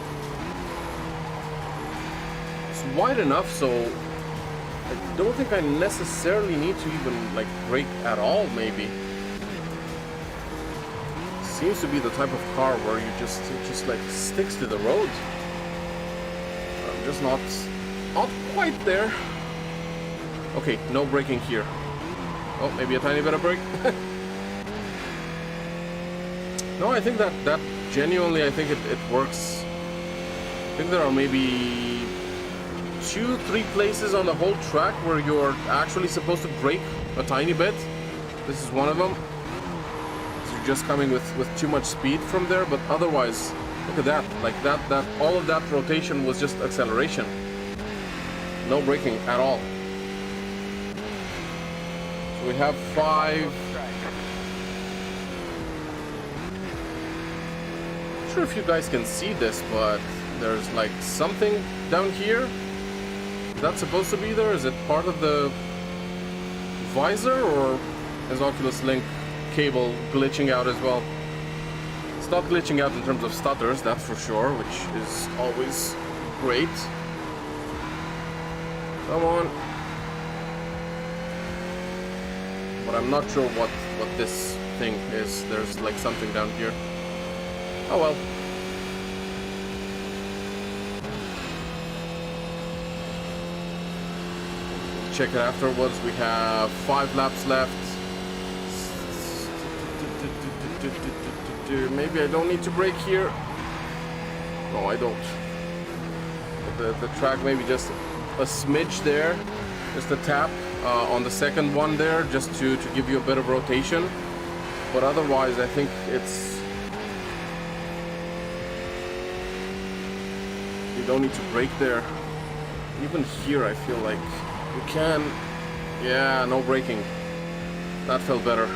It's wide enough, so I don't think I necessarily need to even like brake at all, maybe. Seems to be the type of car where it just like sticks to the road. I'm just not quite there. Okay, no braking here. Oh, maybe a tiny bit of brake. No, I think that genuinely, I think it works. I think there are maybe 2-3 places on the whole track where you're actually supposed to brake a tiny bit. This is one of them. So you're just coming with too much speed from there, but otherwise, look at that. Like that all of that rotation was just acceleration. No braking at all. So we have 5. Not sure if you guys can see this, but there's like something down here. That's supposed to be there? Is it part of the visor, or is Oculus Link cable glitching out as well? It's not glitching out in terms of stutters, that's for sure, which is always great. Come on. But I'm not sure what this thing is. There's like something down here. Oh well. Check it afterwards. We have 5 laps left. Maybe I don't need to brake here. No, I don't. The track maybe just a smidge there, just a tap on the second one there, just to give you a bit of rotation. But otherwise, I think it's. You don't need to brake there. Even here, I feel like you can. Yeah, no braking. That felt better.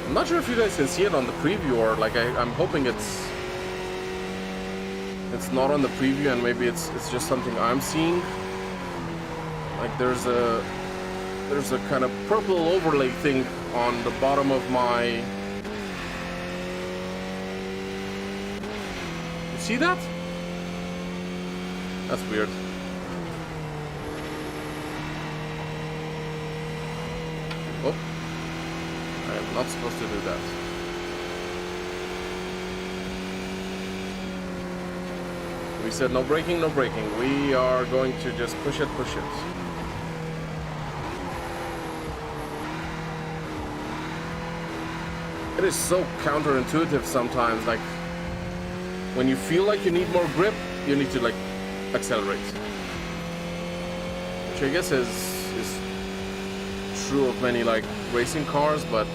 I'm not sure if you guys can see it on the preview, or like I'm hoping it's not on the preview, and maybe it's just something I'm seeing. Like there's a kind of purple overlay thing on the bottom of my. You see that? That's weird. Oh, I am not supposed to do that. We said no braking, no braking. We are going to just push it, push it. It is so counterintuitive sometimes. Like when you feel like you need more grip, you need to like accelerate. Which I guess is true of many like racing cars, but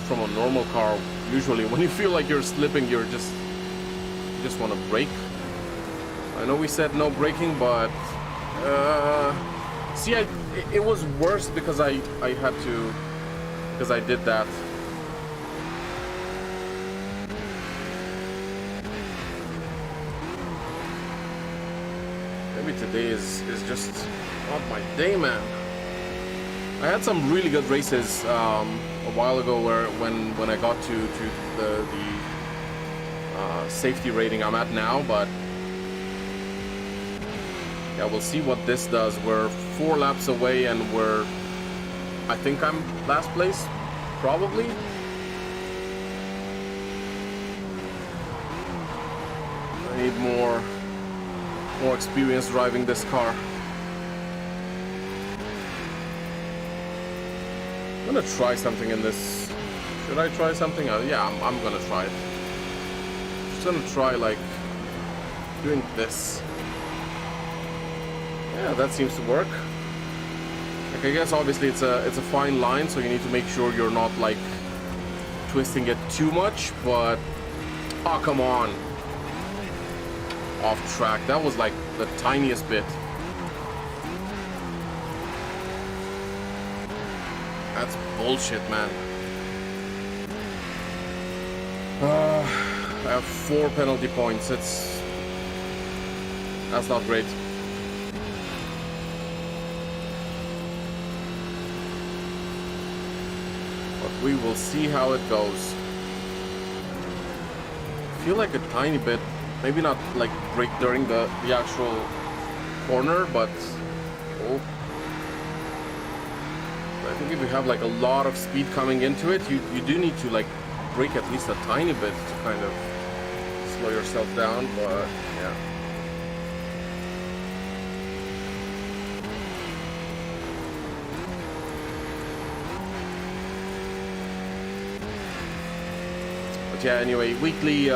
from a normal car, usually when you feel like you're slipping, you just want to brake. I know we said no braking, but see, it was worse because I had to, because I did that. Maybe today is just not my day, man. I had some really good races a while ago when I got to the safety rating I'm at now, but yeah, we'll see what this does. We're 4 laps away and I think I'm last place, probably. I need more experience driving this car. I'm gonna try something in this. Should I try something? Yeah, I'm gonna try it. Just gonna try like doing this. Yeah, that seems to work. Like, I guess obviously it's a fine line, so you need to make sure you're not like twisting it too much, but oh, come on. Off track. That was like the tiniest bit. That's bullshit, man. I have 4 penalty points. That's not great. But we will see how it goes. I feel like a tiny bit, maybe not like brake during the actual corner, but oh. I think if you have like a lot of speed coming into it, you do need to like brake at least a tiny bit to kind of slow yourself down, but yeah. But yeah, anyway, weekly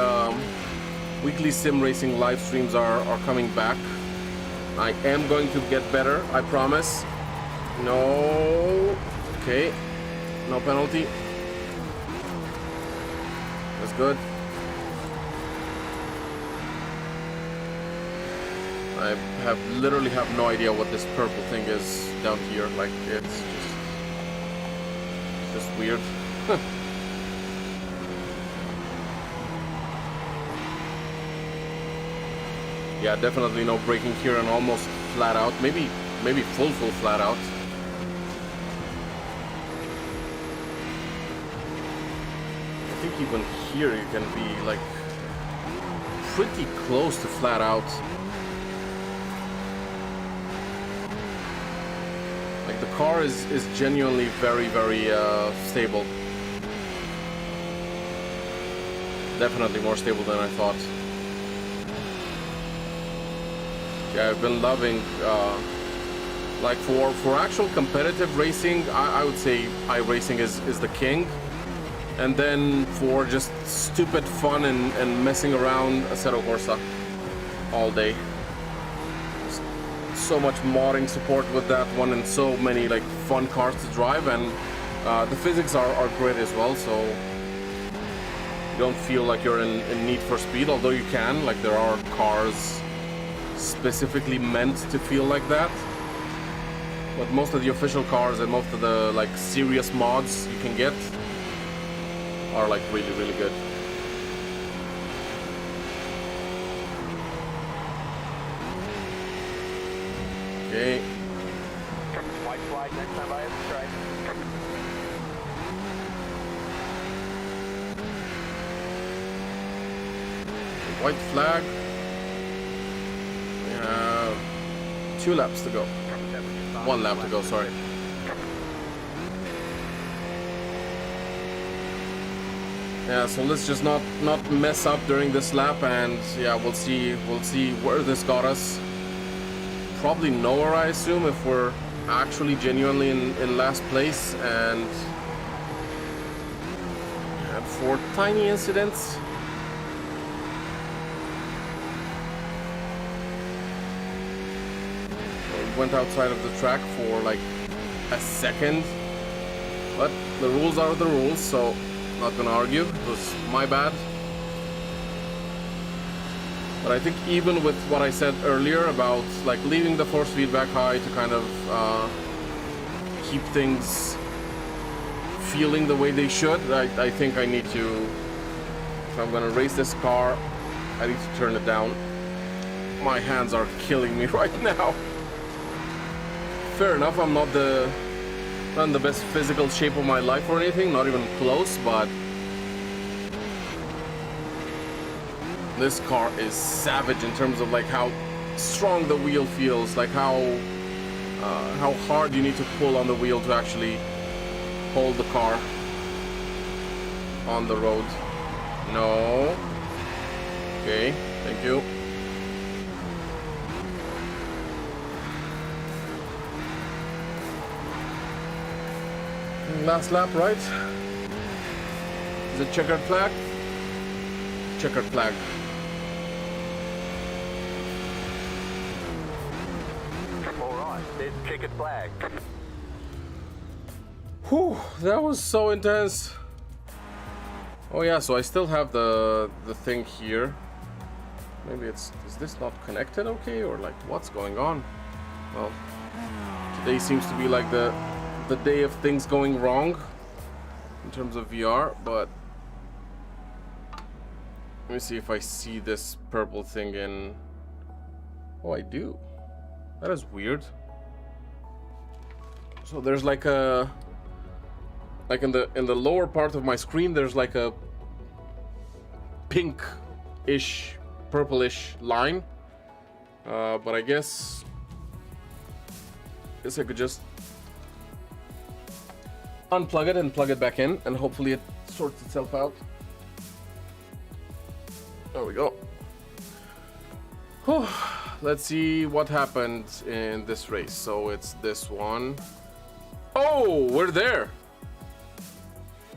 sim racing live streams are coming back. I am going to get better, I promise. No. Okay. No penalty. That's good. I literally have no idea what this purple thing is down here. Like, it's just weird. Yeah, definitely no braking here and almost flat out. Maybe full flat out. I think even here you can be like pretty close to flat out. Like the car is genuinely very stable. Definitely more stable than I thought. Yeah, I've been loving like for actual competitive racing, I would say iRacing is the king. And then for just stupid fun and messing around, Assetto Corsa all day. So much modding support with that one and so many like fun cars to drive, and the physics are great as well, so you don't feel like you're in need for speed, although you can. Like there are cars specifically meant to feel like that. But most of the official cars and most of the like serious mods you can get are like really good. Okay. White flag next time I have to try. White flag. 2 laps to go. 1 lap to go, sorry. Yeah, so let's just not mess up during this lap, and yeah, we'll see where this got us. Probably nowhere, I assume, if we're actually genuinely in last place, and for tiny incidents. Went outside of the track for like a second, but the rules are the rules, so not gonna argue. It was my bad. But I think even with what I said earlier about like leaving the force feedback high to kind of keep things feeling the way they should, I think I need to, if I'm gonna race this car, I need to turn it down. My hands are killing me right now. Fair enough, I'm not in the best physical shape of my life or anything, not even close, but this car is savage in terms of like how strong the wheel feels, like how hard you need to pull on the wheel to actually hold the car on the road. No. Okay, thank you. Last lap, right? Is it checkered flag? Checkered flag. All right, there's checkered flag. Whew, that was so intense. Oh yeah, so I still have the thing here. Maybe is this not connected okay, or like what's going on? Well, today seems to be like the day of things going wrong in terms of VR, but let me see if I see this purple thing in. Oh, I do. That is weird. So there's like a in the lower part of my screen there's like a pink-ish, purplish line, but I guess I could just unplug it and plug it back in, and hopefully it sorts itself out. There we go. Whew. Let's see what happened in this race. So it's this one. Oh, we're there.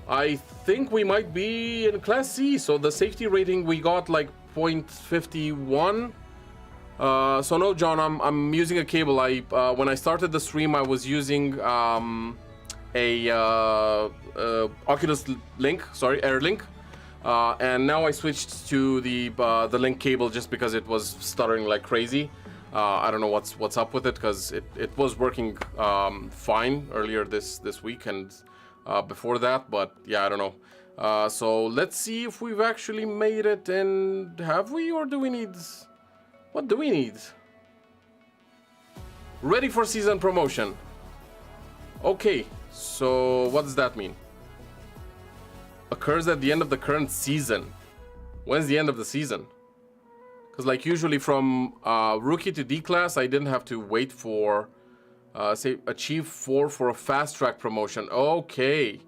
I think we might be in Class C. So the safety rating we got like 0.51. So no, John, I'm using a cable. When I started the stream, I was using a Oculus Link, sorry, Airlink, and now I switched to the Link cable just because it was stuttering like crazy. I don't know what's up with it, because it was working fine earlier this week and before that, but yeah, I don't know. So let's see if we've actually made it, and have we, or do we need? What do we need? Ready for season promotion. Okay. So what does that mean? Occurs at the end of the current season. When's the end of the season? Because like usually from rookie to D class, I didn't have to wait for say achieve 4 for a fast track promotion. Okay.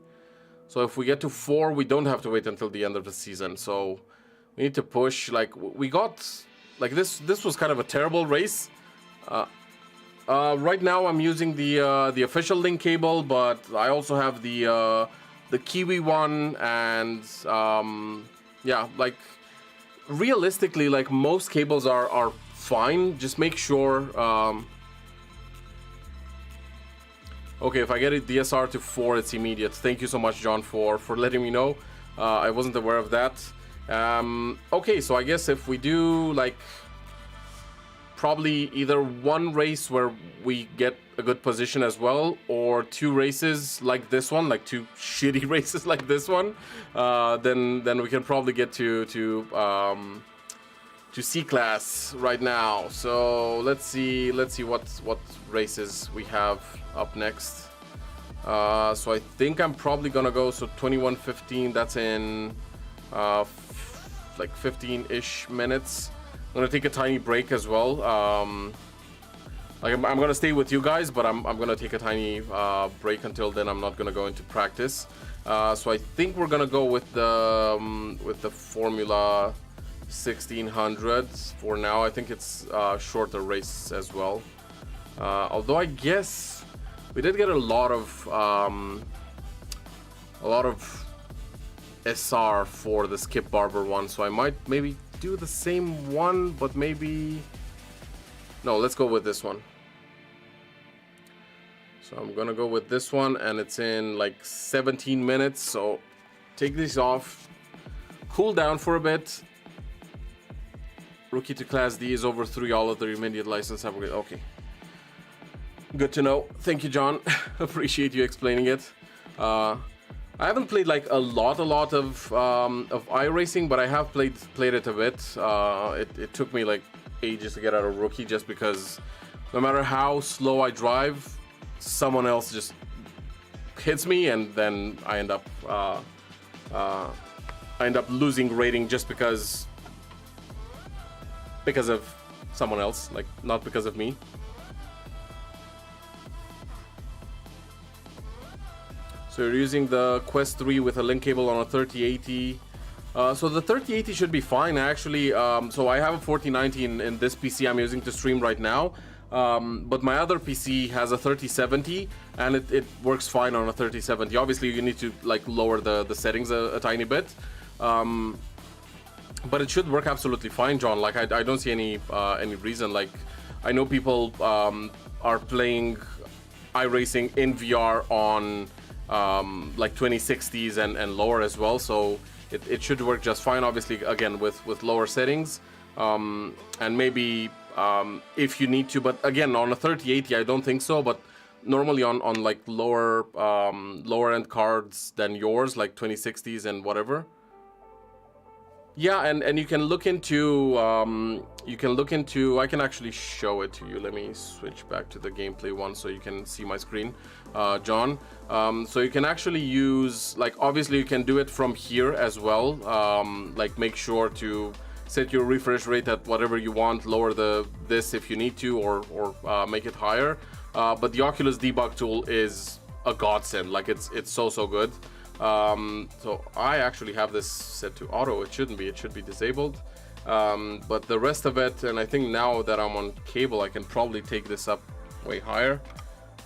So if we get to 4, we don't have to wait until the end of the season. So we need to push. Like we got like this was kind of a terrible race. Right now I'm using the official Link cable, but I also have the Kiwi one, and yeah, like realistically, like most cables are fine. Just make sure. Okay, if I get a DSR to 4, it's immediate. Thank you so much, John, for letting me know. I wasn't aware of that. Okay, so I guess if we do like probably either one race where we get a good position as well, or 2 races like this one, like 2 shitty races like this one, then we can probably get to C class right now. So let's see what races we have up next. So I think I'm probably gonna go 21:15. That's in like 15-ish minutes. I'm gonna take a tiny break as well. Like I'm gonna stay with you guys, but I'm gonna take a tiny break until then. I'm not gonna go into practice. So I think we're gonna go with the Formula 1600 for now. I think it's shorter race as well. Although I guess we did get a lot of SR for the Skip Barber one, so I might maybe do the same one, but maybe no, let's go with this one. So I'm gonna go with this one, and it's in like 17 minutes, so take these off, cool down for a bit, Rookie to Class D is over 3 all of the immediate license upgrade. Okay. Good to know. Thank you, John. Appreciate you explaining it. I haven't played like a lot of iRacing, but I have played it a bit. It took me like ages to get out of Rookie just because no matter how slow I drive, someone else just hits me and then I end up losing rating just because of someone else, like not because of me. So you're using the Quest 3 with a link cable on a 3080. So the 3080 should be fine actually. So I have a 4090 in this PC I'm using to stream right now. But my other PC has a 3070 and it works fine on a 3070. Obviously you need to like lower the settings a tiny bit. But it should work absolutely fine, John. Like I don't see any reason. Like I know people are playing iRacing in VR on like 2060s and lower as well, so it should work just fine. Obviously, again with lower settings, and maybe if you need to, but again on a 3080 I don't think so. But normally on like lower end cards than yours, like 2060s and whatever. Yeah, and you can look into I can actually show it to you. Let me switch back to the gameplay one so you can see my screen, John. So you can actually use, like, obviously you can do it from here as well. Like make sure to set your refresh rate at whatever you want, lower this if you need to, or make it higher. But the Oculus debug tool is a godsend. Like it's so good. So I actually have this set to auto. It should be disabled. But the rest of it, and I think now that I'm on cable I can probably take this up way higher,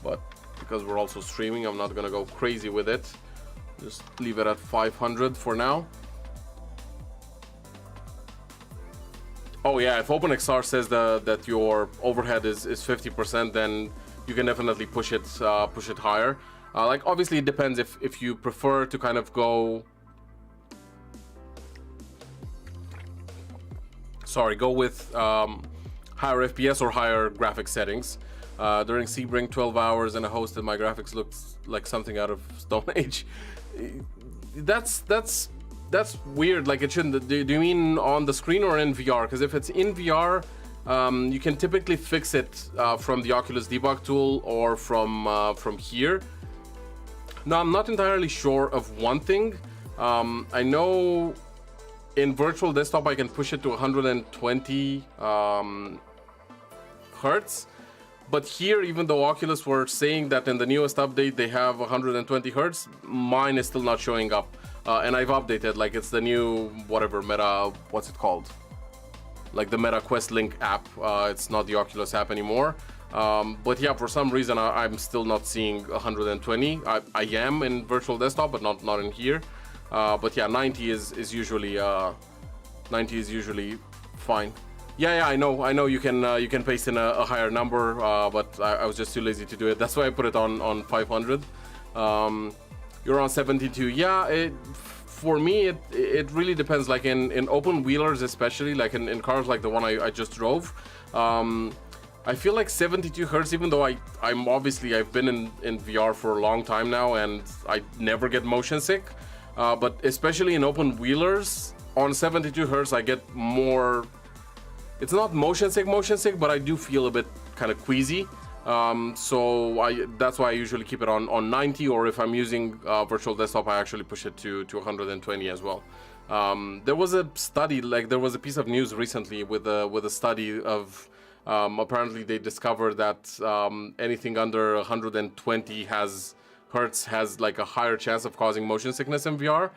but because we're also streaming I'm not gonna go crazy with it. Just leave it at 500 for now. Oh yeah, if OpenXR says that your overhead is 50%, then you can definitely push it higher. Like obviously it depends if you prefer to kind of go with higher FPS or higher graphics settings. During Sebring 12 hours and a hosted, my graphics looks like something out of Stone Age. That's weird. Like it shouldn't. Do you mean on the screen or in VR? Because if it's in VR, you can typically fix it from the Oculus debug tool or from here. Now, I'm not entirely sure of one thing. I know in virtual desktop I can push it to 120 hertz, but here, even though Oculus were saying that in the newest update they have 120 hertz, mine is still not showing up. And I've updated, like it's the new whatever Meta, what's it called? Like the Meta Quest Link app. It's not the Oculus app anymore. But yeah, for some reason I'm still not seeing 120. I am in virtual desktop, but not in here. But yeah, 90 is usually fine. Yeah, I know you can paste in a higher number, but I was just too lazy to do it. That's why I put it on 500. You're on 72. Yeah, for me it really depends. Like in open wheelers, especially like in cars like the one I just drove. I feel like 72 hertz, even though I've been in VR for a long time now and I never get motion sick. But especially in open wheelers, on 72 hertz I get more, it's not motion sick, but I do feel a bit kind of queasy. So that's why I usually keep it on 90, or if I'm using virtual desktop I actually push it to 120 as well. There was a study, like there was a piece of news recently with a study of apparently they discovered that anything under 120 hertz has like a higher chance of causing motion sickness in VR.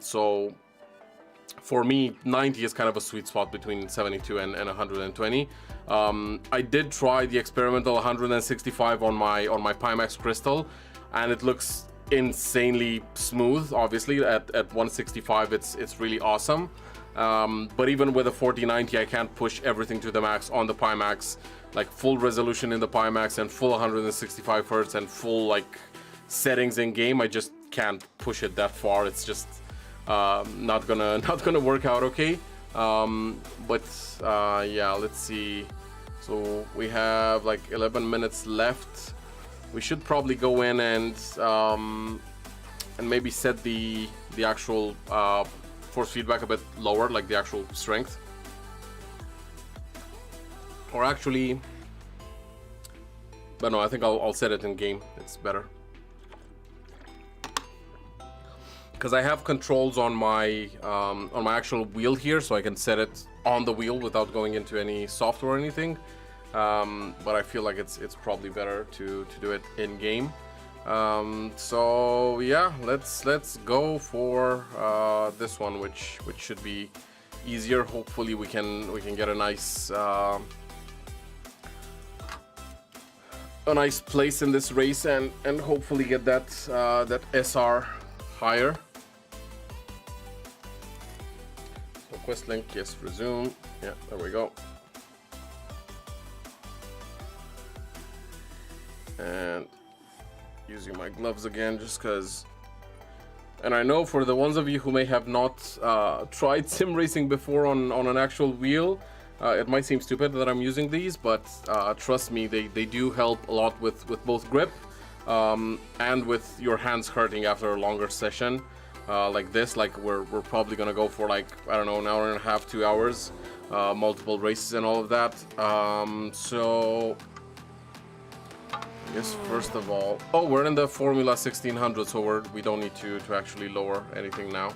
So for me, 90 is kind of a sweet spot between 72 and 120. I did try the experimental 165 on my Pimax Crystal, and it looks insanely smooth. Obviously, at 165, it's really awesome. But even with a 4090, I can't push everything to the max on the Pimax, like full resolution in the Pimax and full 165 hertz and full like settings in game. I just can't push it that far. It's just not gonna work out okay. But yeah, let's see. So we have like 11 minutes left. We should probably go in and maybe set the actual force feedback a bit lower, like the actual strength. Or actually, but no, I think I'll set it in game. It's better. Because I have controls on my actual wheel here, so I can set it on the wheel without going into any software or anything. But I feel like it's probably better to do it in game. So yeah, let's go for this one, which should be easier. Hopefully we can get a nice place in this race and hopefully get that SR higher. So quest link, yes, resume. Yeah, there we go. And using my gloves again just because. And I know for the ones of you who may have not tried sim racing before on an actual wheel, it might seem stupid that I'm using these, but trust me, they do help a lot with both grip and with your hands hurting after a longer session like this. Like we're probably gonna go for like, I don't know, an hour and a half, 2 hours, multiple races and all of that. So I guess first of all, oh, we're in the Formula 1600, so we don't need to actually lower anything now.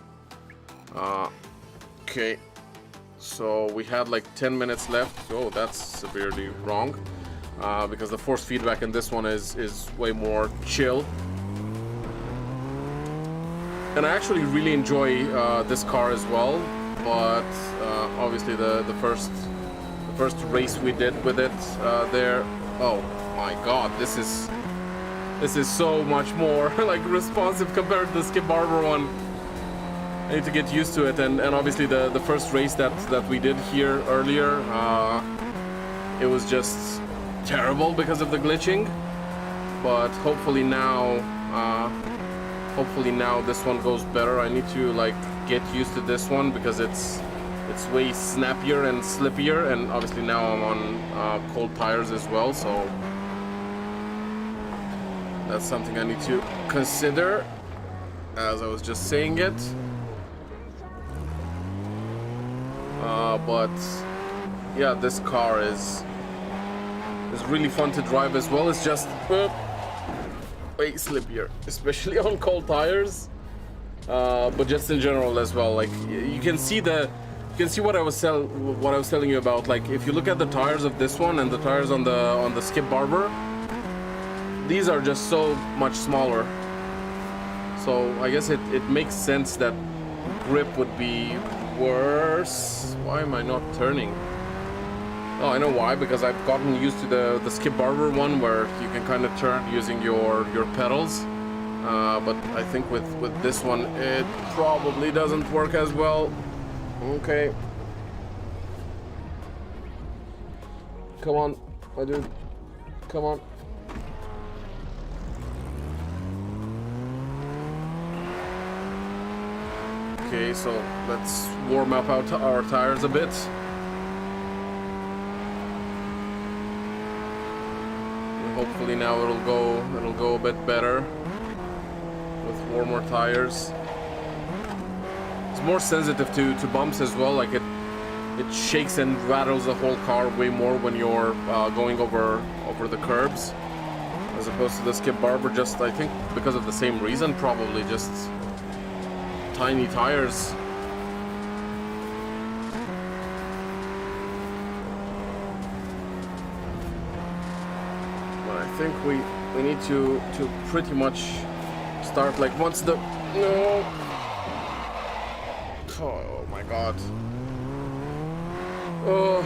Okay, so we had like 10 minutes left. Oh, that's severely wrong, because the force feedback in this one is way more chill. And I actually really enjoy this car as well, but obviously the first race we did with it there, oh my god, this is so much more like responsive compared to the Skip Barber one. I need to get used to it, and obviously the first race that we did here earlier, it was just terrible because of the glitching. But hopefully now this one goes better. I need to like get used to this one because it's way snappier and slippier, and obviously now I'm on cold tires as well, so that's something I need to consider as I was just saying it. But yeah, this car is really fun to drive as well. It's just way slippier, especially on cold tires. But just in general as well. Like you can see what I was telling you about. Like if you look at the tires of this one and the tires on the Skip Barber, these are just so much smaller. So I guess it makes sense that grip would be worse. Why am I not turning? Oh, I know why, because I've gotten used to the Skip Barber one where you can kind of turn using your pedals. But I think with this one it probably doesn't work as well. Okay. Come on, my dude. Come on. Okay, so let's warm up our tires a bit. And hopefully now it'll go a bit better with warmer tires. It's more sensitive to bumps as well. Like it shakes and rattles the whole car way more when you're going over the curbs, as opposed to the Skip Barber. Just I think because of the same reason, probably just tiny tires. But I think we need to pretty much start like once the no. Oh my god. Oh,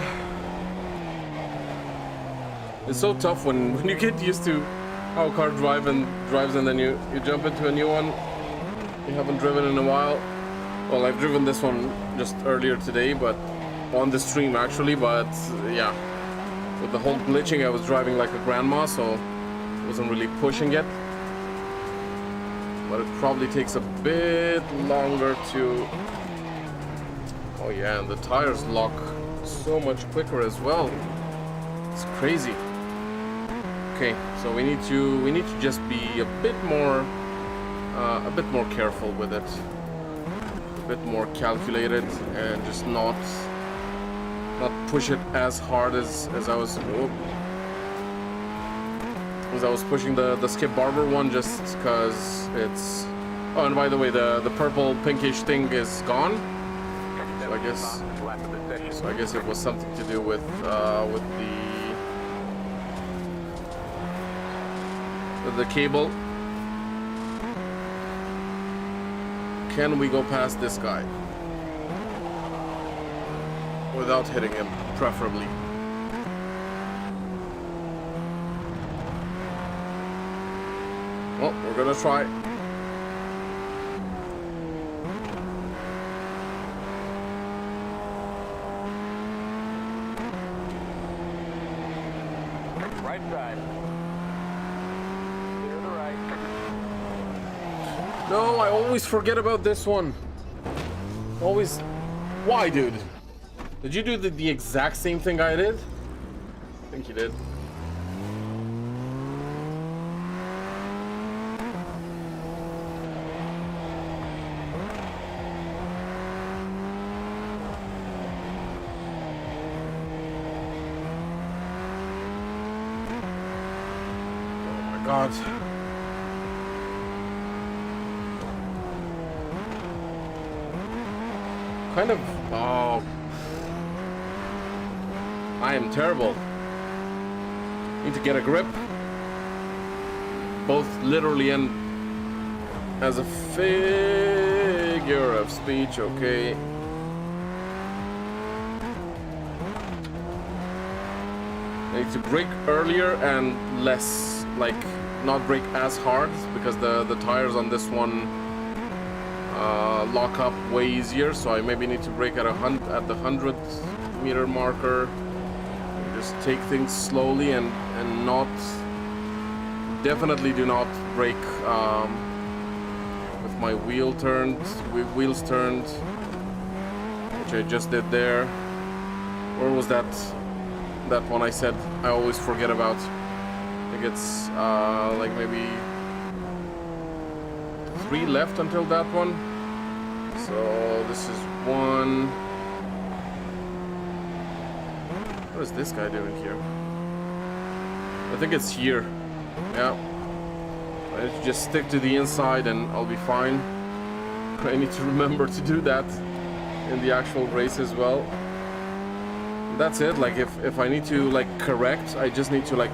it's so tough when you get used to how a car drives and then you jump into a new one you haven't driven in a while. Well, I've driven this one just earlier today, but on the stream actually, but yeah, with the whole glitching I was driving like a grandma, so wasn't really pushing it. But it probably takes a bit longer to Oh yeah, and the tires lock so much quicker as well. It's crazy. Okay, so we need to just be a bit more careful with it, a bit more calculated, and just not push it as hard as I was. As I was pushing the Skip Barber one, just because it's. Oh, and by the way, the purple pinkish thing is gone. So I guess it was something to do with the cable. Can we go past this guy without hitting him, preferably? Well, we're gonna try. Right side. Clear to the right. No, I always forget about this one. Always. Why, dude? Did you do the exact same thing I did? I think you did. God. Kind of. Oh. I am terrible. Need to get a grip. Both literally and as a figure of speech, okay. I need to brake earlier and less, like, not brake as hard, because the tires on this one lock up way easier, so I maybe need to brake at the 100-meter marker. Just take things slowly and not, definitely do not brake with my wheels turned, which I just did there. Where was that one I said I always forget about? I think it's like maybe 3 left until that one. So this is 1. What is this guy doing here? I think it's here. Yeah. I need to just stick to the inside and I'll be fine. I need to remember to do that in the actual race as well. That's it. Like if I need to like correct, I just need to like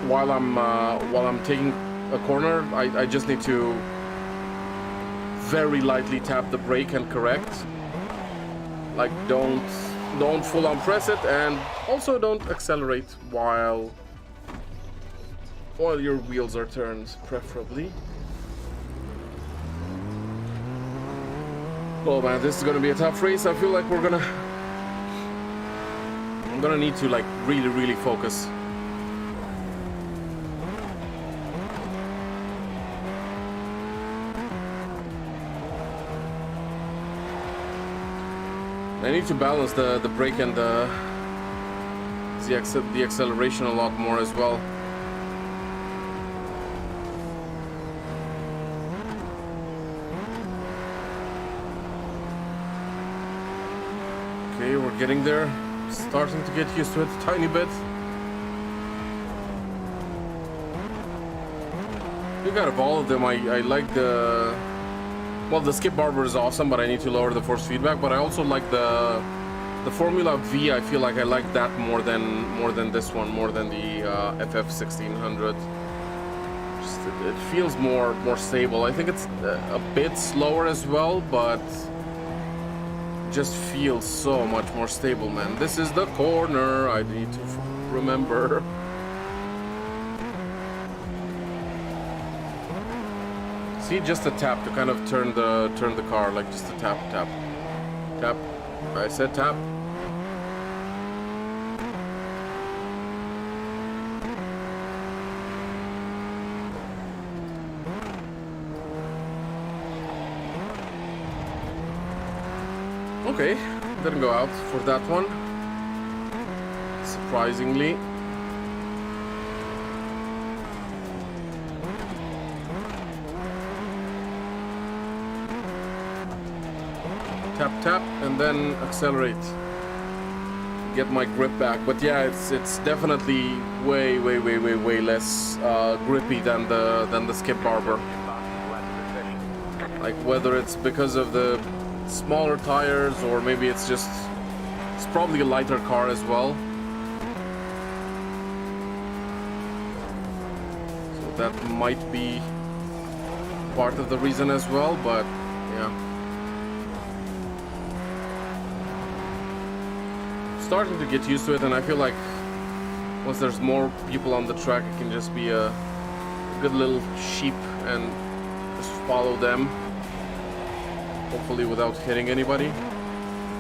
while I'm taking a corner, I just need to very lightly tap the brake and correct. Like don't full on press it, and also don't accelerate while your wheels are turned, preferably. Oh man, this is gonna be a tough race. I feel like I'm gonna need to like really focus. I need to balance the brake and the acceleration a lot more as well. Okay, we're getting there. Starting to get used to it a tiny bit. I think out of all of them, I like the... Well, the Skip Barber is awesome, but I need to lower the force feedback. But I also like the Formula V. I feel like I like that more than this one, more than the FF 1600. Just, it feels more stable. I think it's a bit slower as well, but just feels so much more stable, man. This is the corner. I need to remember. See, just a tap to kind of turn the car, like just a tap. I said tap. Okay, didn't go out for that one, surprisingly. Tap, tap, and then accelerate. Get my grip back. But yeah, it's definitely way less grippy than the Skip Barber. Like whether it's because of the smaller tires or maybe it's probably a lighter car as well. So that might be part of the reason as well, but yeah. Starting to get used to it, and I feel like once there's more people on the track, it can just be a good little sheep and just follow them, hopefully without hitting anybody.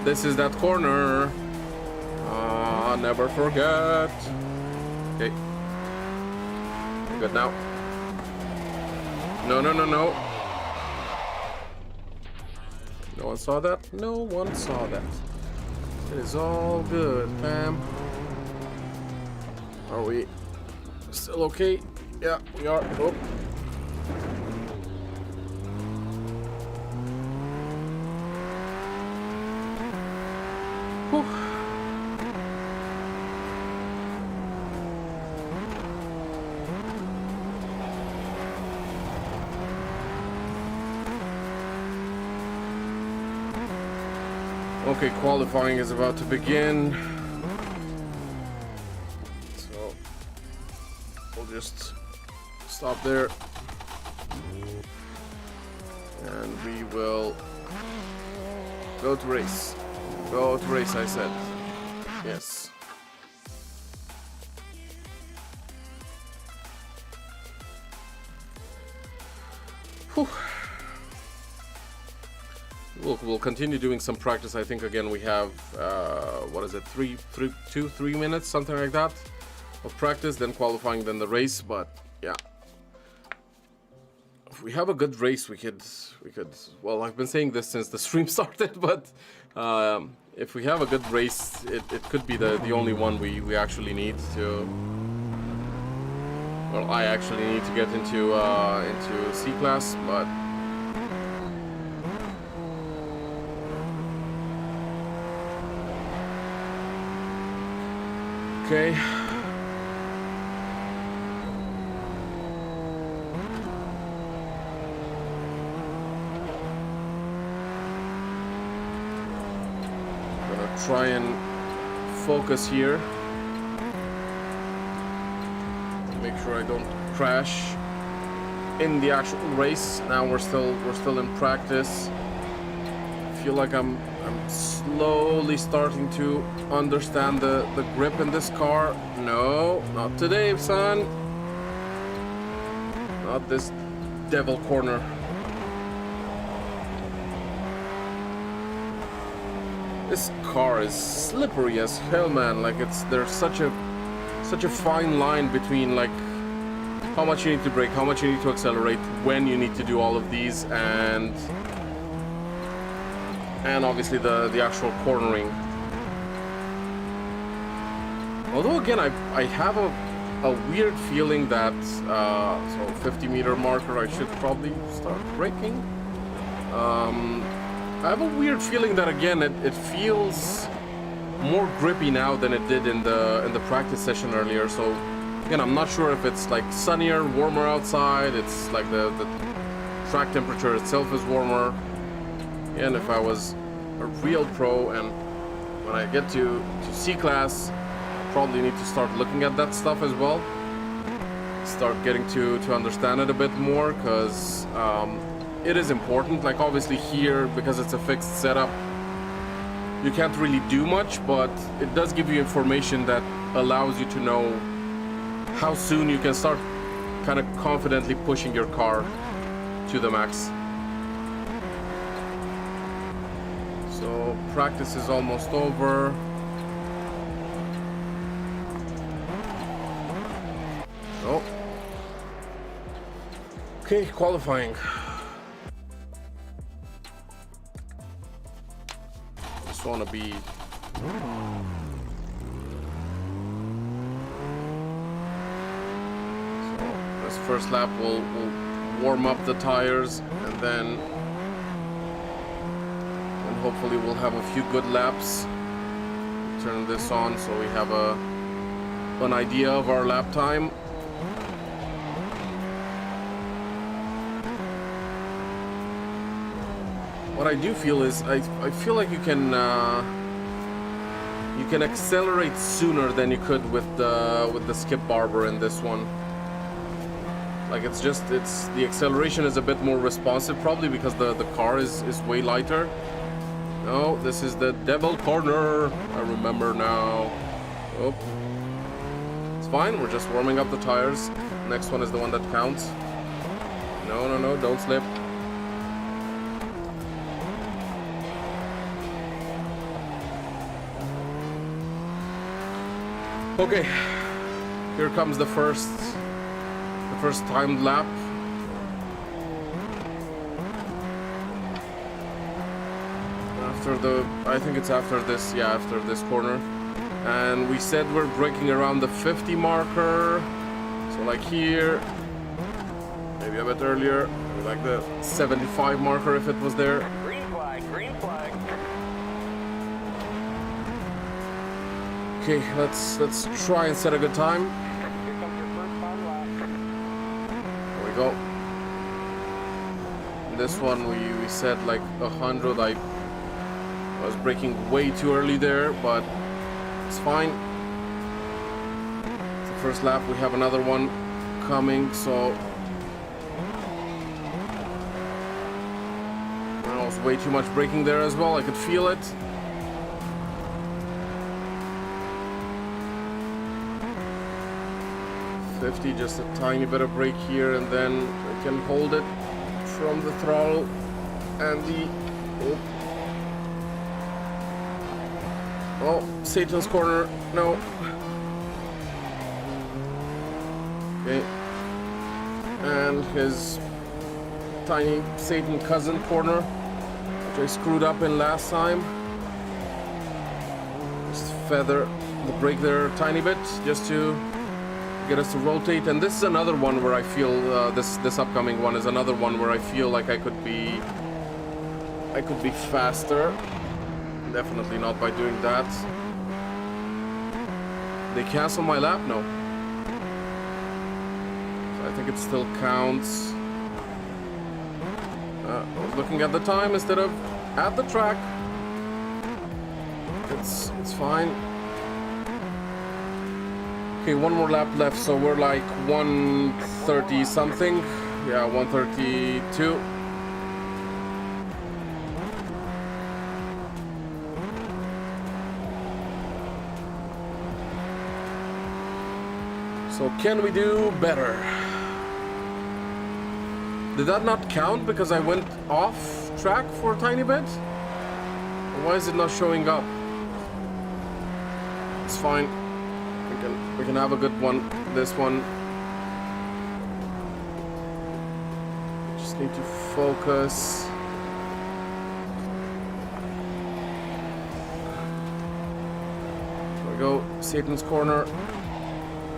This is that corner. Never forget. Okay, good now. No. No one saw that. No one saw that. It is all good, fam. Are we still okay? Yeah, we are. Oh. Whew. Okay, qualifying is about to begin. So we'll just stop there. And we will go to race. Go to race, I said. Yes. Whew. We'll continue doing some practice. I think again we have what is it, 3 minutes, something like that, of practice, then qualifying, then the race. But yeah, if we have a good race, we could. Well, I've been saying this since the stream started, but if we have a good race, it could be the only one we actually need to. Well, I actually need to get into C class, but. Okay. Gonna try and focus here. Make sure I don't crash in the actual race. Now we're still in practice. I feel like I'm slowly starting to understand the grip in this car. No, not today, son. Not this devil corner. This car is slippery as hell, man. Like there's such a fine line between like how much you need to brake, how much you need to accelerate, when you need to do all of these, and obviously the actual cornering. Although again, I have a weird feeling that so 50-meter marker, I should probably start braking. I have a weird feeling that again it feels more grippy now than it did in the practice session earlier. So again, I'm not sure if it's like sunnier, warmer outside. It's like the track temperature itself is warmer. And if I was a real pro, and when I get to C class, probably need to start looking at that stuff as well. Start getting to understand it a bit more, because it is important. Like obviously here, because it's a fixed setup, you can't really do much, but it does give you information that allows you to know how soon you can start kind of confidently pushing your car to the max. So practice is almost over. Oh. Okay, qualifying. gonna be. So this first lap will warm up the tires, and then hopefully we'll have a few good laps. Turn this on so we have an idea of our lap time. What I do feel is I feel like you can accelerate sooner than you could with the skip barber in this one. Like it's the acceleration is a bit more responsive, probably because the car is way lighter. No, this is the devil corner. I remember now. Oh, it's fine. We're just warming up the tires. Next one is the one that counts. No, don't slip. Okay, here comes the first timed lap. I think it's after this, yeah, after this corner. And we said we're braking around the 50 marker. So like here, maybe a bit earlier, like the 75 marker if it was there. Green flag, green flag. Okay, let's try and set a good time. Here comes your first time lap. There we go. This one we said like 100. I was braking way too early there, but it's fine. It's the first lap. We have another one coming, so that was way too much braking there as well. I could feel it. .50, just a tiny bit of brake here, and then I can hold it from the throttle and the. Oh, Satan's corner. No. Okay. And his tiny Satan cousin corner, which I screwed up in last time. Just feather the brake there a tiny bit, just to get us to rotate. And this is another one where I feel this upcoming one is another one where I feel like I could be faster. Definitely not by doing that. They cancel my lap? No. So I think it still counts. I was looking at the time instead of at the track. It's fine. Okay, one more lap left, so we're like 130 something. Yeah, 132. So can we do better? Did that not count because I went off track for a tiny bit? Or why is it not showing up? It's fine. We can have a good one. This one. Just need to focus. There we go. Satan's corner.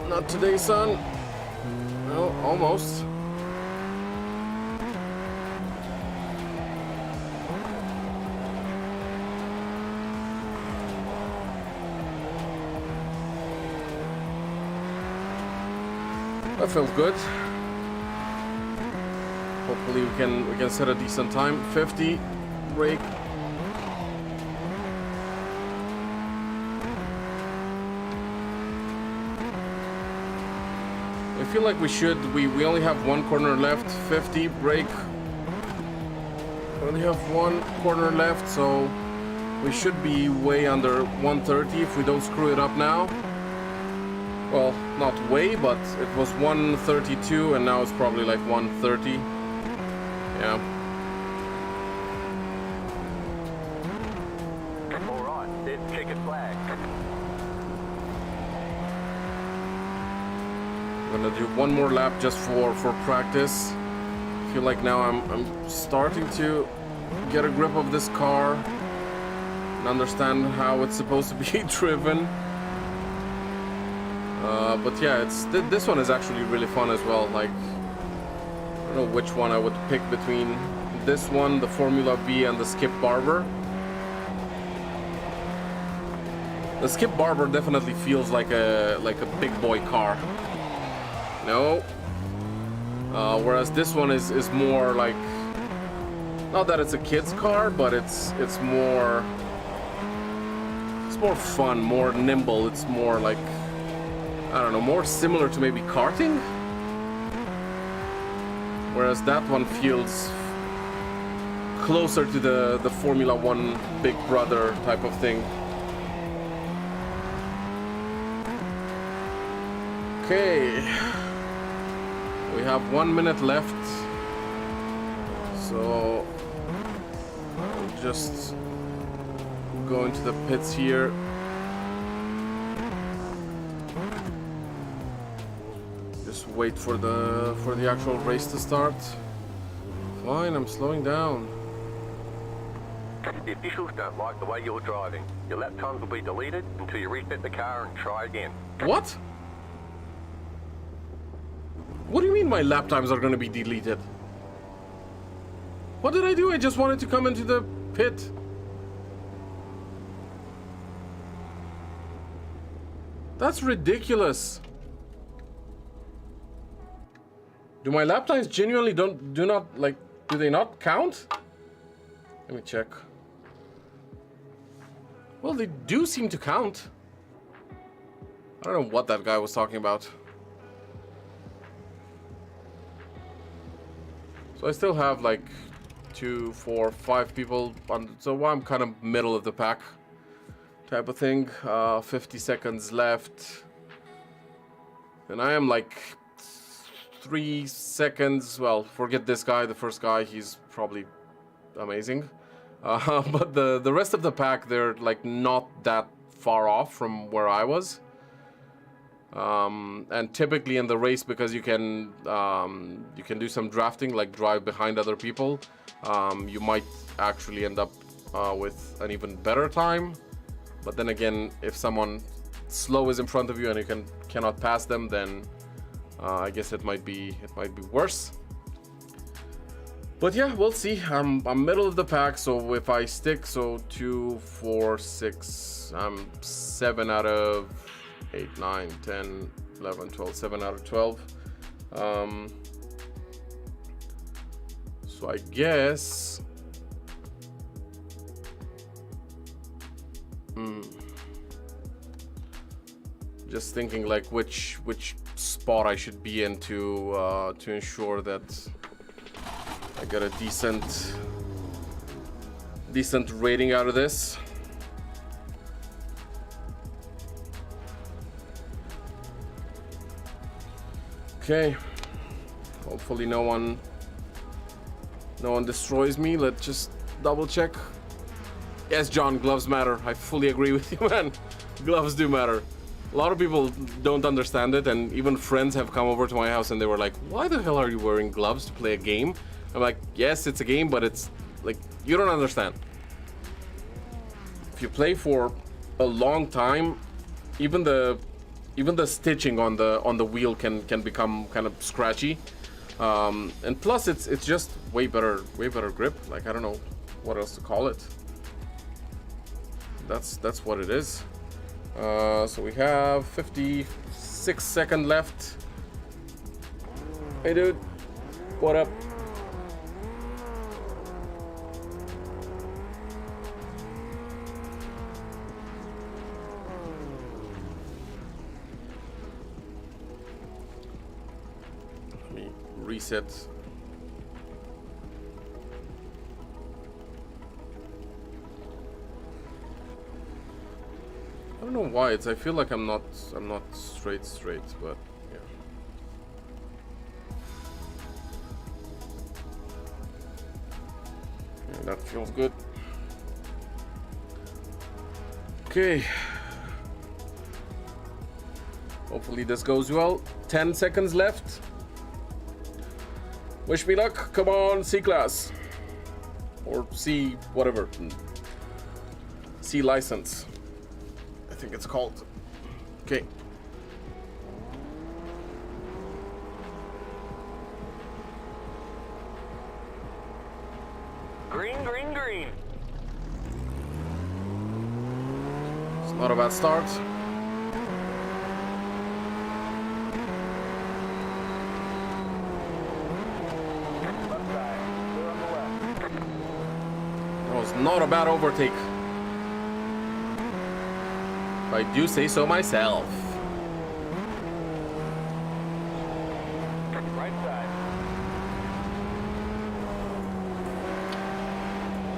Not today, son. Well, almost. That felt good. Hopefully we can set a decent time. 50 brake. I feel like we only have one corner left. 50 brake. We only have one corner left, so we should be way under 130 if we don't screw it up now. Well, not way, but it was 132 and now it's probably like 130. Yeah. Hold on, it's chicken flag. I'm gonna do one more lap just for practice. I feel like now I'm starting to get a grip of this car. and understand how it's supposed to be driven. But yeah, this one is actually really fun as well. Like, I don't know which one I would pick between this one, the Formula V, and the Skip Barber. The Skip Barber definitely feels like a big boy car. No. Whereas this one is more like, not that it's a kid's car, but it's more fun, more nimble. It's more like, I don't know, more similar to maybe karting. Whereas that one feels closer to the Formula One big brother type of thing. Okay, we have 1 minute left, so I'll just go into the pits here. Just wait for the actual race to start. Fine, I'm slowing down. The officials don't like the way you're driving. Your lap times will be deleted until you reset the car and try again. What? What do you mean my lap times are going to be deleted? What did I do? I just wanted to come into the pit. That's ridiculous. Do my lap times genuinely do they not count? Let me check. Well, they do seem to count. I don't know what that guy was talking about. So I still have like 2, 4, 5 people on, so I'm kind of middle of the pack type of thing. 50 seconds left. And I am like 3 seconds, well, forget this guy, the first guy, he's probably amazing. But the rest of the pack, they're like not that far off from where I was. And typically in the race, because you can do some drafting, like drive behind other people, you might actually end up with an even better time. But then again, if someone slow is in front of you and you cannot pass them, then I guess it might be worse. But yeah, we'll see. I'm middle of the pack, so if I stick, so 2, 4, 6, I'm 7 out of 8, 9, 10, 11, 12, 7 out of 12. So I guess just thinking like which spot I should be in to ensure that I get a decent rating out of this. Okay, hopefully no one destroys me. Let's just double check. Yes, John, gloves matter. I fully agree with you, man. Gloves do matter. A lot of people don't understand it, and even friends have come over to my house and they were like, why the hell are you wearing gloves to play a game? I'm like, yes, it's a game, but it's like, you don't understand. If you play for a long time, even the stitching on the wheel can become kind of scratchy, and plus it's just way better grip. Like, I don't know what else to call it. That's what it is. So we have 56 seconds left. Hey dude, what up? Reset. I don't know why I feel like I'm not straight, but yeah. Okay, that feels good. Okay. Hopefully this goes well. 10 seconds left. Wish me luck. Come on, C class. Or C whatever. C license, I think it's called. Okay. Green, green, green. It's not a bad start. Left side. Clear on the left. That was not a bad overtake. If I do say so myself. Right side.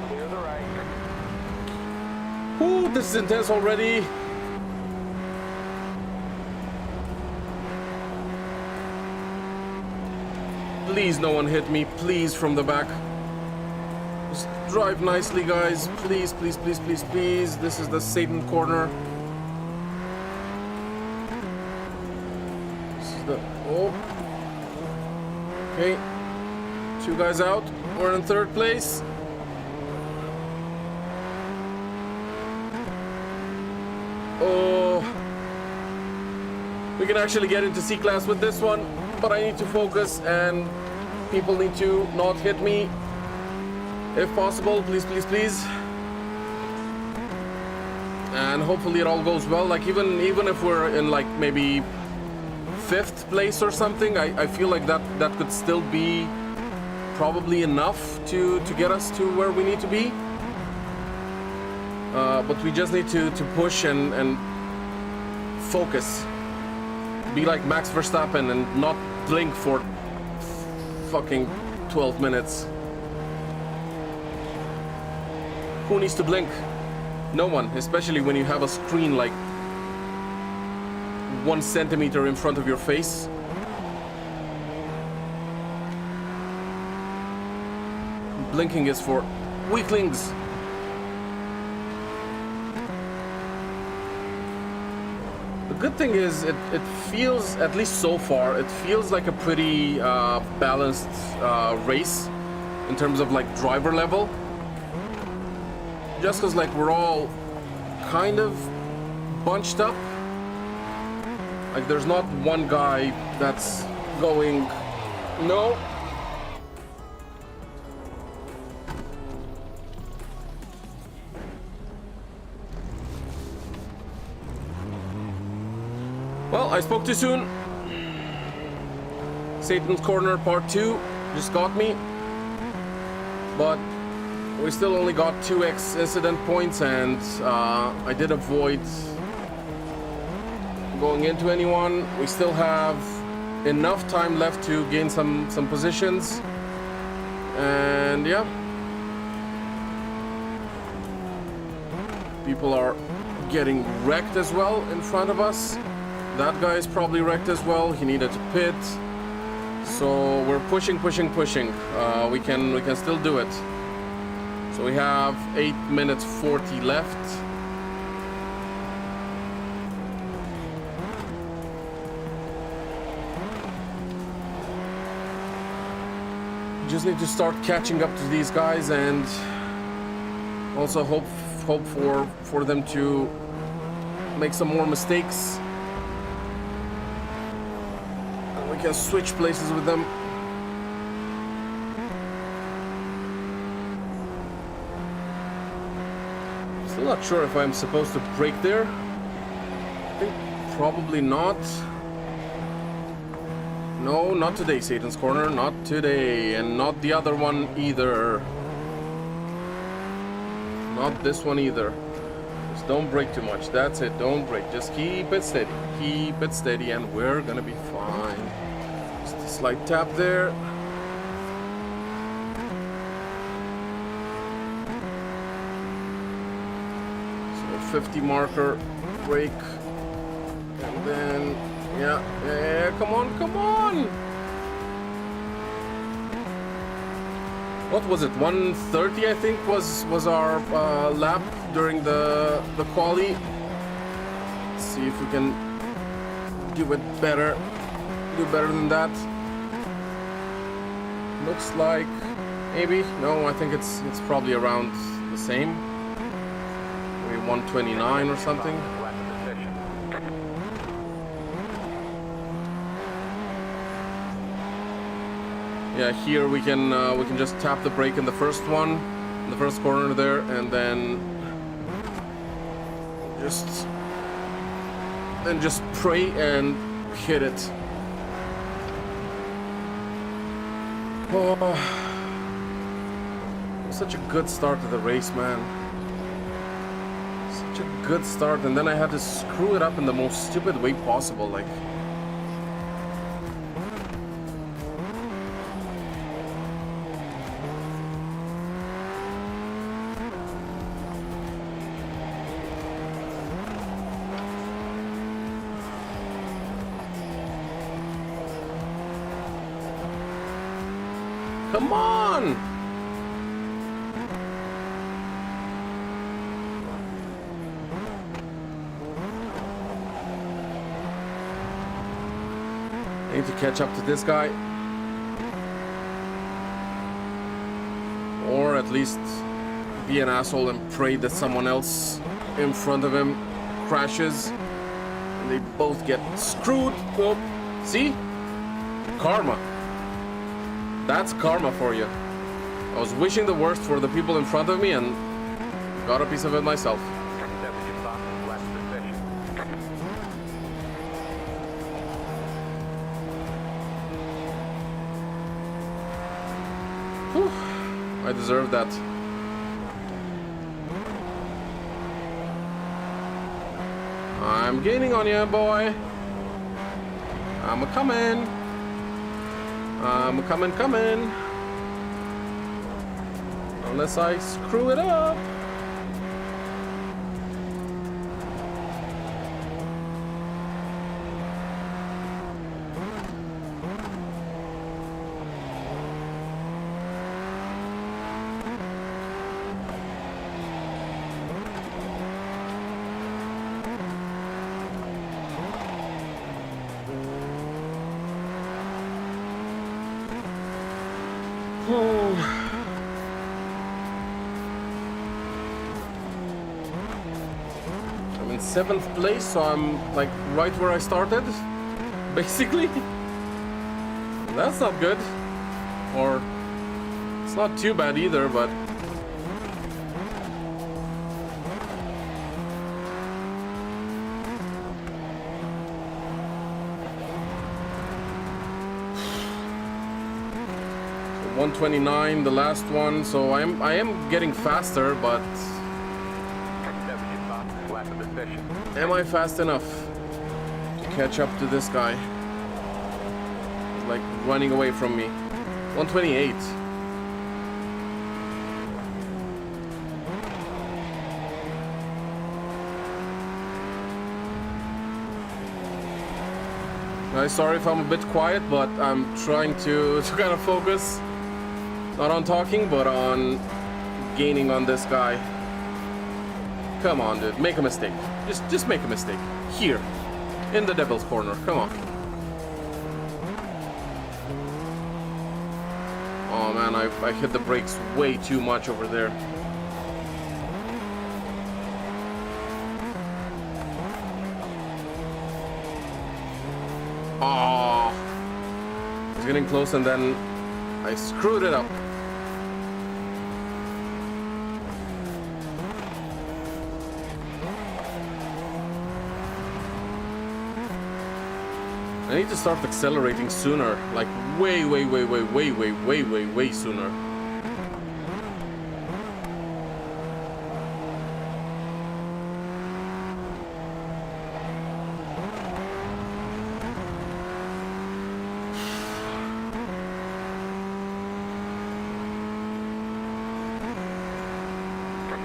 Clear the right. Ooh, this is intense already. Please, no one hit me. Please, from the back. Just drive nicely, guys. Please, please, please, please, please. This is the Satan corner. This is the... Oh. Okay. 2 guys out. We're in 3rd place. Oh. We can actually get into C-Class with this one, but I need to focus and people need to not hit me. If possible, please, please, please. And hopefully it all goes well. Like even if we're in like maybe 5th place or something, I feel like that could still be probably enough to get us to where we need to be. But we just need to push and focus. Be like Max Verstappen and not blink for fucking 12 minutes. Who needs to blink? No one, especially when you have a screen like 1 centimeter in front of your face. Blinking is for weaklings. The good thing is it feels, at least so far, it feels like a pretty balanced race in terms of like driver level. Just because like we're all kind of bunched up. Like there's not one guy that's going, no. Well, I spoke too soon. Satan's Corner Part 2 just got me. But we still only got 2x incident points, and I did avoid going into anyone. We still have enough time left to gain some positions. And yeah. People are getting wrecked as well in front of us. That guy is probably wrecked as well. He needed to pit. So we're pushing. We can still do it. So we have 8 minutes 40 left. Just need to start catching up to these guys and also hope for them to make some more mistakes. And we can switch places with them. Still not sure if I'm supposed to brake there. I think probably not. No, not today, Satan's Corner. Not today. And not the other one either. Not this one either. Just don't brake too much. That's it. Don't brake. Just keep it steady. Keep it steady and we're gonna be fine. Just a slight tap there. So 50 marker, brake. And then, yeah, come on. What was it? 1:30, I think, was our lap during the quali. Let's see if we can do better than that. Looks like maybe. No, I think it's probably around the same. We maybe 129 or something. Lap of the session. Yeah, here we can just tap the brake in the first one, in the first corner there, and then just pray and hit it. Oh, such a good start to the race, man. Such a good start, and then I had to screw it up in the most stupid way possible, like. Come on! I need to catch up to this guy. Or at least be an asshole and pray that someone else in front of him crashes. And they both get screwed. Oh, see? Karma. That's karma for you. I was wishing the worst for the people in front of me and got a piece of it myself. That was your fastest lap of the session. Whew. I deserve that. I'm gaining on you, boy. I'm a-coming. I'm coming. Unless I screw it up. I'm in 7th place, so I'm like right where I started, basically. That's not good. Or it's not too bad either, but so 129, the last one, so I am getting faster, but That was your fastest lap of the session. am I fast enough to catch up to this guy? He's like running away from me. 128. Guys, sorry if I'm a bit quiet, but I'm trying to kind of focus. Not on talking, but on gaining on this guy. Come on, dude. Make a mistake. Just make a mistake. Here. In the devil's corner. Come on. Oh, man. I hit the brakes way too much over there. Oh. It's getting close and then I screwed it up. I need to start accelerating sooner, like way sooner.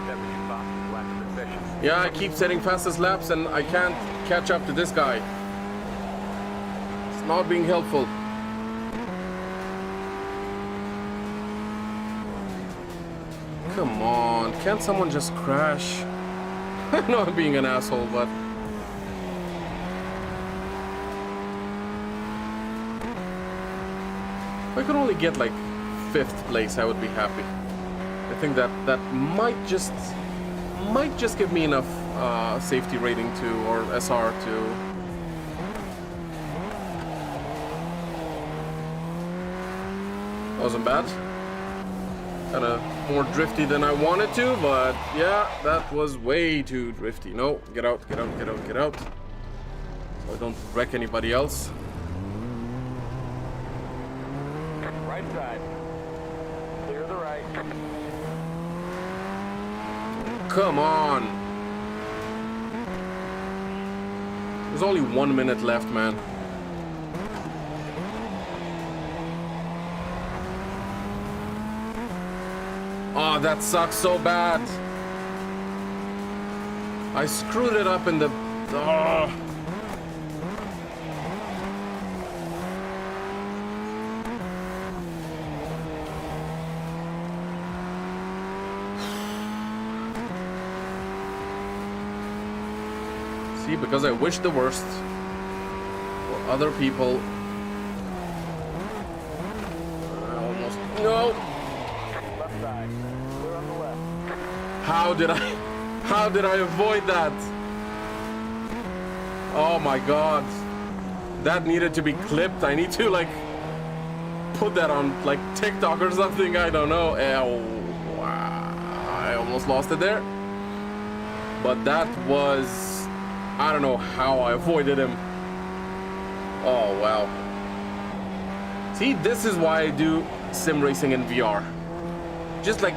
That was your fastest lap of the session. Yeah, I keep setting fastest laps and I can't catch up to this guy. It's not being helpful. Come on, can't someone just crash? I know I'm being an asshole, but... if I could only get like 5th place, I would be happy. I think that might just might just give me enough safety rating to, or SR to. Wasn't bad. Kinda more drifty than I wanted to, but yeah, that was way too drifty. No, get out, get out, get out, get out. So I don't wreck anybody else. Right side. Clear the right. Come on. There's only 1 minute left, man. Oh, that sucks so bad. I screwed it up in the... Oh. See, because I wish the worst for other people. I almost... No! Left side. Clear on the left. How did I avoid that? Oh my god. That needed to be clipped. I need to like put that on like TikTok or something. I don't know. Oh, wow. I almost lost it there. But that was... I don't know how I avoided him. Oh, wow. See, this is why I do sim racing in VR. Just like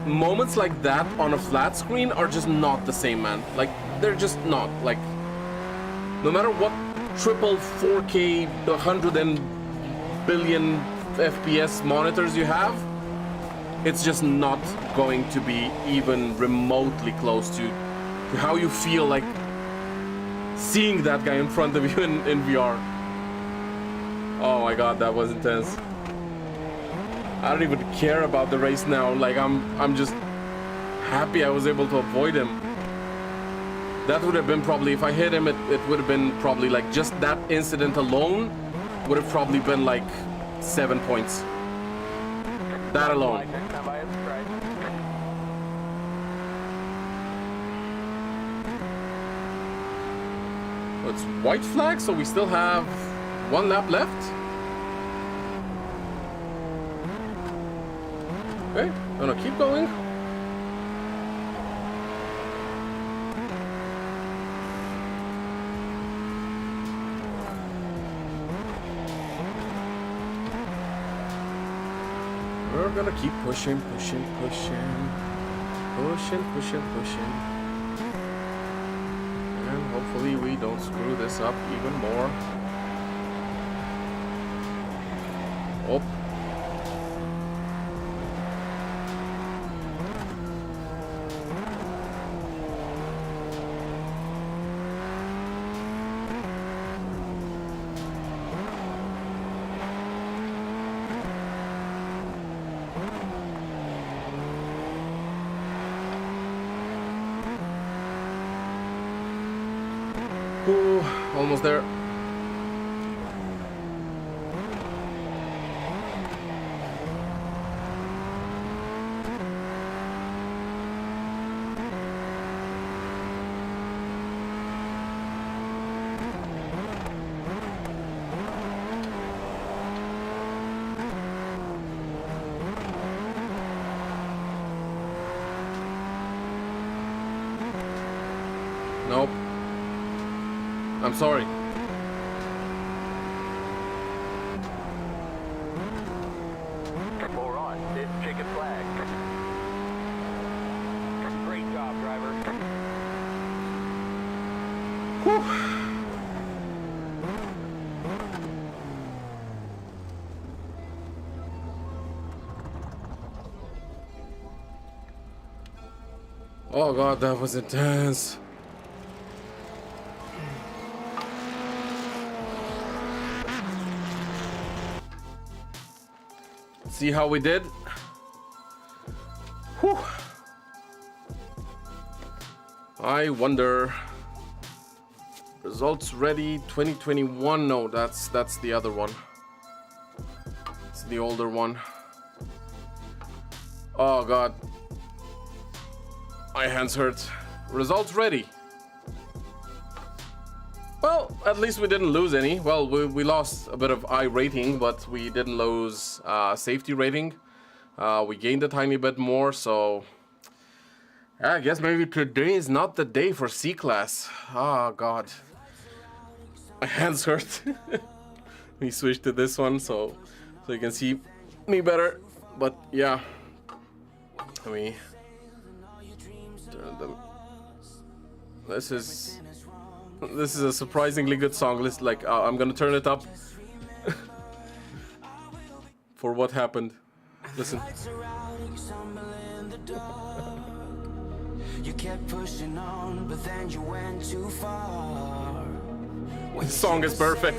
moments like that on a flat screen are just not the same, man. Like, they're just not. Like, no matter what triple 4K 100 billion FPS monitors you have, it's just not going to be even remotely close to how you feel like seeing that guy in front of you in VR. Oh my god, that was intense. I don't even care about the race now. Like I'm just happy I was able to avoid him. That would have been probably, if I hit him, it would have been probably like just that incident alone would have probably been like 7 points. That alone. It's white flag, so we still have 1 lap left. Okay, gonna keep going. We're gonna keep pushing, pushing, pushing, pushing, pushing, pushing. And hopefully we don't screw this up even more. Oh. Ooh, almost there. Nope. I'm sorry. More on. It's chicken flag. Great job, driver. Whew. Oh god, that was intense. See how we did? Whew. I wonder. Results ready 2021. No, that's the other one. It's the older one. Oh god. My hands hurt. Results ready. Well, at least we didn't lose any. Well, we lost a bit of iRating, but we didn't lose safety rating. We gained a tiny bit more, so I guess maybe today is not the day for C-Class. Oh, God. My hands hurt. We switched to this one, so you can see me better. But yeah, let me turn them. This is a surprisingly good song. Like I'm gonna turn it up for what happened. Listen. You kept pushing on, but then you went too far. This song is perfect.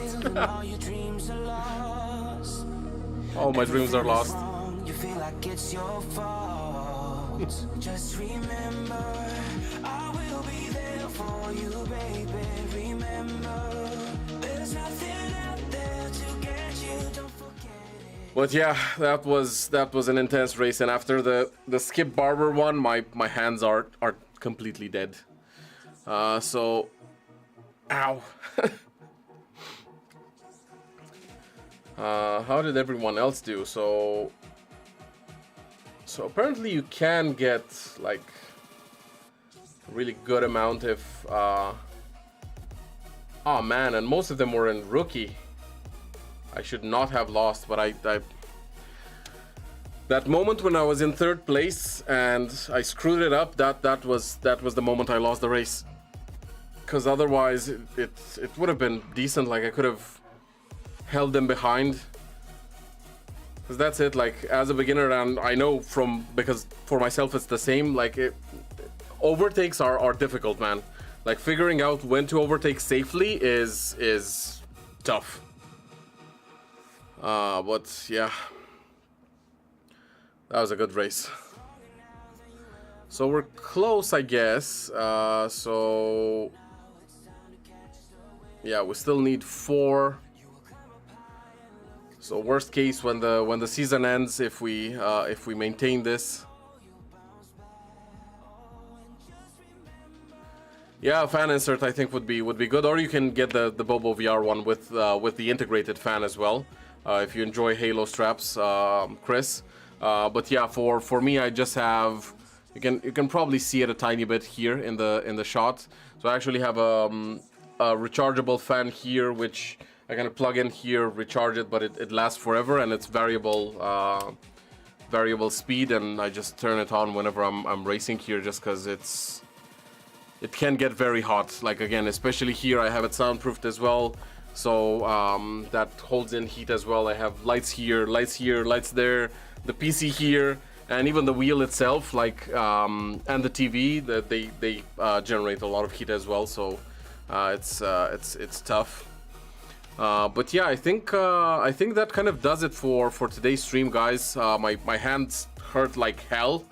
All my dreams are lost. You feel like it's your fault. Just remember, I will be there for you, baby. Remember, there's nothing out there to get you. Don't forget it. But yeah, that was an intense race, and after the Skip Barber one, my hands are completely dead. So, ow. How did everyone else do? So apparently you can get like a really good amount of oh man, and most of them were in rookie. I should not have lost, but I that moment when I was in third place and I screwed it up, that was the moment I lost the race. Because otherwise it would have been decent. Like I could have held them behind. Because that's it, like as a beginner, and I know because for myself it's the same, like overtakes are difficult, man. Like figuring out when to overtake safely is tough. But yeah, that was a good race. So we're close, I guess. So yeah, we still need 4. So worst case, when the season ends, if we maintain this. Yeah, fan insert I think would be good, or you can get the Bobo VR one with the integrated fan as well, if you enjoy Halo straps, Chris. But yeah, for me, I just have, you can probably see it a tiny bit here in the shot. So I actually have a rechargeable fan here, which I kind of plug in here, recharge it, but it lasts forever, and it's variable speed, and I just turn it on whenever I'm racing here, just because it can get very hot. Like again, especially here, I have it soundproofed as well, so that holds in heat as well. I have lights here, lights there, the PC here, and even the wheel itself, like and the TV, that they generate a lot of heat as well. So it's tough. But yeah, I think that kind of does it for today's stream, guys. My hands hurt like hell.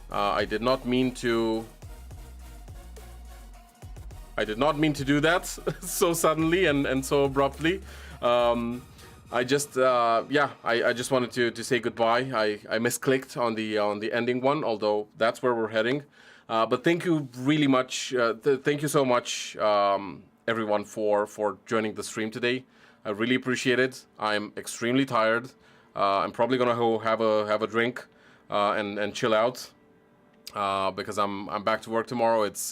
I did not mean to do that so suddenly and so abruptly. I just I just wanted to say goodbye. I misclicked on the ending one, although that's where we're heading. But thank you really much. Thank you so much, everyone, for joining the stream today. I really appreciate it. I'm extremely tired. I'm probably gonna go have a drink and chill out because I'm back to work tomorrow. It's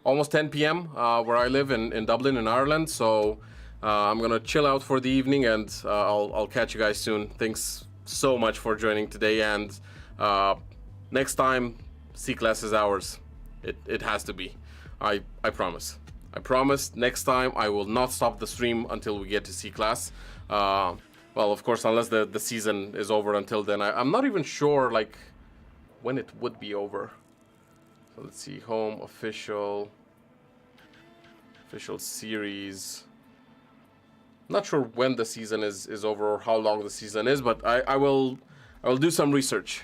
almost 10 p.m. Where I live in Dublin, in Ireland. So I'm gonna chill out for the evening, and I'll catch you guys soon. Thanks so much for joining today, and next time C-Class is ours. It has to be. I promise. I promise next time I will not stop the stream until we get to C-Class. Well, of course, unless the season is over until then. I'm not even sure, like, when it would be over. So let's see, home, official series. Not sure when the season is over or how long the season is, but I will do some research.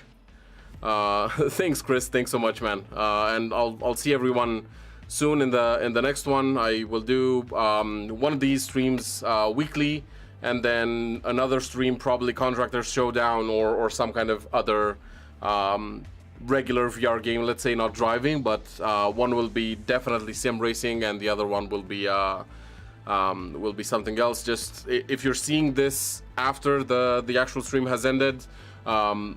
Thanks, Chris. Thanks so much, man. And I'll see everyone soon in the next one. I will do one of these streams weekly, and then another stream, probably Contractors Showdown or some kind of other regular VR game, let's say, not driving, but one will be definitely sim racing and the other one will be something else. Just if you're seeing this after the actual stream has ended,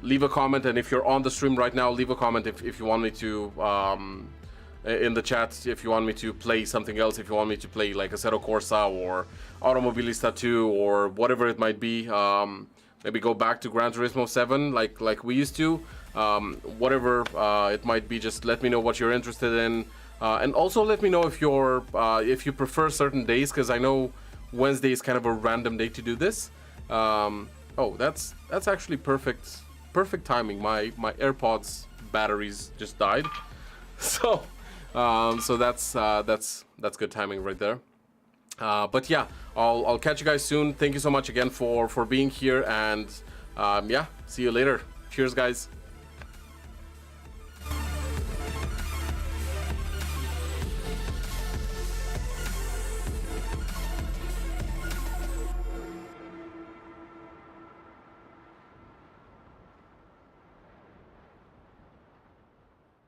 leave a comment, and if you're on the stream right now, leave a comment if you want me to in the chat, if you want me to play something else, if you want me to play like Assetto Corsa or Automobilista 2 or whatever it might be. Maybe go back to Gran Turismo 7 like we used to. Whatever it might be, just let me know what you're interested in, and also let me know if you prefer certain days, because I know Wednesday is kind of a random day to do this. Oh, that's actually perfect timing. My AirPods batteries just died, so that's good timing right there. But yeah, I'll catch you guys soon. Thank you so much again for being here, and yeah, see you later. Cheers, guys.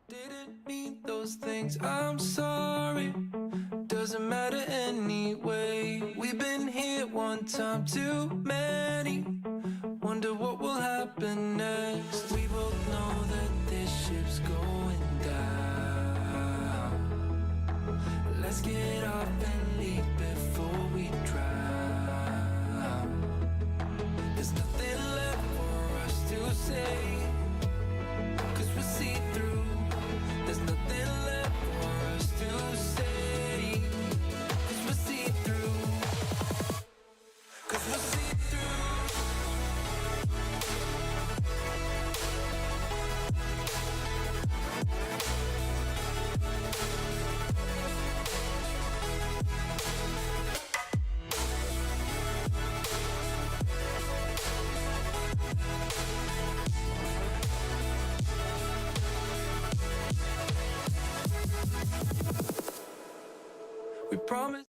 Didn't mean those things, I'm sorry. Doesn't matter anyway. We've been here one time too many. Wonder what will happen next. We both know that this ship's going down. Let's get off and leave before we drown. There's nothing left for us to say, 'cause we're see-through. There's nothing left for us to say, 'cause we're see-through. 'Cause we're see-through. We promise.